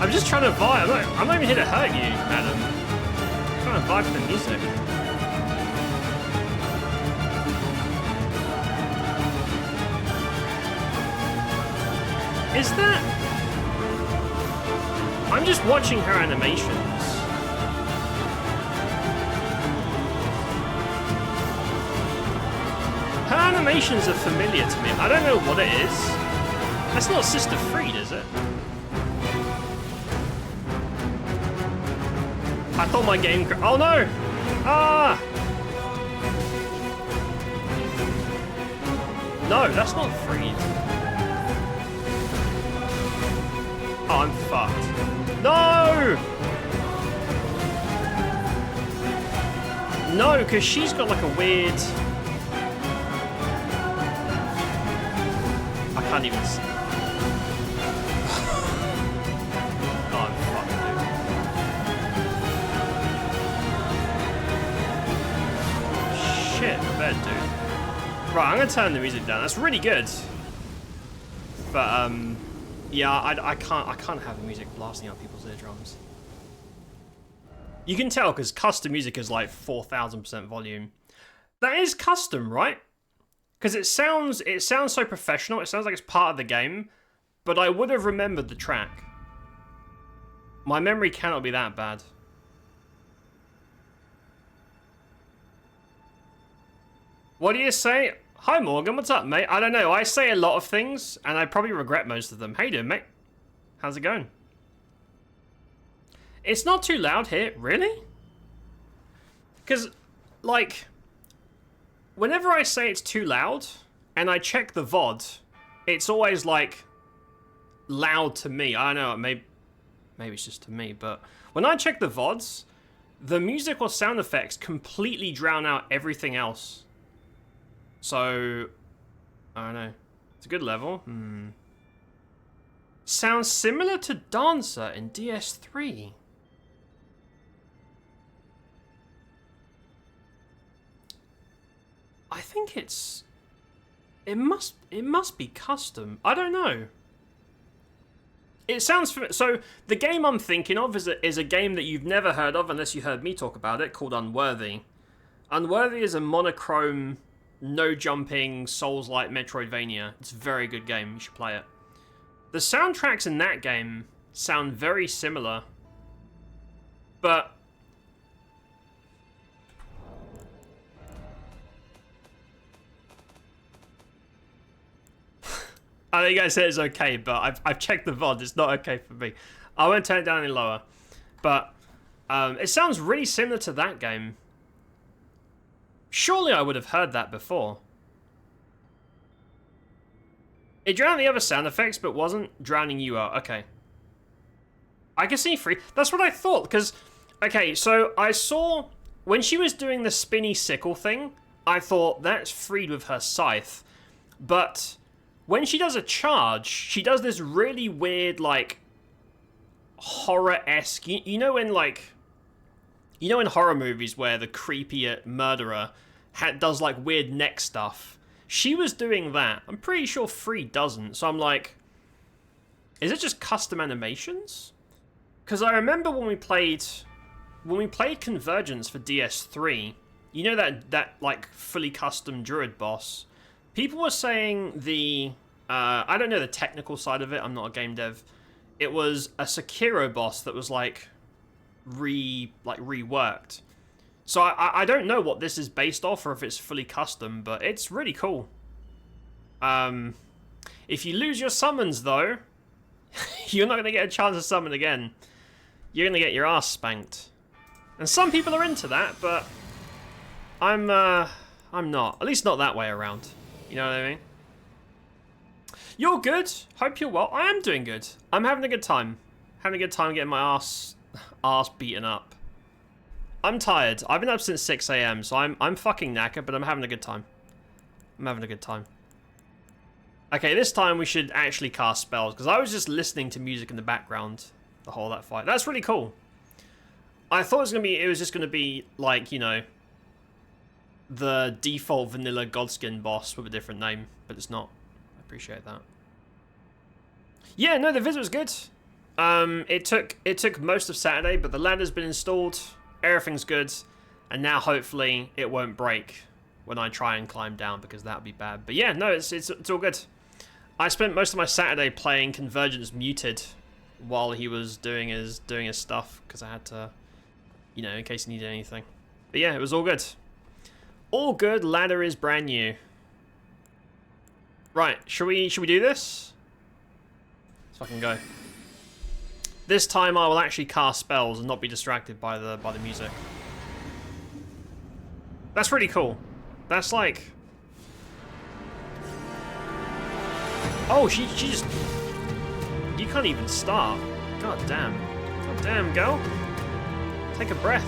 I'm just trying to vibe. I'm not even here to hurt you, madam. I'm trying to vibe to the music. Is that? I'm just watching her animations. Her animations are familiar to me. I don't know what it is. That's not Sister Freed, is it? I thought my game... Oh no! Ah! No, that's not freed. Oh, I'm fucked. No! No, because she's got like a weird... I can't even see. Oh, I'm fucked, dude. Shit, I bet, dude. Right, I'm gonna turn the music down. That's really good. But, yeah, I can't have the music blasting out people's eardrums. You can tell because custom music is like 4,000% volume. That is custom, right? Because it sounds so professional. It sounds like it's part of the game. But I would have remembered the track. My memory cannot be that bad. What do you say? Hi Morgan, what's up, mate? I don't know. I say a lot of things, and I probably regret most of them. How you doing, mate? How's it going? It's not too loud here, really? Because, like, whenever I say it's too loud, and I check the VOD, it's always, like, loud to me. I don't know, maybe it's just to me, but when I check the VODs, the music or sound effects completely drown out everything else. So, I don't know. It's a good level. Sounds similar to Dancer in DS3. I think it must be custom. I don't know. It sounds so. The game I'm thinking of is a game that you've never heard of unless you heard me talk about it, called Unworthy. Unworthy is a monochrome, no jumping, Souls-like Metroidvania. It's a very good game. You should play it. The soundtracks in that game sound very similar, but I know you guys said it's okay, but I've checked the VOD. It's not okay for me. I won't turn it down any lower. But it sounds really similar to that game. Surely I would have heard that before. It drowned the other sound effects, but wasn't drowning you out. Okay. I can see free. That's what I thought, because... Okay, so I saw... When she was doing the spinny sickle thing, I thought, that's freed with her scythe. But... when she does a charge, she does this really weird, like, horror-esque... You know in, like... You know in horror movies where the creepy murderer does, like, weird neck stuff? She was doing that. I'm pretty sure 3 doesn't, so I'm like... Is it just custom animations? Because I remember when we played Convergence for DS3, you know that like, fully custom druid boss... People were saying the, I don't know the technical side of it, I'm not a game dev. It was a Sekiro boss that was like reworked. So I don't know what this is based off or if it's fully custom, but it's really cool. If you lose your summons though, you're not going to get a chance to summon again. You're going to get your ass spanked. And some people are into that, but I'm not. At least not that way around. You know what I mean? You're good. Hope you're well. I am doing good. I'm having a good time. Having a good time getting my ass beaten up. I'm tired. I've been up since 6 AM, so I'm fucking knackered, but I'm having a good time. I'm having a good time. Okay, this time we should actually cast spells, because I was just listening to music in the background the whole of that fight. That's really cool. I thought it was just gonna be like, you know, the default vanilla Godskin boss with a different name, but it's not. I appreciate that. Yeah, no, the visit was good. It took most of Saturday, but the ladder's been installed. Everything's good, and now hopefully it won't break when I try and climb down, because that would be bad. But yeah, no, it's all good. I spent most of my Saturday playing Convergence muted while he was doing his stuff, because I had to, you know, in case he needed anything. But yeah, it was all good. All good. Ladder is brand new. Right, should we do this? Let's fucking go. This time I will actually cast spells and not be distracted by the music. That's really cool. That's like... Oh, she just... You can't even start. God damn. God damn, girl. Take a breath.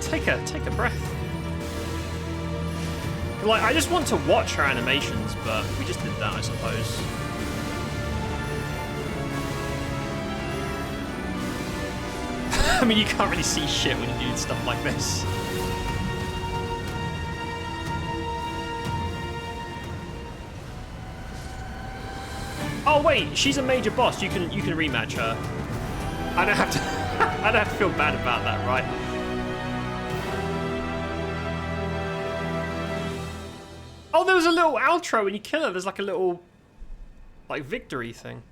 Take a breath. Like, I just want to watch her animations, but we just did that, I suppose. I mean, you can't really see shit when you do stuff like this. Oh wait, she's a major boss. You can rematch her. I don't have to. I don't have to feel bad about that, right? Oh, there was a little outro when you kill her. There's like a little, like, victory thing.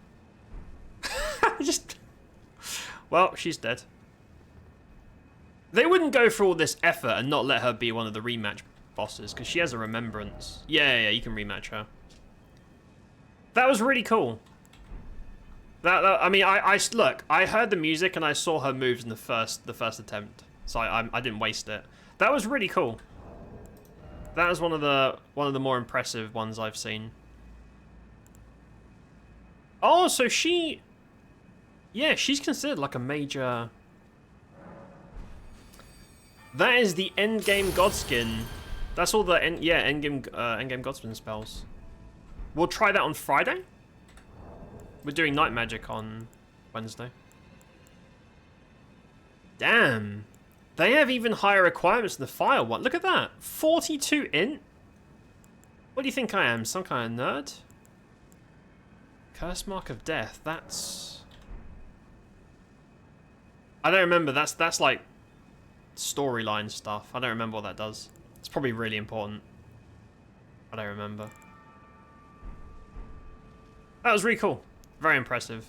Just, well, she's dead. They wouldn't go through all this effort and not let her be one of the rematch bosses because she has a remembrance. Yeah, you can rematch her. That was really cool. I mean, look. I heard the music and I saw her moves in the first attempt, so I didn't waste it. That was really cool. That was one of the more impressive ones I've seen. Oh, so she, yeah, she's considered like a major. That is the endgame Godskin. That's all the endgame Godskin spells. We'll try that on Friday. We're doing night magic on Wednesday. Damn. They have even higher requirements than the fire one. Look at that. 42 int. What do you think I am? Some kind of nerd? Curse Mark of Death. That's... I don't remember. That's like storyline stuff. I don't remember what that does. It's probably really important. I don't remember. That was really cool. Very impressive.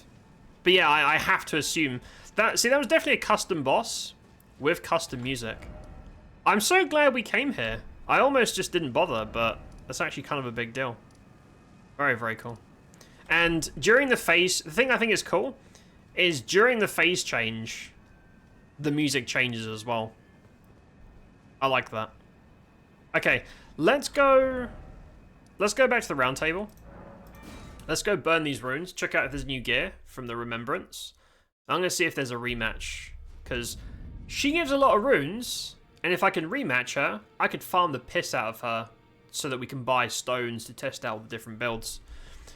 But yeah, I have to assume that... See, that was definitely a custom boss with custom music. I'm so glad we came here. I almost just didn't bother, but that's actually kind of a big deal. Very, very cool. And during the phase... The thing I think is cool is during the phase change, the music changes as well. I like that. Okay, let's go back to the round table. Let's go burn these runes. Check out if there's new gear from the Remembrance. I'm going to see if there's a rematch. Because she gives a lot of runes. And if I can rematch her, I could farm the piss out of her. So that we can buy stones to test out the different builds.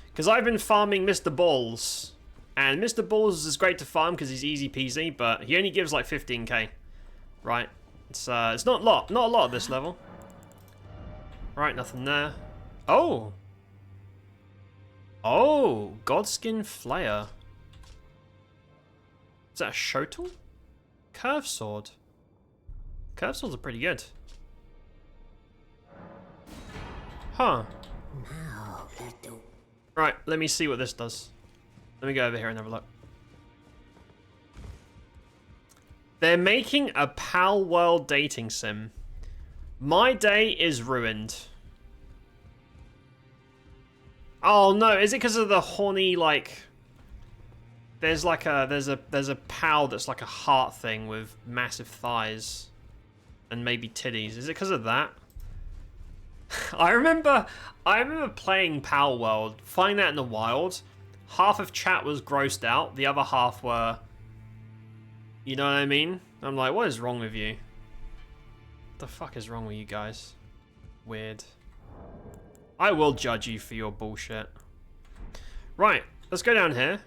Because I've been farming Mr. Balls. And Mr. Balls is great to farm because he's easy peasy. But he only gives like 15k. Right. It's not a lot. Not a lot at this level. Right, nothing there. Oh! Oh, Godskin Flayer. Is that a Shotel? Curve Sword. Curve Swords are pretty good. Huh. Right, let me see what this does. Let me go over here and have a look. They're making a Pal World dating sim. My day is ruined. Oh no, is it because of the horny, like... There's like a, there's a pal that's like a heart thing with massive thighs. And maybe titties. Is it because of that? I remember playing Pal World, finding that in the wild. Half of chat was grossed out, the other half were... You know what I mean? I'm like, what is wrong with you? What the fuck is wrong with you guys? Weird. I will judge you for your bullshit. Right, let's go down here.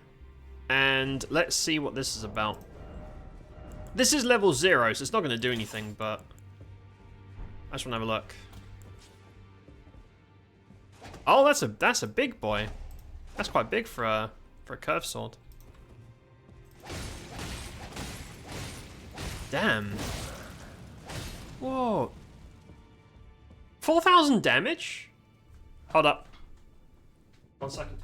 And let's see what this is about. This is level 0, so it's not going to do anything, but... I just want to have a look. Oh, that's a big boy. That's quite big for a curved sword. Damn. Whoa. 4,000 damage? Hold up. 1 second.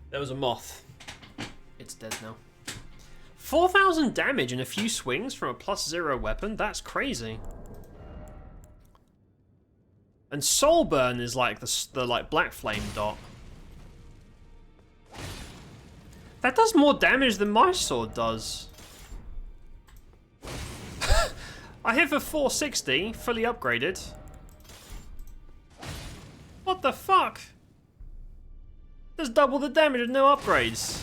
There was a moth. It's dead now. 4,000 damage in a few swings from a +0 weapon? That's crazy. And Soul Burn is like the like black flame dot. That does more damage than my sword does. I hit for 460, fully upgraded. What the fuck? There's double the damage with no upgrades.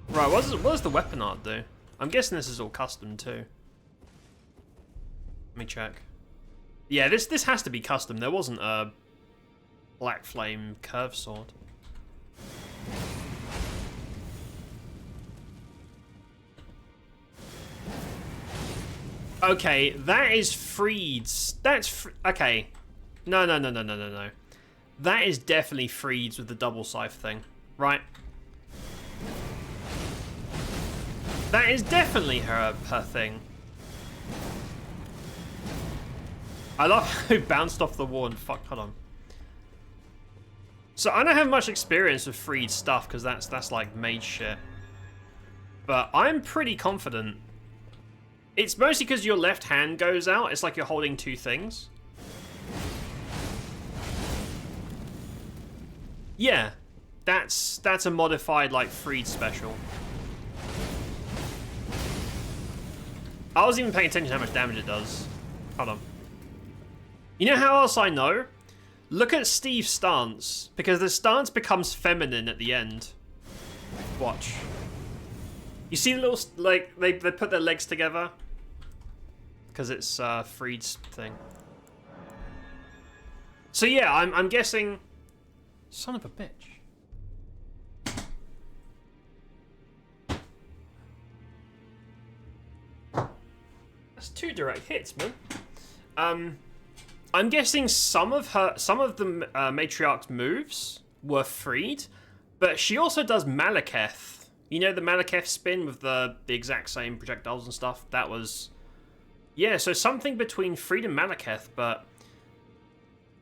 Right, what does the weapon art do? I'm guessing this is all custom too. Let me check. Yeah, this has to be custom. There wasn't a Black Flame curved sword. Okay, that is Freed's. That's okay. No. That is definitely Freed's with the double scythe thing, right? That is definitely her thing. I love how it bounced off the wall and fuck. Hold on. So I don't have much experience with Freed's stuff because that's like mage shit. But I'm pretty confident. It's mostly because your left hand goes out. It's like you're holding two things. Yeah, that's a modified like Freed special. I wasn't even paying attention to how much damage it does. Hold on. You know how else I know? Look at Steve's stance, because the stance becomes feminine at the end. Watch. You see the little, like, they put their legs together? Because it's Freed's thing. So yeah, I'm guessing... Son of a bitch. That's 2 direct hits, man. I'm guessing some of the Matriarch's moves were Freed, but she also does Malekith. You know the Malekith spin with the exact same projectiles and stuff? That was... Yeah, so something between Freed and Malekith, but...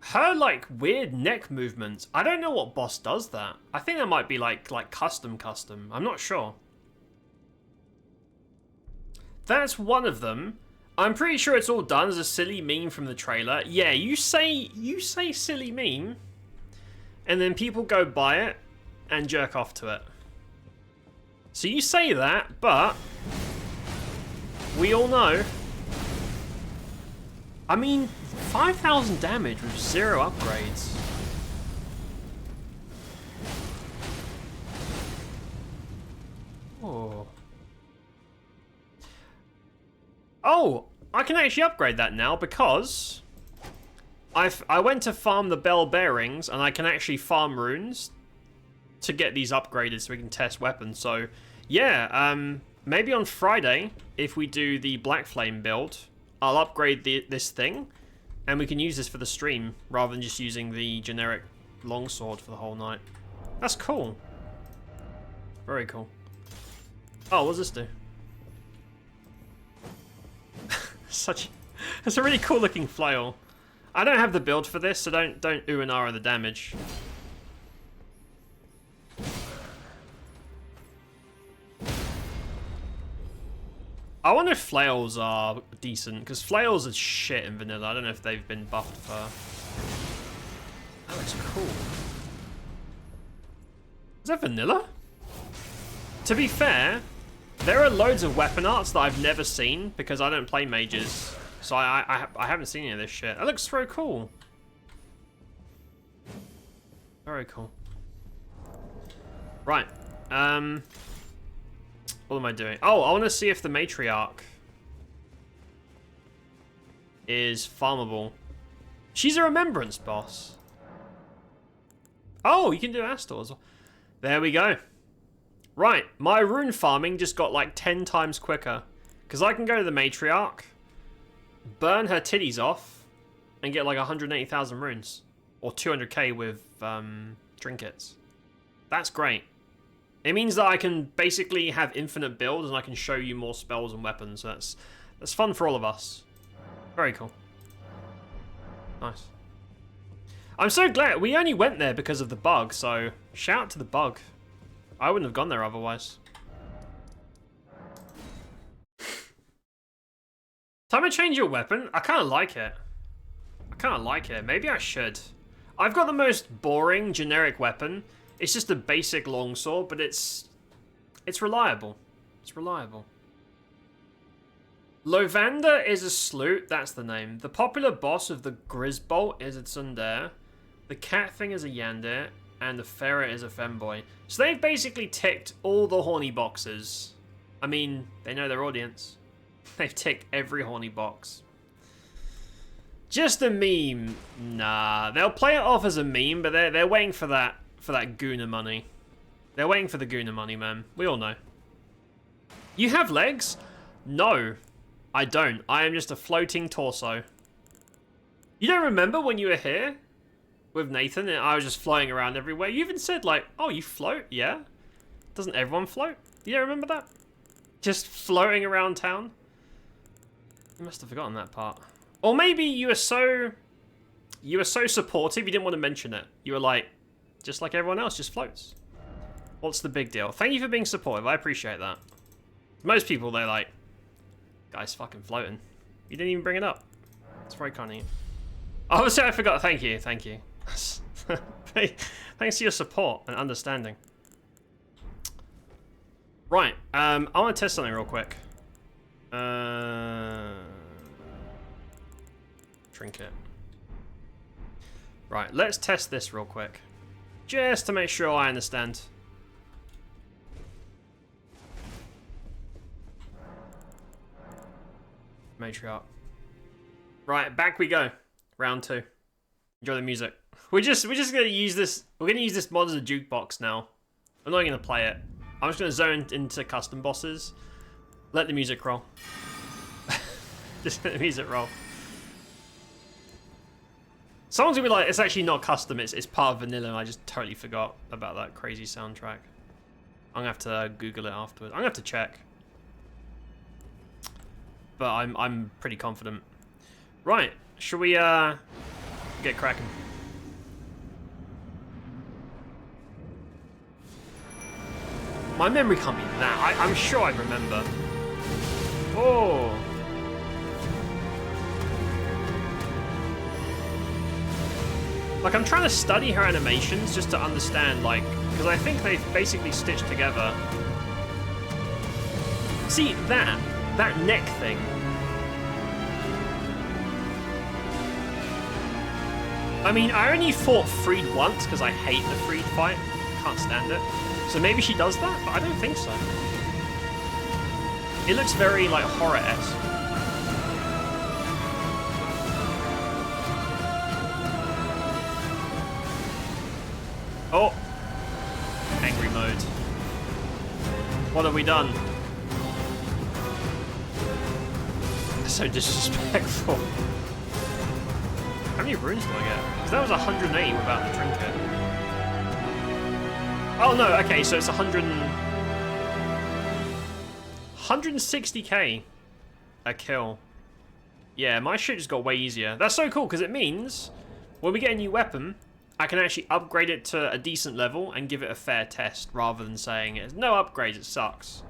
Her, like, weird neck movements. I don't know what boss does that. I think that might be, like custom. I'm not sure. That's one of them. I'm pretty sure it's all done as a silly meme from the trailer. Yeah, you say silly meme, and then people go buy it and jerk off to it. So you say that, but we all know. I mean, 5,000 damage with 0 upgrades. Oh, I can actually upgrade that now because I went to farm the bell bearings and I can actually farm runes to get these upgraded so we can test weapons. So yeah, maybe on Friday, if we do the Black Flame build, I'll upgrade this thing and we can use this for the stream rather than just using the generic longsword for the whole night. That's cool. Very cool. Oh, what does this do? It's a really cool looking flail. I don't have the build for this, so don't ooh and ah on the damage. I wonder if flails are decent, because flails are shit in vanilla. I don't know if they've been buffed for... Oh, it's cool. Is that vanilla? To be fair, there are loads of weapon arts that I've never seen because I don't play mages. So I haven't seen any of this shit. That looks very cool. Very cool. Right. What am I doing? Oh, I want to see if the Matriarch is farmable. She's a remembrance boss. Oh, you can do ASTEL as well. There we go. Right, my rune farming just got like 10 times quicker. Because I can go to the Matriarch, burn her titties off, and get like 180,000 runes. Or 200k with trinkets. That's great. It means that I can basically have infinite builds and I can show you more spells and weapons. So that's fun for all of us. Very cool. Nice. I'm so glad. We only went there because of the bug, so shout out to the bug. I wouldn't have gone there otherwise. Time to change your weapon? I kind of like it. Maybe I should. I've got the most boring generic weapon. It's just a basic longsword, but it's reliable. It's reliable. Lovander is a sloot, that's the name. The popular boss of the Grisbolt is a tsundere. The cat thing is a yandere. And the ferret is a femboy. So they've basically ticked all the horny boxes. I mean, they know their audience. They've ticked every horny box. Just a meme. Nah, they'll play it off as a meme, but they're waiting for that Guna money. They're waiting for the Guna money, man. We all know. You have legs? No, I don't. I am just a floating torso. You don't remember when you were here with Nathan and I was just floating around everywhere? You even said like, oh, you float? Yeah. Doesn't everyone float? You don't remember that? Just floating around town? You must have forgotten that part. Or maybe you were so supportive you didn't want to mention it. You were like, just like everyone else, just floats. What's the big deal? Thank you for being supportive. I appreciate that. Most people, they're like, guy's fucking floating. You didn't even bring it up. It's very kind of you. Obviously, I forgot. Thank you. Thank you. Thanks for your support and understanding. Right. I want to test something real quick. Trinket. Right. Let's test this real quick. Just to make sure I understand. Matriarch. Right, back we go. Round 2. Enjoy the music. We're just gonna use this. We're gonna use this mod as a jukebox now. I'm not gonna play it. I'm just gonna zone into custom bosses. Let the music roll. Just let the music roll. Someone's gonna be like, it's actually not custom. It's part of vanilla. And I just totally forgot about that crazy soundtrack. I'm gonna have to Google it afterwards. I'm gonna have to check. But I'm pretty confident. Right, should we get cracking? My memory can't be that. I'm sure I remember. Oh. Like, I'm trying to study her animations just to understand, like, because I think they've basically stitched together. See, that neck thing. I mean, I only fought Freed once because I hate the Freed fight. Can't stand it. So maybe she does that, but I don't think so. It looks very, like, horror-esque. Oh! Angry mode. What have we done? So disrespectful. How many runes do I get? Because that was 180 without the trinket. Oh no, okay, so it's 160k a kill. Yeah, my shit just got way easier. That's so cool, because it means when we get a new weapon, I can actually upgrade it to a decent level and give it a fair test, rather than saying, no upgrades, it sucks.